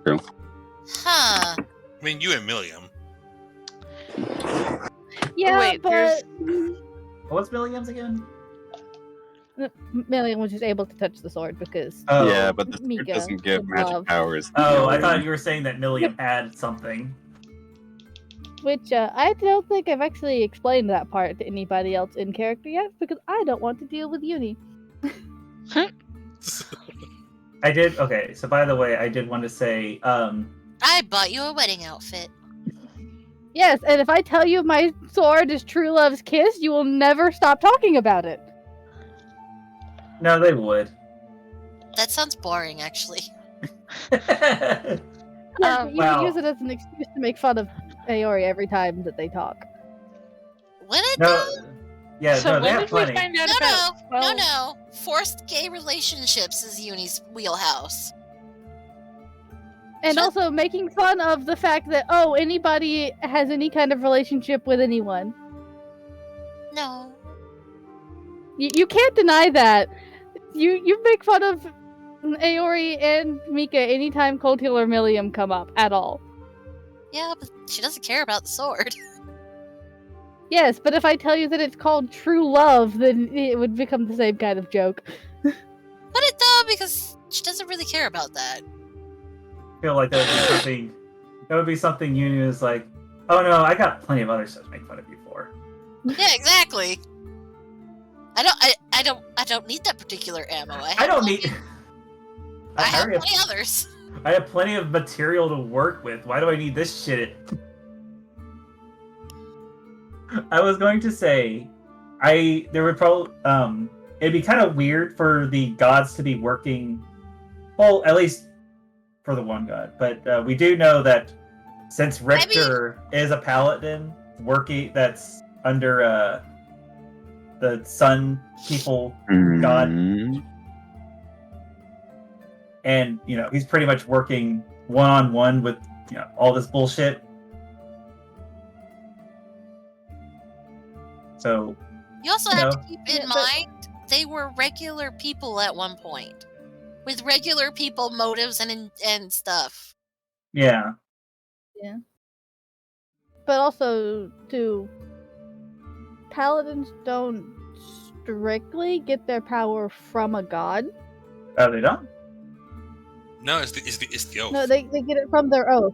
Huh. I mean, you and Milliam. Yeah, wait, but What's Milliam's again? Million was just able to touch the sword because Oh. Yeah, but the sword Mika doesn't give would magic love- powers. Oh, I thought you were saying that Milliam had something. which I don't think I've actually explained that part to anybody else in character yet because I don't want to deal with Uni. I did. Okay, so by the way, I did want to say, I bought you a wedding outfit. Yes, and if I tell you my sword is True Love's Kiss, you will never stop talking about it. No, they would. That sounds boring, actually. Yeah, but you Wow. use it as an excuse to make fun of Ayori every time that they talk. Would it No, though? yeah, so no, they when have did we plenty. find out No, about? no. Forced gay relationships is Uni's wheelhouse. And Shut- also making fun of the fact that, oh, anybody has any kind of relationship with anyone. No. You can't deny that. You make fun of Ayori and Mika anytime Coltial or Millium come up at all. Yeah, but she doesn't care about the sword. Yes, but if I tell you that it's called true love, then it would become the same kind of joke. Would it though? Because she doesn't really care about that. I feel like that would be something. That would be something Uni is like. Oh no, I got plenty of other stuff to make fun of you for. Yeah, exactly. I don't need that particular ammo. I don't need. I have already plenty others. I have plenty of material to work with. Why do I need this shit? I was going to say, there would probably it'd be kind of weird for the gods to be working. Well, at least for the one god, but we do know that since Richter is a paladin working, that's under the Sun People god, and he's pretty much working one-on-one with all this bullshit. So You also have to keep in mind they were regular people at one point, with regular people motives and stuff. Yeah. But also, too, paladins don't strictly get their power from a god. Oh, they don't? No, it's the oath. No, they get it from their oath.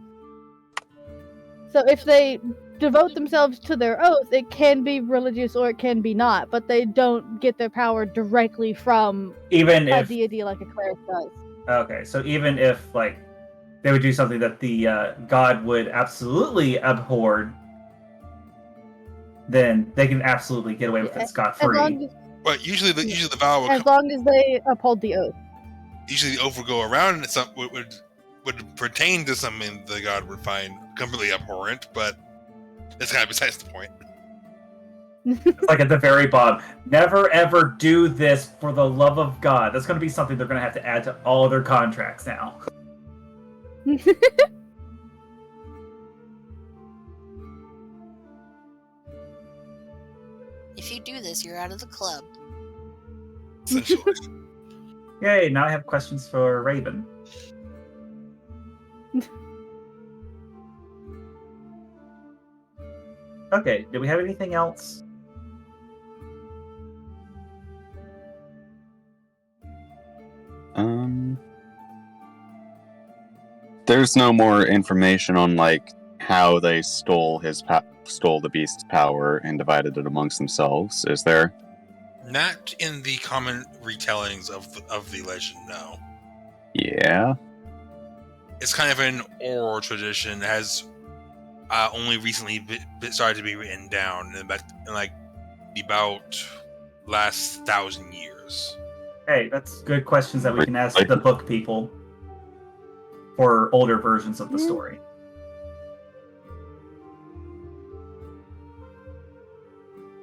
So if they devote themselves to their oath, it can be religious or it can be not, but they don't get their power directly from Even a if deity like a cleric does. okay, so even if they would do something that the god would absolutely abhor, then they can absolutely get away with it scot-free. But usually the vow would As long as they uphold the oath. usually the oath would go around and something would pertain to something the god would find completely abhorrent, but that's kind of besides the point. It's like at the very bottom, never ever do this for the love of God. That's going to be something they're going to have to add to all their contracts now. If you do this, you're out of the club. Essentially. Yay, now I have questions for Raven. Okay, do we have anything else? There's no more information on how they stole the beast's power and divided it amongst themselves, is there? Not in the common retellings of the legend, no. Yeah. It's kind of an oral tradition that has only recently started to be written down in about last 1,000 years. Hey, that's good questions that we can ask the book people for older versions of the story.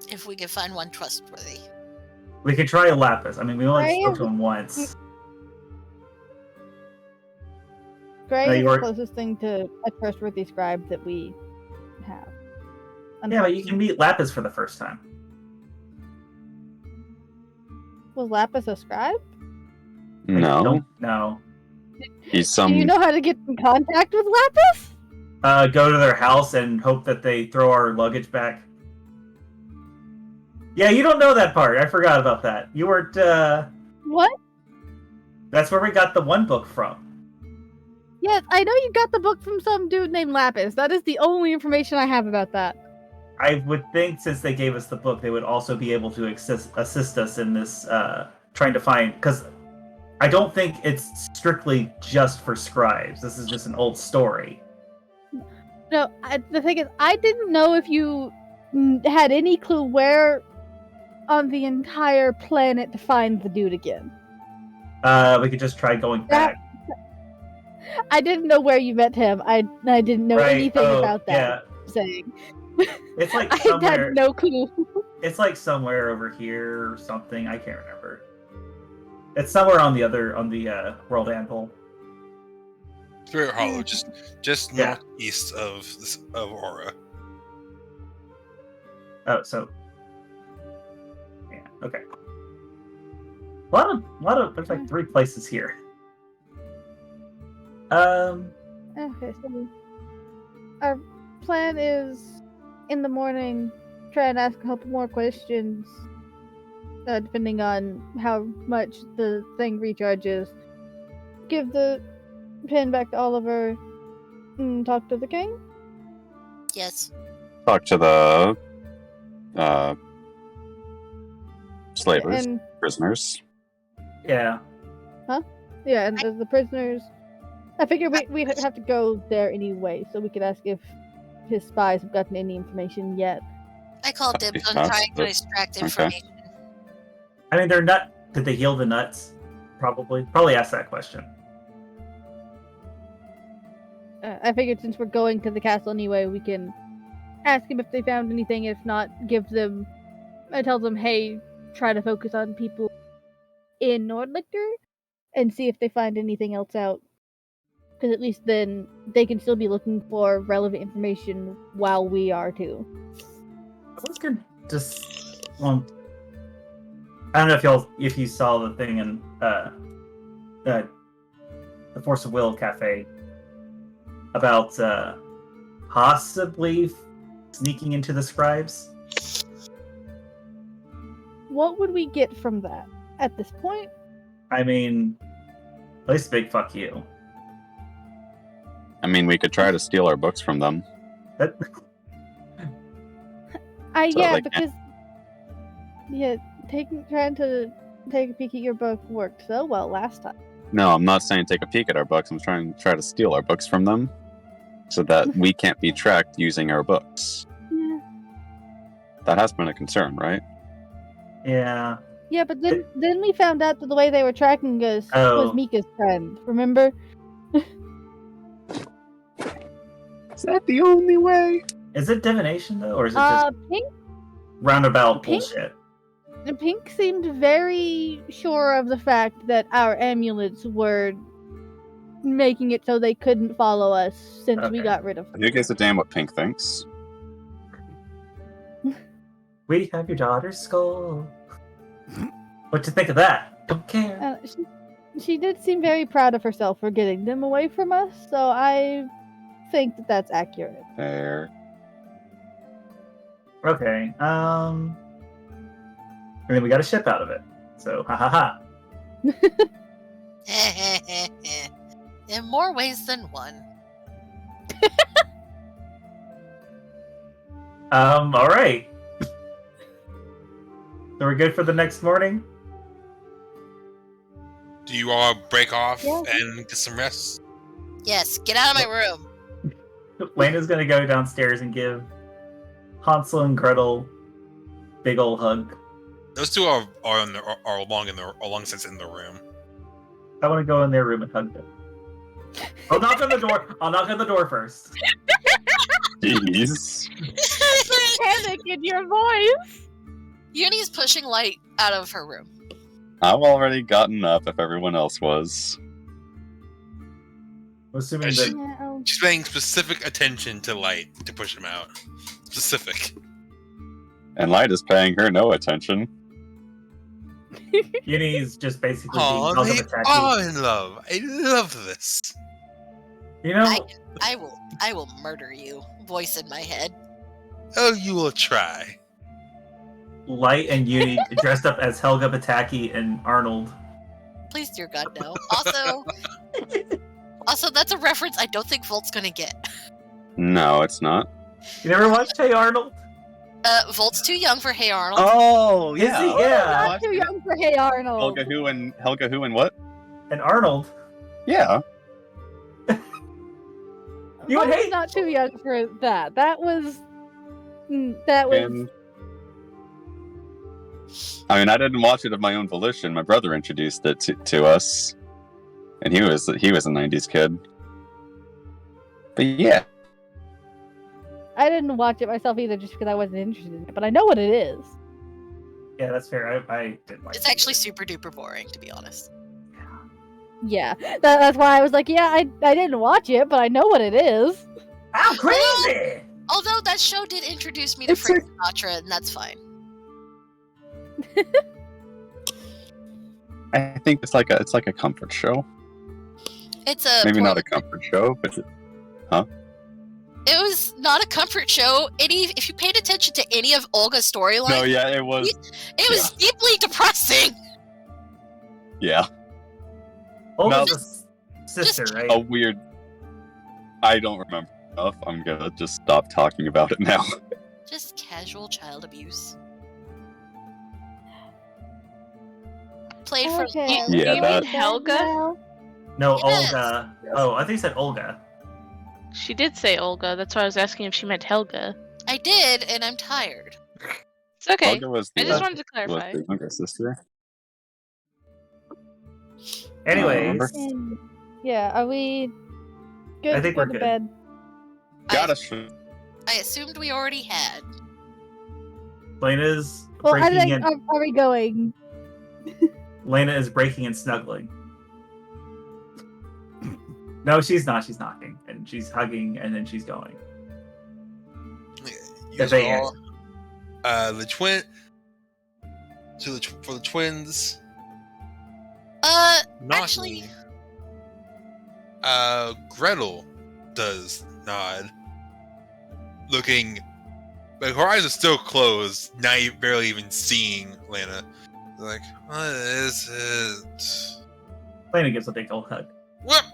If we can find one trustworthy. We could try a Lapis. I mean, we only spoke to him once. Gray is the closest thing to a trustworthy scribe that we have. Yeah, but you can meet Lapis for the first time. Was Lapis a scribe? No. No. He's some. Do you know how to get in contact with Lapis? Go to their house and hope that they throw our luggage back. Yeah, you don't know that part. I forgot about that. You weren't. What? That's where we got the one book from. Yes, I know you got the book from some dude named Lapis. That is the only information I have about that. I would think since they gave us the book, they would also be able to assist us in this trying to find. Because I don't think it's strictly just for scribes. This is just an old story. No, the thing is, I didn't know if you had any clue where on the entire planet to find the dude again. We could just try going back. I didn't know where you met him. I didn't know anything about that. Yeah. Saying. It's like I somewhere. had no clue. It's like somewhere over here or something. I can't remember. It's somewhere on the world anvil. Spirit Hollow, just Yeah. northeast of Aura. Oh, so yeah, okay. A lot of. There's like 3 places here. Okay, so our plan is in the morning try and ask a couple more questions, depending on how much the thing recharges. Give the pin back to Oliver and talk to the king. Yes. Talk to the slavers, And prisoners. Yeah. yeah, and the prisoners. I figure we have to go there anyway, so we could ask if his spies have gotten any information yet. I call dibs on That's trying to the- extract okay. information. I mean, they're nut. Did they heal the nuts? Probably ask that question. I figured since we're going to the castle anyway, we can ask him if they found anything. If not, tell them, hey, try to focus on people in Nordlichter and see if they find anything else out. Because at least then they can still be looking for relevant information while we are too. I was gonna just. Well, I don't know if you saw the thing in the Force of Will Cafe about possibly sneaking into the scribes. What would we get from that at this point? I mean, at least a big fuck you. I mean, we could try to steal our books from them. That, So, Because trying to take a peek at your book worked so well last time. No, I'm not saying take a peek at our books. I'm trying to try to steal our books from them so that we can't be tracked using our books. Yeah. That has been a concern, right? yeah. Yeah, but then we found out that the way they were tracking us was Mika's friend. Remember? Is that the only way? Is it divination though, or is it just Pink roundabout Pink? bullshit? Pink seemed very sure of the fact that our amulets were making it so they couldn't follow us since we Okay. got rid of them. Who gives a damn what Pink thinks? We have your daughter's skull. What you think of that? Don't care. She did seem very proud of herself for getting them away from us, so I think that that's accurate. Fair. Okay. And then we got a ship out of it. So ha ha ha. In more ways than one. All right. So we're good for the next morning. Do you all break off Yeah. and get some rest? Yes, get out of my room. Lena's gonna go downstairs and give Hansel and Gretel big ol' hug. Those two are along since in the room. I want to go in their room and hug them. I'll knock on the door. I'll knock on the door first. Jeez. Panic in your voice. Uni's pushing Light out of her room. I've already gotten up if everyone else was. I'm assuming And that She's paying specific attention to Light to push him out. Specific. And Light is paying her no attention. Uni's just basically Oh, being they attacked. are in love. I love this. You know, I will murder you. Voice in my head. Oh, you will try. Light and Uni dressed up as Helga Pataki and Arnold. Please, dear God, no. Also, that's a reference I don't think Volt's gonna get. No, it's not. You never watched Hey Arnold? Volt's too young for Hey Arnold. Oh, Is he? Yeah. Not too young for Hey Arnold. Helga who and what? And Arnold. Yeah. You would Volt's hate- not too young for that. That was. And I mean, I didn't watch it of my own volition. My brother introduced it to us, and he was a '90s kid. But yeah, I didn't watch it myself either, just because I wasn't interested in it. But I know what it is. Yeah, that's fair. I didn't like It's actually super duper boring, to be honest. Yeah, that's why I was like, yeah, I didn't watch it, but I know what it is. How crazy! Although that show did introduce me to Frank Sinatra, and that's fine. I think it's like a comfort show. It's a Maybe not a comfort show, but It was not a comfort show. If you paid attention to any of Olga's storylines, no, yeah, it was. It was deeply depressing. Yeah, Olga's sister, right? a weird. I don't remember enough. I'm gonna just stop talking about it now. Just casual child abuse. Played for Okay. Yeah, you that- mean Helga? No, Yes. Olga. Oh, I think you said Olga. She did say Olga. That's why I was asking if she meant Helga. I did, and I'm tired. It's okay. Olga was I the, just wanted to was clarify. the younger sister. Anyways, And, yeah, are we good I think to go we're to good. bed? I assumed we already had. Lena's Well, I breaking think, and are we going? Lena is breaking and snuggling. No, she's not. She's knocking and she's hugging and then she's going. You they all, the twin. For the twins. Not Actually- me. Gretel does nod, looking like her eyes are still closed, not barely even seeing Lena. Like, what is it? Lena gives a big old hug. What?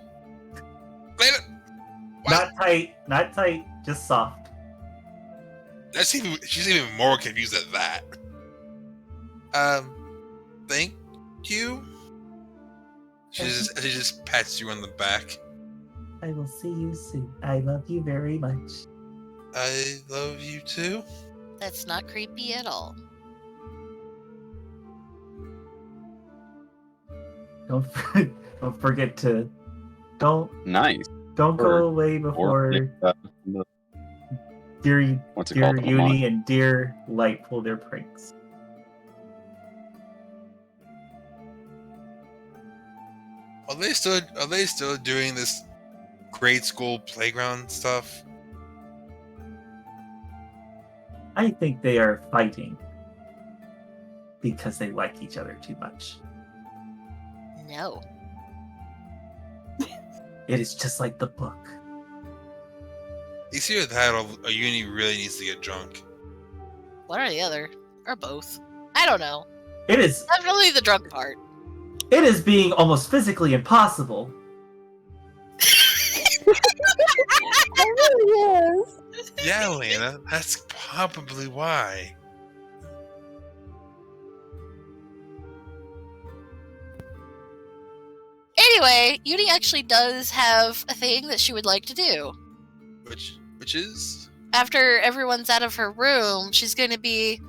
Lena? What? Not tight, just soft. She's even more confused at that. Thank you. She just pats you on the back. I will see you soon. I love you very much. I love you too. That's not creepy at all. Don't forget to Nice. don't go away before dear What's it called? Uni and dear Light pull their pranks. Are they still doing this grade school playground stuff? I think they are fighting because they like each other too much. No. It is just like the book. It's either that or a uni really needs to get drunk. One or the other. Or both. I don't know. It is Definitely the drunk part. It is being almost physically impossible. It really is. Yeah, Lena, that's probably why. Anyway, Uni actually does have a thing that she would like to do. Which is? After everyone's out of her room, she's going to be...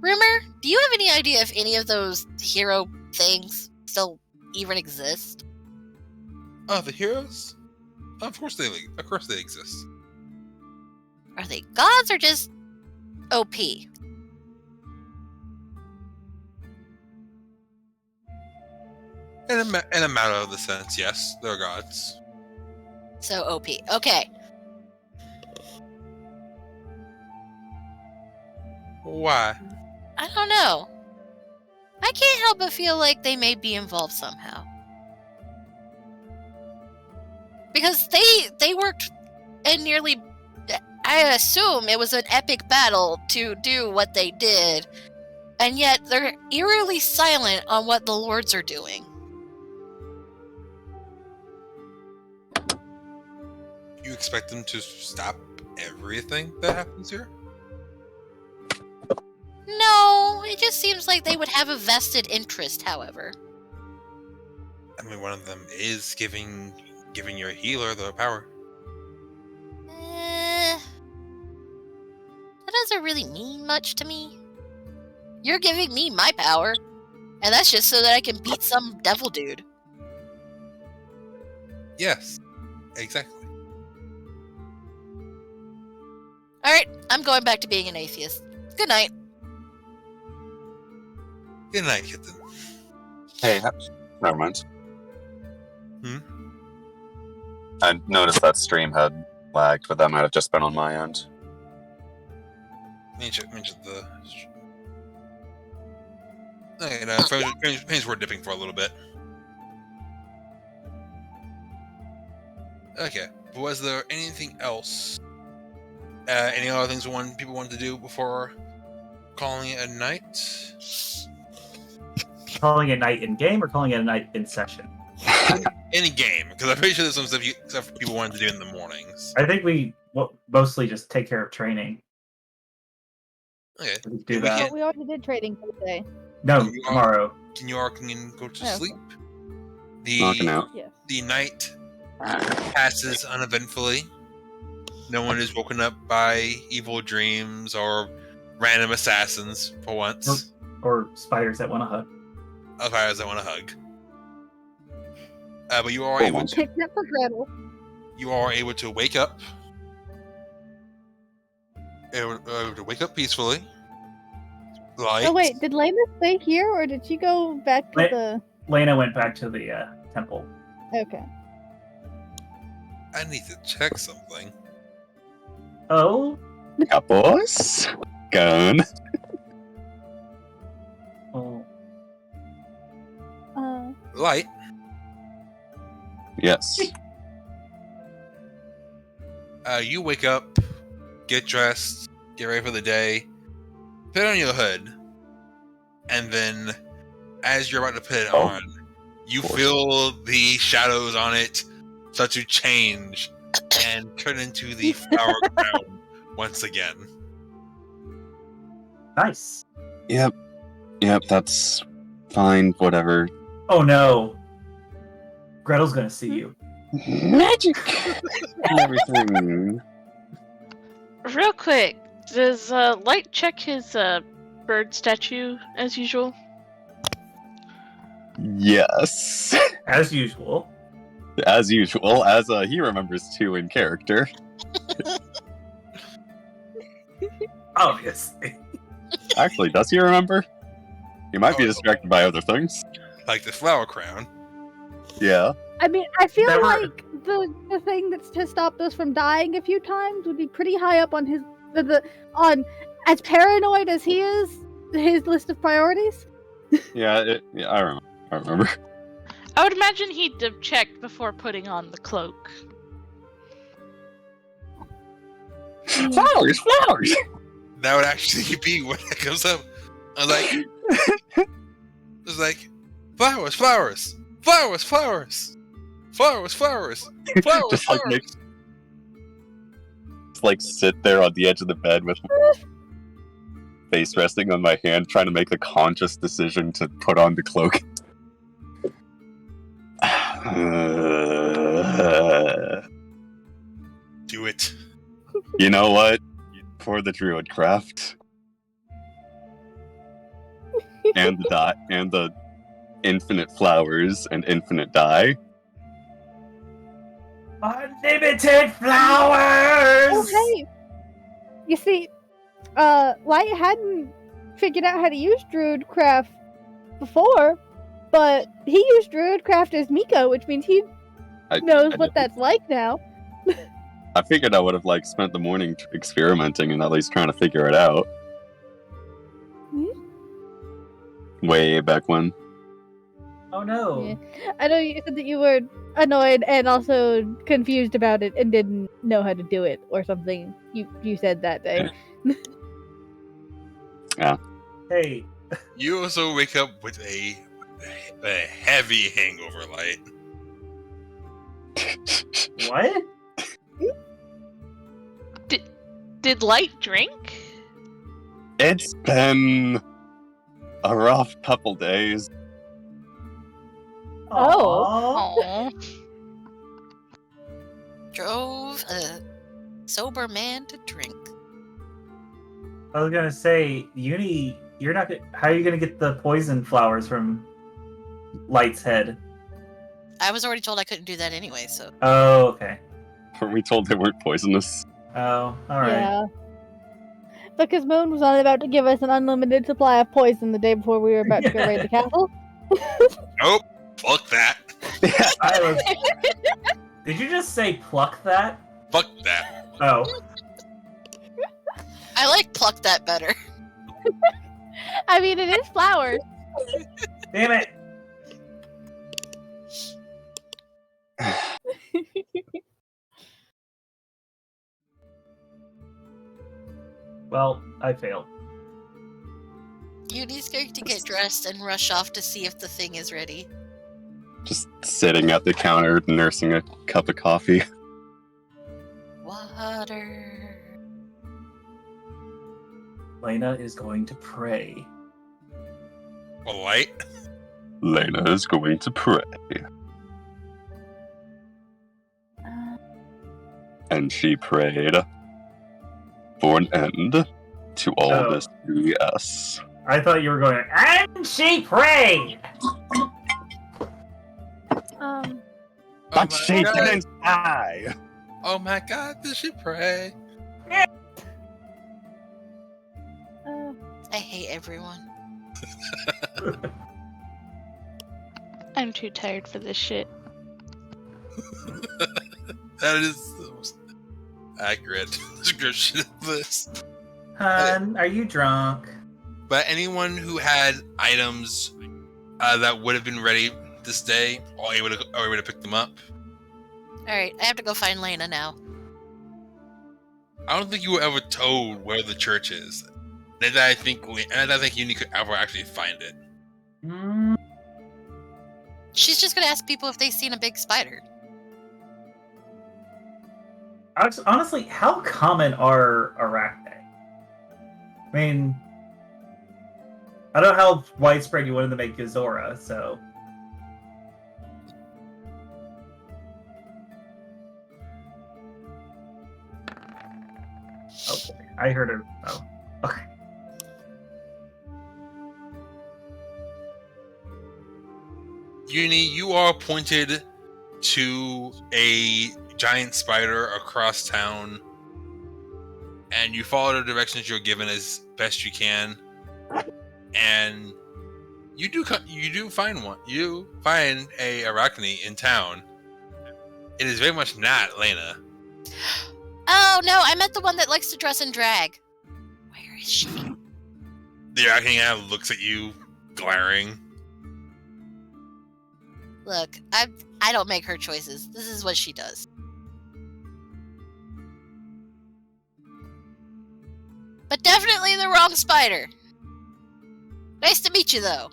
Rumor, do you have any idea if any of those hero things still even exist? Oh, the heroes? Of course they exist. Are they gods or just OP? In a matter of the sense, yes, they're gods. So OP. Okay. Why? I don't know. I can't help but feel like they may be involved somehow. Because they worked in nearly... I assume it was an epic battle to do what they did. And yet they're eerily silent on what the lords are doing. You expect them to stop everything that happens here? No, it just seems like they would have a vested interest, however. I mean, one of them is giving your healer the power. That doesn't really mean much to me. You're giving me my power. And that's just so that I can beat some devil dude. Yes, exactly. Alright, I'm going back to being an atheist. Good night. Good night, kitten. Hey, never mind. Hmm? I noticed that stream had lagged, but that might have just been on my end. Let me check the... Okay, no, frames were dipping for a little bit. Okay, was there anything else? Any other things people wanted to do before calling it a night? Calling it night in game or calling it a night in session? Any game, because I'm pretty sure there's some stuff people wanted to do in the mornings. I think we mostly just take care of training. Okay. Do that. But we already did training for the day. No, tomorrow. Can you all go to sleep? Knocking out. Yes. The night passes uneventfully. No one is woken up by evil dreams or random assassins for once. Or spiders that want to hug. Spiders that want to hug. But you are able to. Pick up for Gretel. You are able to wake up. Able to wake up peacefully. Light. Oh wait, did Lena stay here or did she go back to the? Lena went back to the temple. Okay. I need to check something. Oh. Yeah, boss. Gun. Oh. Light. Yes. You wake up, get dressed, get ready for the day, put on your hood, and then as you're about to put it on, you feel the shadows on it start to change and turn into the flower crown once again. Nice. Yep, that's fine, whatever. Oh no. Gretel's gonna see you. Magic! And everything. Real quick, does Light check his bird statue as usual? Yes. As usual. As usual, as he remembers too in character. Obviously. Actually, does he remember? He might be distracted by other things. Like the flower crown. Yeah. I mean, I feel Never- like the thing that's to stop us from dying a few times would be pretty high up on on as paranoid as he is, his list of priorities. Yeah, I remember. I would imagine he'd have checked before putting on the cloak. Flowers! That would actually be when it comes up. I'm like, it's like, flowers. Just like sit there on the edge of the bed with face resting on my hand, trying to make the conscious decision to put on the cloak. Do it. You know what? For the druid craft. And the dye, and the infinite flowers and infinite dye. Unlimited flowers! Oh, hey! You see, Light hadn't figured out how to use Druidcraft before, but he used Druidcraft as Mika, which means he knows what that's like now. I figured I would have spent the morning experimenting and at least trying to figure it out. Way back when. Oh no. Yeah. I know you said that you were annoyed and also confused about it and didn't know how to do it or something. You said that day. Yeah. Hey. You also wake up with a heavy hangover, Light. What? Did Light drink? It's been a rough couple days. Oh. Aww. Drove a sober man to drink. I was gonna say, Uni You're not. How are you gonna get the poison flowers from Light's head? I was already told I couldn't do that anyway, so. Oh, okay. Weren't we told they weren't poisonous? Oh, all right. Yeah. Because Moon was not about to give us an unlimited supply of poison the day before we were about to go raid the castle. Nope. Fuck that. I was. Did you just say pluck that? Fuck that. Oh. I like pluck that better. I mean, it is flower. Damn it. Well, I failed. Uni's going to get dressed and rush off to see if the thing is ready. Just sitting at the counter, nursing a cup of coffee. Water. Lena is going to pray. A light? Lena is going to pray. And she prayed for an end to all this BS. I thought you were going, and she prayed! But she didn't die! Oh my god, did she pray? I hate everyone. I'm too tired for this shit. That is the most accurate description of this. Hun, are you drunk? But anyone who had items that would have been ready this day, are able to pick them up. Alright, I have to go find Lena now. I don't think you were ever told where the church is. And I think Uni could ever actually find it. Mm, She's just gonna ask people if they've seen a big spider. honestly, how common are arachne? I mean, I don't know how widespread you wanted to make Gazora, so... Okay, I heard her. Oh, okay. Uni, you are pointed to a giant spider across town, and you follow the directions you're given as best you can, and you do find one. You find a arachne in town. It is very much not Lena. Oh no, I meant the one that likes to dress in drag. Where is she? The arachne kind of looks at you, glaring. Look, I don't make her choices. This is what she does. But definitely the wrong spider. Nice to meet you, though.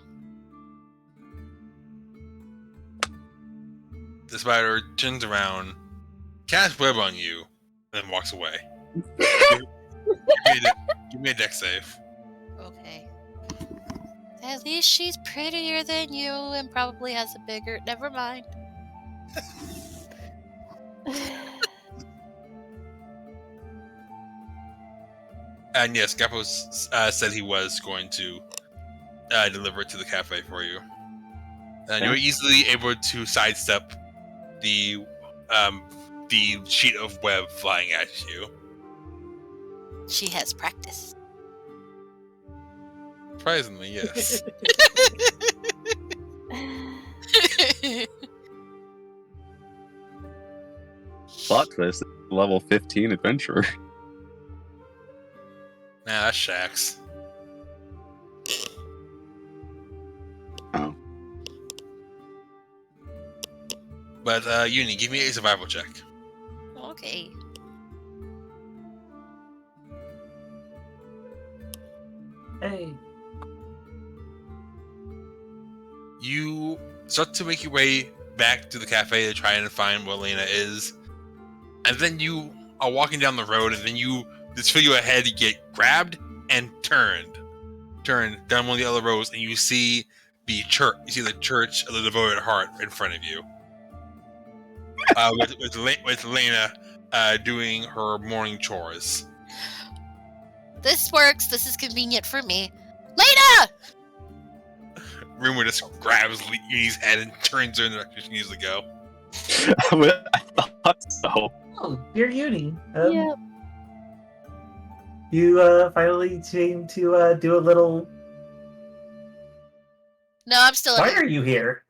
The spider turns around, casts web on you, and then walks away. Give me a dex save. Okay. At least she's prettier than you and probably has a bigger... Never mind. And yes, Gappo said he was going to deliver it to the cafe for you. And you were easily able to sidestep the sheet of web flying at you. She has practice. Surprisingly, yes. Plot twist, level 15 adventurer. Nah, that's Shax. Oh. But Uni, give me a survival check. Okay. Hey. You start to make your way back to the cafe to try and find where Lena is. And then you are walking down the road, and then you just feel your head get grabbed and turned down one of the other roads, and you see the church. You see the Church of the Devoted Heart in front of you, with Lena doing her morning chores. This works. This is convenient for me. Lena! Rumor just grabs Uni's head and turns her in the direction she needs to go. I thought so. Oh, dear Uni. Yep. You finally came to do a little. No, I'm still Why an are you here?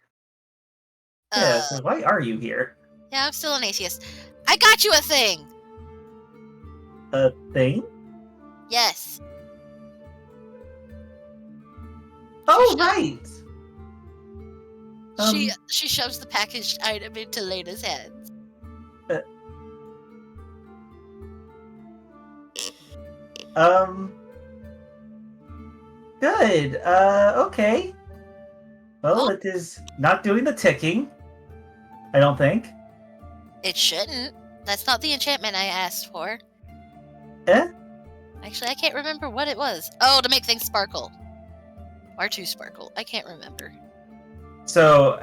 Yeah, so why are you here? Yeah, I'm still an atheist. I got you a thing! A thing? Yes. Oh, right! She shoves the packaged item into Lena's hands. Good. Okay. Well, it is not doing the ticking. I don't think. It shouldn't. That's not the enchantment I asked for. Actually, I can't remember what it was. Oh, to make things sparkle. Or to sparkle. I can't remember. So,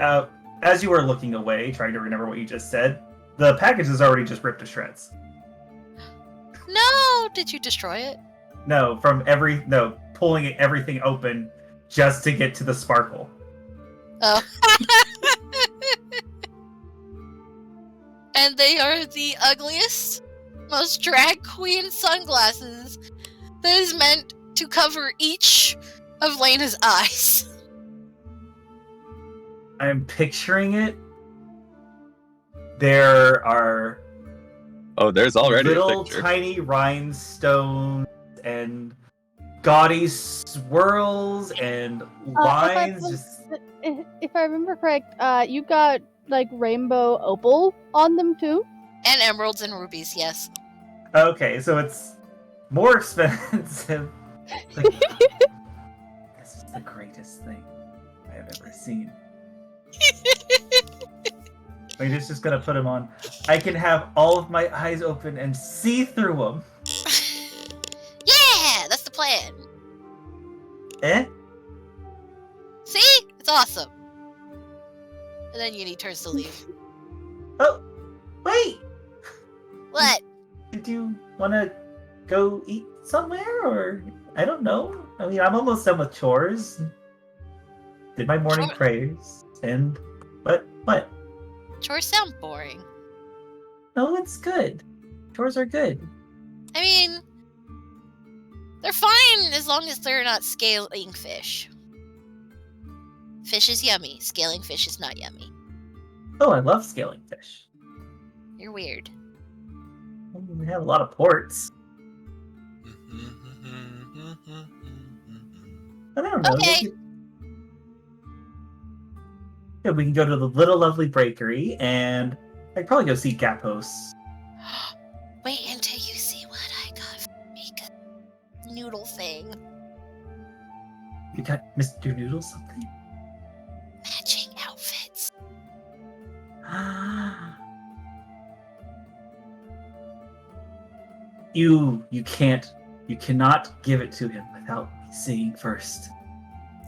as you were looking away, trying to remember what you just said, the package is already just ripped to shreds. No! Did you destroy it? No, pulling everything open just to get to the sparkle. Oh. And they are the ugliest, most drag queen sunglasses that is meant to cover each of Lena's eyes. I'm picturing it. There are there's already a little picture. tiny rhinestones and gaudy swirls and lines. If I remember correct, you got like rainbow opal on them too. And emeralds and rubies, yes. Okay, so it's more expensive. Like, this is the greatest thing I have ever seen. We're just gonna put them on. I can have all of my eyes open and see through them. Yeah, that's the plan. See? It's awesome. And then Uni turns to leave. Oh, wait! What? Did you want to go eat somewhere, or I don't know? I mean, I'm almost done with chores. Did my morning prayers, and what? Chores sound boring. No, it's good. Chores are good. I mean, they're fine as long as they're not scaling fish. Fish is yummy. Scaling fish is not yummy. Oh, I love scaling fish. You're weird. We have a lot of ports. I don't know. Okay. Yeah, we can go to the Little Lovely Bakery, and I'd probably go see Gapos. Wait until you see what I got for Mika. Noodle thing. You got Mr. Noodle something? Matching outfits. You cannot give it to him without me seeing first.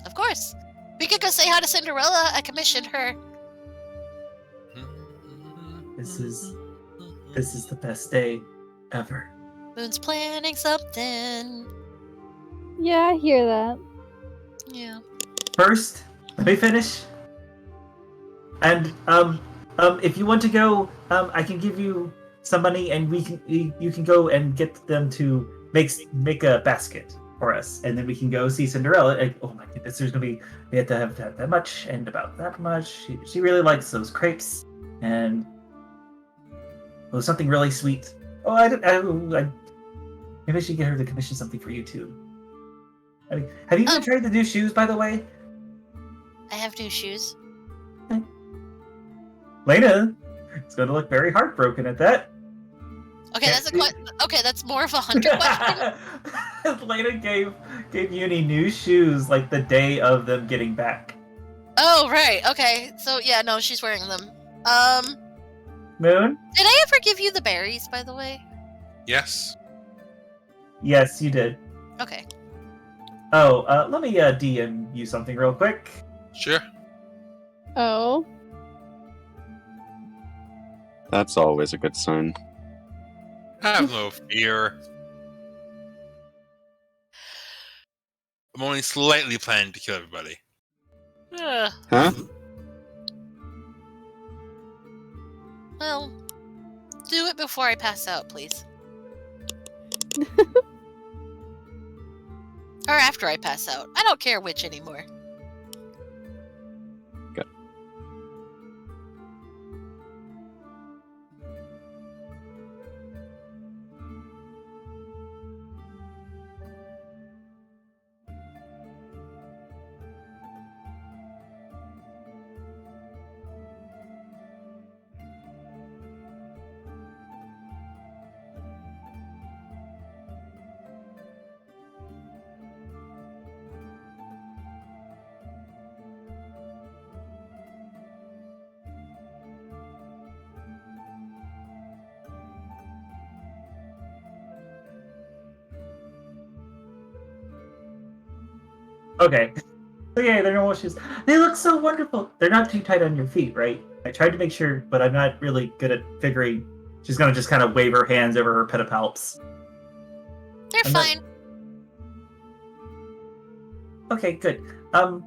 Of course. We could go say hi to Cinderella. I commissioned her. This is the best day ever. Moon's planning something. Yeah, I hear that. Yeah. First, let me finish. And if you want to go, I can give you some money, and you can go and get them to make a basket for us, and then we can go see Cinderella. And, oh my goodness, we have to have that much and about that much. She really likes those crepes, and something really sweet. Oh, maybe I should get her to commission something for you too. I mean, have you even tried to do shoes, by the way? I have new shoes. Lena is going to look very heartbroken at that. Okay, that's more of a hunter question. Lena gave Uni new shoes like the day of them getting back. Oh, right. Okay. So yeah, no, she's wearing them. Moon? Did I ever give you the berries, by the way? Yes. Yes, you did. Okay. Oh, let me DM you something real quick. Sure. Oh. That's always a good sign. Have no fear. I'm only slightly planning to kill everybody. Huh? Well, do it before I pass out, please. Or after I pass out. I don't care which anymore. Okay. So yeah, they're normal shoes. They look so wonderful. They're not too tight on your feet, right? I tried to make sure, but I'm not really good at figuring. She's gonna just kind of wave her hands over her pedipalps. They're I'm not- fine. Okay, good. All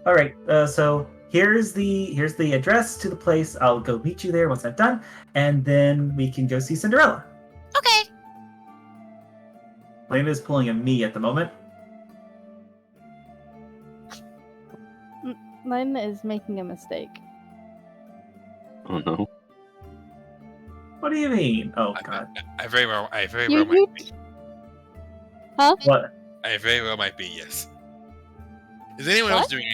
right. So here's the address to the place. I'll go meet you there once I'm done, and then we can go see Cinderella. Okay. Lena's pulling a me at the moment. Lena is making a mistake. Oh no. What do you mean? Oh God. I very well might be. What? I very well might be. Yes. Is anyone else doing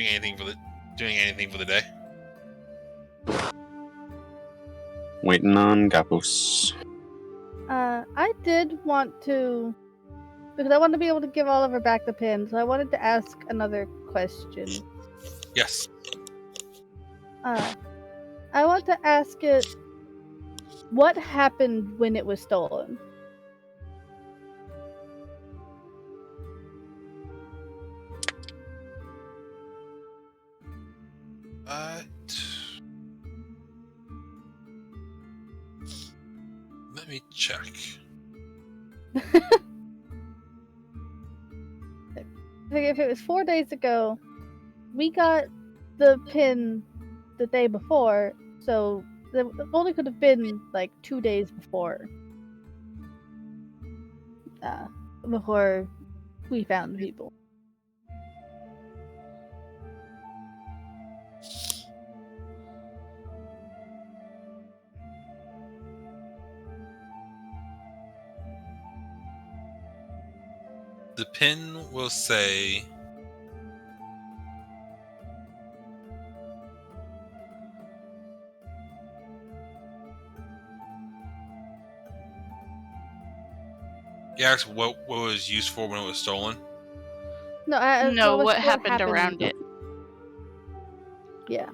anything for the day? Waiting on Gapos. I did want to, because I want to be able to give Oliver back the pin, so I wanted to ask another question. Yes. I want to ask it, what happened when it was stolen? Let me check. If it was 4 days ago, we got the pin the day before, so it only could have been like 2 days before. Before we found people. The pin will say you asked what was used for when it was stolen? No, No, what happened around it? Yeah.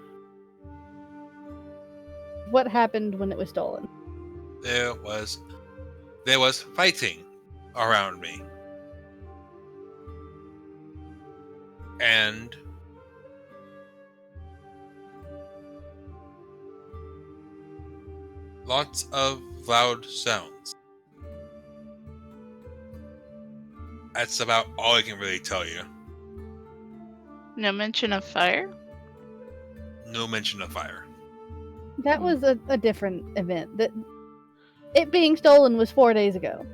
What happened when it was stolen? There was fighting around me. And lots of loud sounds. That's about all I can really tell you. No mention of fire? No mention of fire. That was a different event. That it being stolen was 4 days ago.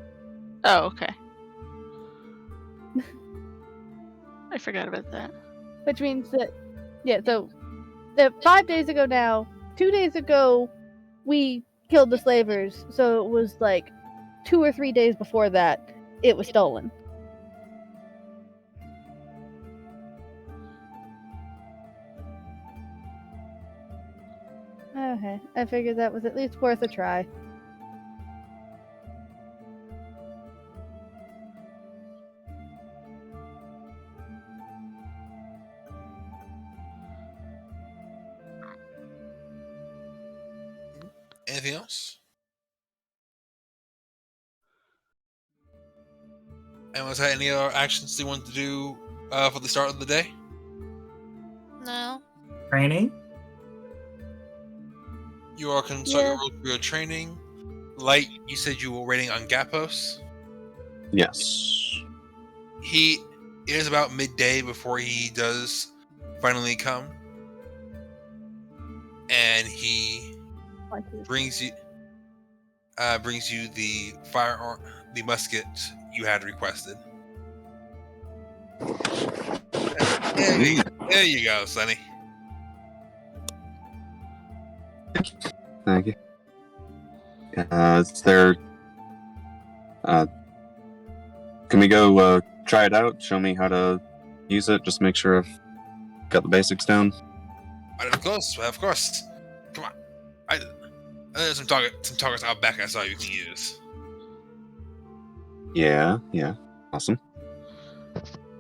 Oh, okay. I forgot about that. Which means that, yeah, so 5 days ago now, 2 days ago, we killed the slavers, so it was like 2 or 3 days before that, it was stolen. Okay, I figured that was at least worth a try. Anything else? And was there any other actions you want to do for the start of the day? No. Training? You are consulting for your training. Light, you said you were waiting on Gapos? Yes. It is about midday before he does finally come, and he brings you the firearm, the musket you had requested. There you go, Sonny. Thank you. Is there... can we go try it out? Show me how to use it? Just make sure I've got the basics down. Of course. Come on. There's some targets out back I saw you can use. Yeah. Awesome.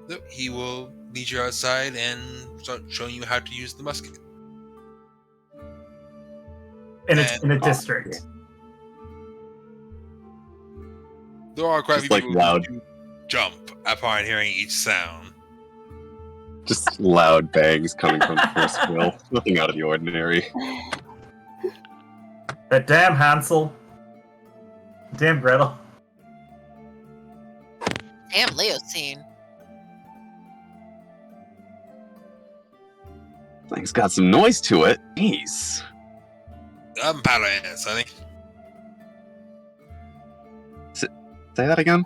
So he will meet you outside and start showing you how to use the musket. In a district. There are quite a few Just, people loud. who jump upon hearing each sound. Just loud bangs coming from the first wheel. Nothing out of the ordinary. That damn Hansel. Damn Gretel. Damn Leocene. Thing's got some noise to it. Jeez. Gunpowder in it, Sonny. Say that again?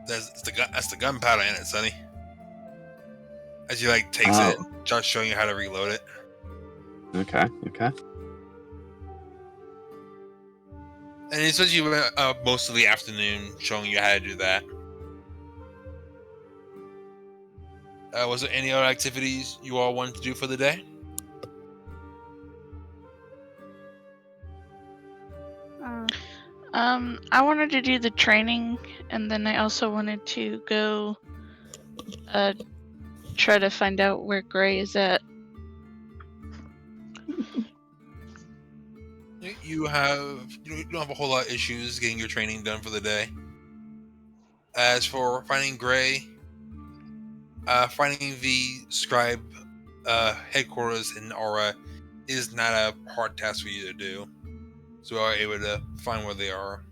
That's the gunpowder in it, Sonny. As he takes it, just showing you how to reload it. Okay. And he spends you most of the afternoon showing you how to do that. Was there any other activities you all wanted to do for the day? I wanted to do the training, and then I also wanted to go try to find out where Gray is at. You don't have a whole lot of issues getting your training done for the day. As for finding Gray, finding the scribe headquarters in Alra is not a hard task for you to do. So you are able to find where they are.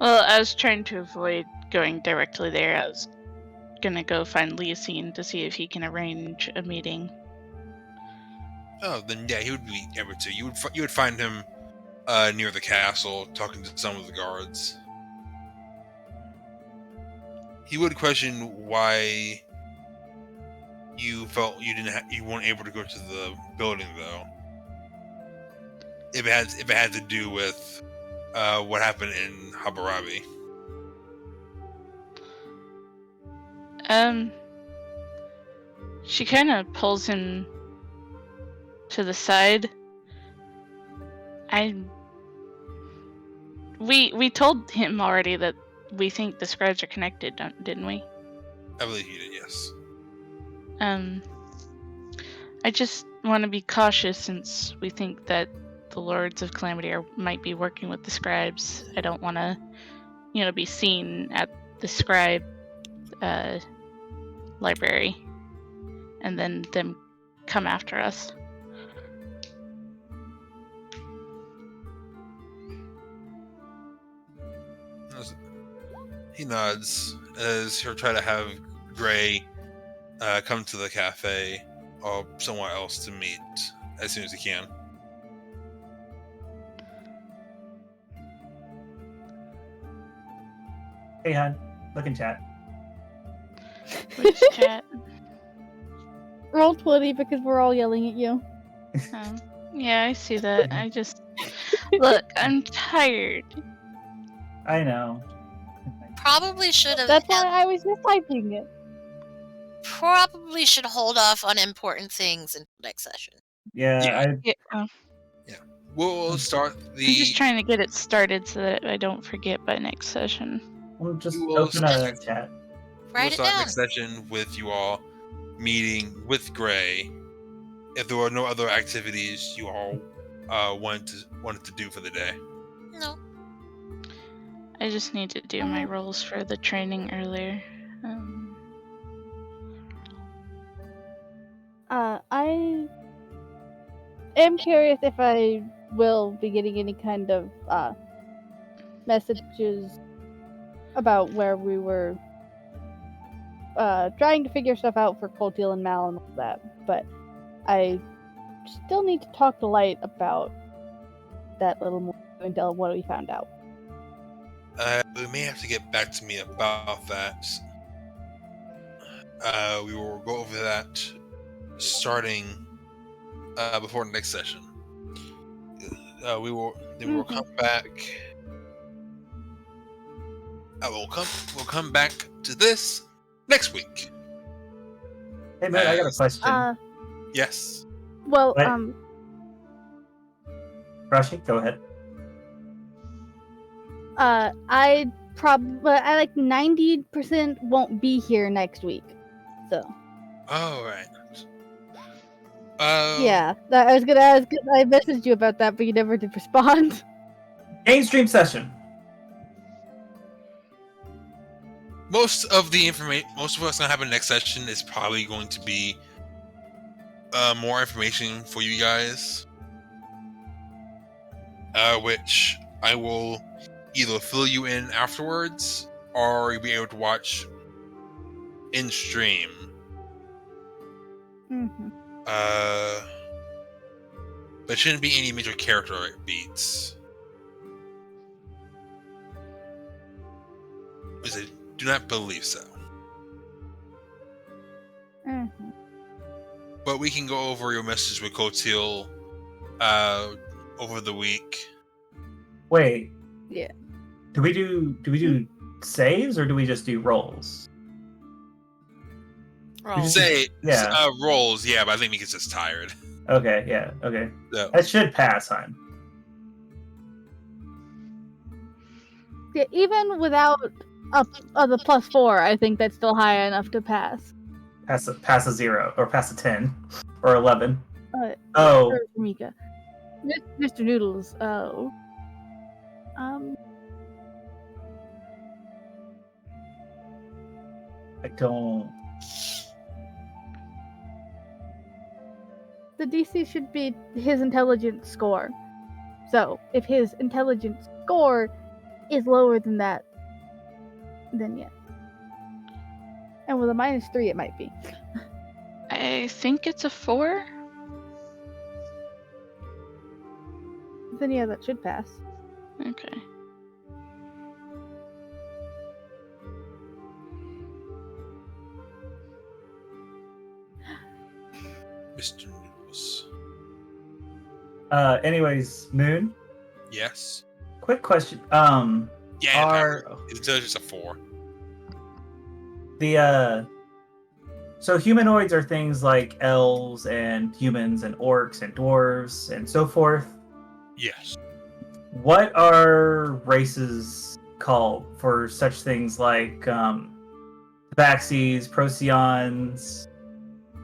Well, I was trying to avoid going directly there. I was gonna go find Leocene to see if he can arrange a meeting. Oh, then yeah, he would be able to. You would find him near the castle, talking to some of the guards. He would question why you felt you weren't able to go to the building, though. If it had to do with what happened in Habarabi. She kind of pulls him to the side. We told him already that we think the scribes are connected, didn't we? I believe you did, yes. I just want to be cautious since we think that the Lords of Calamity might be working with the scribes. I don't want to, be seen at the scribe library and then them come after us. He nods as he'll try to have Gray come to the cafe or somewhere else to meet as soon as he can. Hey, hon. Look in chat. Which chat? Roll 20 because we're all yelling at you. Yeah, I see that. I just... Look, I'm tired. I know. Probably should have. That's why I was just typing it. Probably should hold off on important things until next session. Yeah. We'll start the... I'm just trying to get it started so that I don't forget by next session. We'll just You will open a chat. Write we'll it start down. next session with you all meeting with Gray. If there were no other activities you all wanted to do for the day. No. I just need to do my rolls for the training earlier. I am curious if I will be getting any kind of messages about where we were trying to figure stuff out for Coltial and Mal and all that, but I still need to talk to Light about that little more and tell what we found out. We may have to get back to me about that. We will go over that starting before the next session. We will come back. We'll come back to this next week. Hey man, I got a question. Yes. Well, What? Rashi, go ahead. I like 90% won't be here next week. So. All right. Yeah, I messaged you about that, but you never did respond. Game stream session. Most of what's gonna happen next session is probably going to be more information for you guys, which I will either fill you in afterwards, or you'll be able to watch in stream. Mm-hmm. There shouldn't be any major character beats. I do not believe so. Mm-hmm. But we can go over your message with Coltial over the week. Wait. Yeah. Do we do saves or do we just do rolls? Rolls. Say Yeah. rolls, yeah, but I think Mika's just tired. Okay, yeah, okay. So, That should pass, hon. Yeah, even without the +4, I think that's still high enough to pass. Pass a 0 or pass a 10 or 11. Oh, for Mika, Mr. Noodles. Oh, I don't. the DC should be his intelligence score. So if his intelligence score is lower than that, then yeah. And with a -3, it might be. I think it's a 4. Then yeah, that should pass. Okay. Mr. Noodles. Anyways, Moon, Yes. quick question. Yeah, it's just a 4. So humanoids are things like elves and humans and orcs and dwarves and so forth. Yes. What are races called for such things like Tabaxis, Procyon?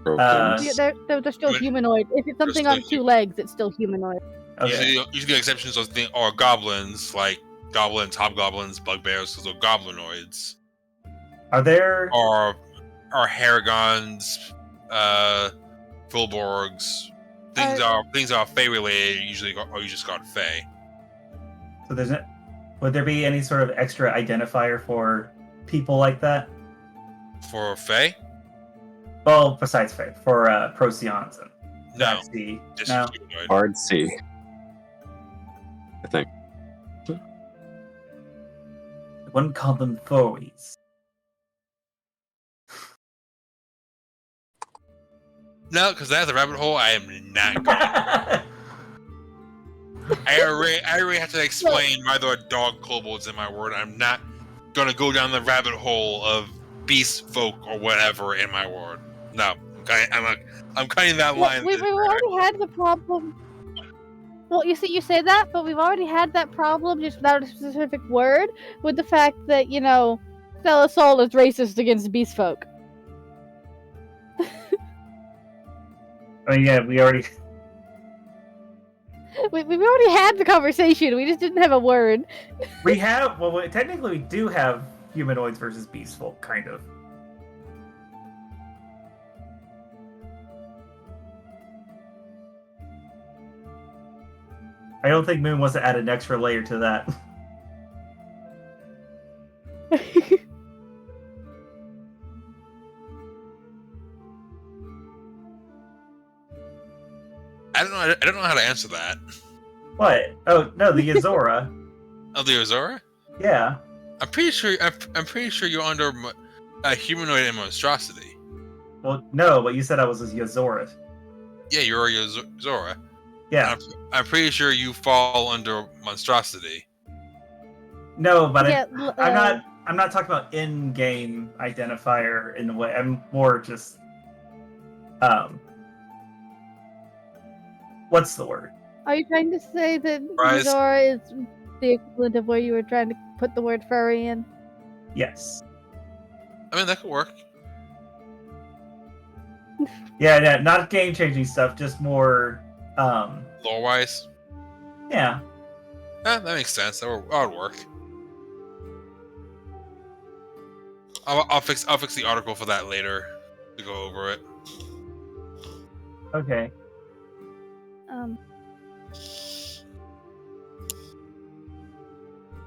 Yeah, they're still humanoid. If it's something on 2 legs, it's still humanoid. Okay. Usually exceptions are goblins, like goblins, hobgoblins, bugbears, those are goblinoids. Are there? Or Harrigans, Filborgs. Things are Fey related usually called Fey. So there's no, would there be any sort of extra identifier for people like that? For Fey? Well, besides Fey, for Procyons and No. Tabaxi. Just No. humanoid. Hard C. I think. I wouldn't call them furries. No, because that's a rabbit hole I am not going. I already have to explain why there are dog kobolds in my word. I'm not gonna go down the rabbit hole of beast folk or whatever in my word. No, I'm cutting that line. We've already had the problem. Well, you say that, but we've already had that problem just without a specific word with the fact that, Stella Sol is racist against beast folk. I mean, yeah, we already. We've already had the conversation. We just didn't have a word. We have. Well, technically, we do have humanoids versus beast folk, kind of. I don't think Moon wants to add an extra layer to that. I don't know. I don't know how to answer that. What? Oh no, the Yazora. Oh, the Azora? Yeah. I'm pretty sure. I'm pretty sure you're under a humanoid and monstrosity. Well, no, but you said I was a Yazora. Yeah, you're a Azora. Yeah. I'm pretty sure you fall under monstrosity. No, but Yeah, I'm not talking about in-game identifier in a way. I'm more just what's the word? Are you trying to say that Rise. Yazora is the equivalent of where you were trying to put the word furry in? Yes. I mean, that could work. Yeah, not game-changing stuff, just more Lore-wise. yeah. That makes sense. That would work. I'll fix the article for that later to go over it. Okay.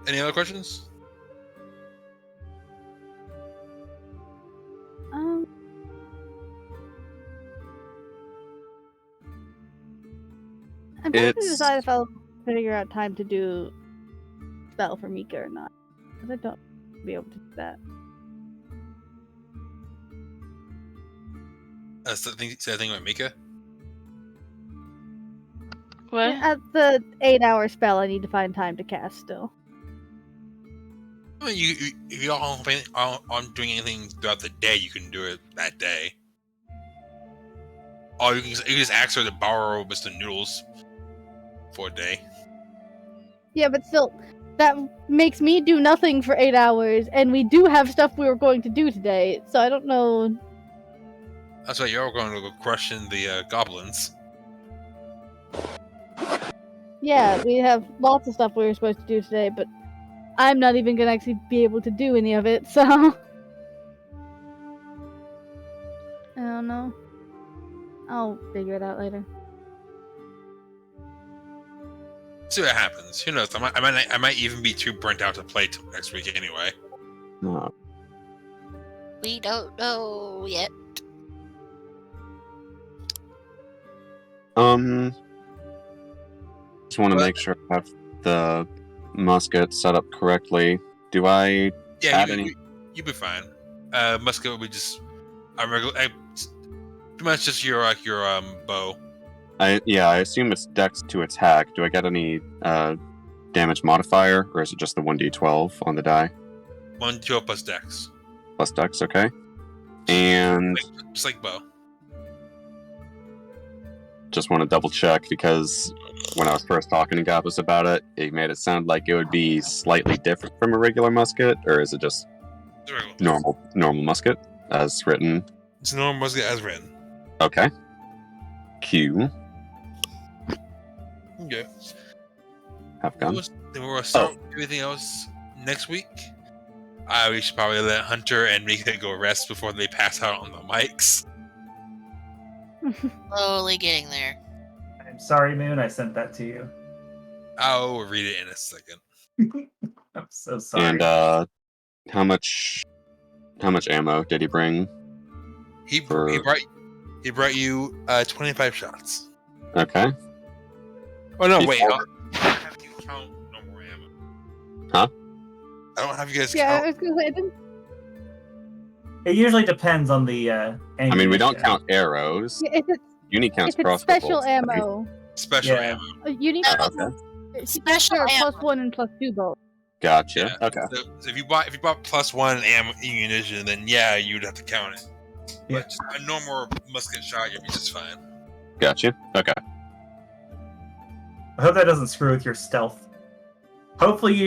Any other questions? I'm trying to decide if I'll figure out time to do spell for Mika or not, because I don't be able to do that. Say the thing about Mika. What? At the 8-hour spell, I need to find time to cast still. I mean, if you aren't doing anything throughout the day, you can do it that day. Or you can just ask her to borrow Mr. Noodles for a day. Yeah, but still, that makes me do nothing for 8 hours, and we do have stuff we were going to do today, so I don't know. That's why you're going to go crushing the goblins. Yeah, we have lots of stuff we were supposed to do today, but I'm not even going to actually be able to do any of it, so... I don't know. I'll figure it out later. See what happens. Who knows? I might even be too burnt out to play till next week anyway. No. We don't know yet. Just want to make sure I have the musket set up correctly. Do I add any? You'll be fine. Musket will be just pretty much just your bow. I assume it's dex to attack. Do I get any damage modifier, or is it just the 1d12 on the die? 1d12 plus dex. Plus dex, okay. And Just like bow. just want to double check, because when I was first talking to Gabus about it, it made it sound like it would be slightly different from a regular musket, or is it just normal musket as written? It's normal musket as written. Okay. Q. Okay. Have gun. Then we'll start everything else next week. We should probably let Hunter and Mika go rest before they pass out on the mics. Slowly getting there. I'm sorry, Moon, I sent that to you. I'll read it in a second. I'm so sorry. And how much ammo did he bring? He brought you 25 shots. Okay. Oh no, He wait. ordered- I don't have you count no more ammo. Huh? I don't have you guys Yeah, I count. was gonna say, I didn't... It usually depends on the I mean, we don't ammunition. count arrows. Yeah, if Uni counts it's crossbow special bolts, right? ammo, Special Yeah. ammo. you need Okay. Special to ammo. +1 and +2 bolts. Gotcha. Yeah. Okay. So if you bought plus one ammunition, then yeah, you'd have to count it. Yeah. But just a normal musket shot, you'd be just fine. Gotcha. Okay. I hope that doesn't screw with your stealth. Hopefully you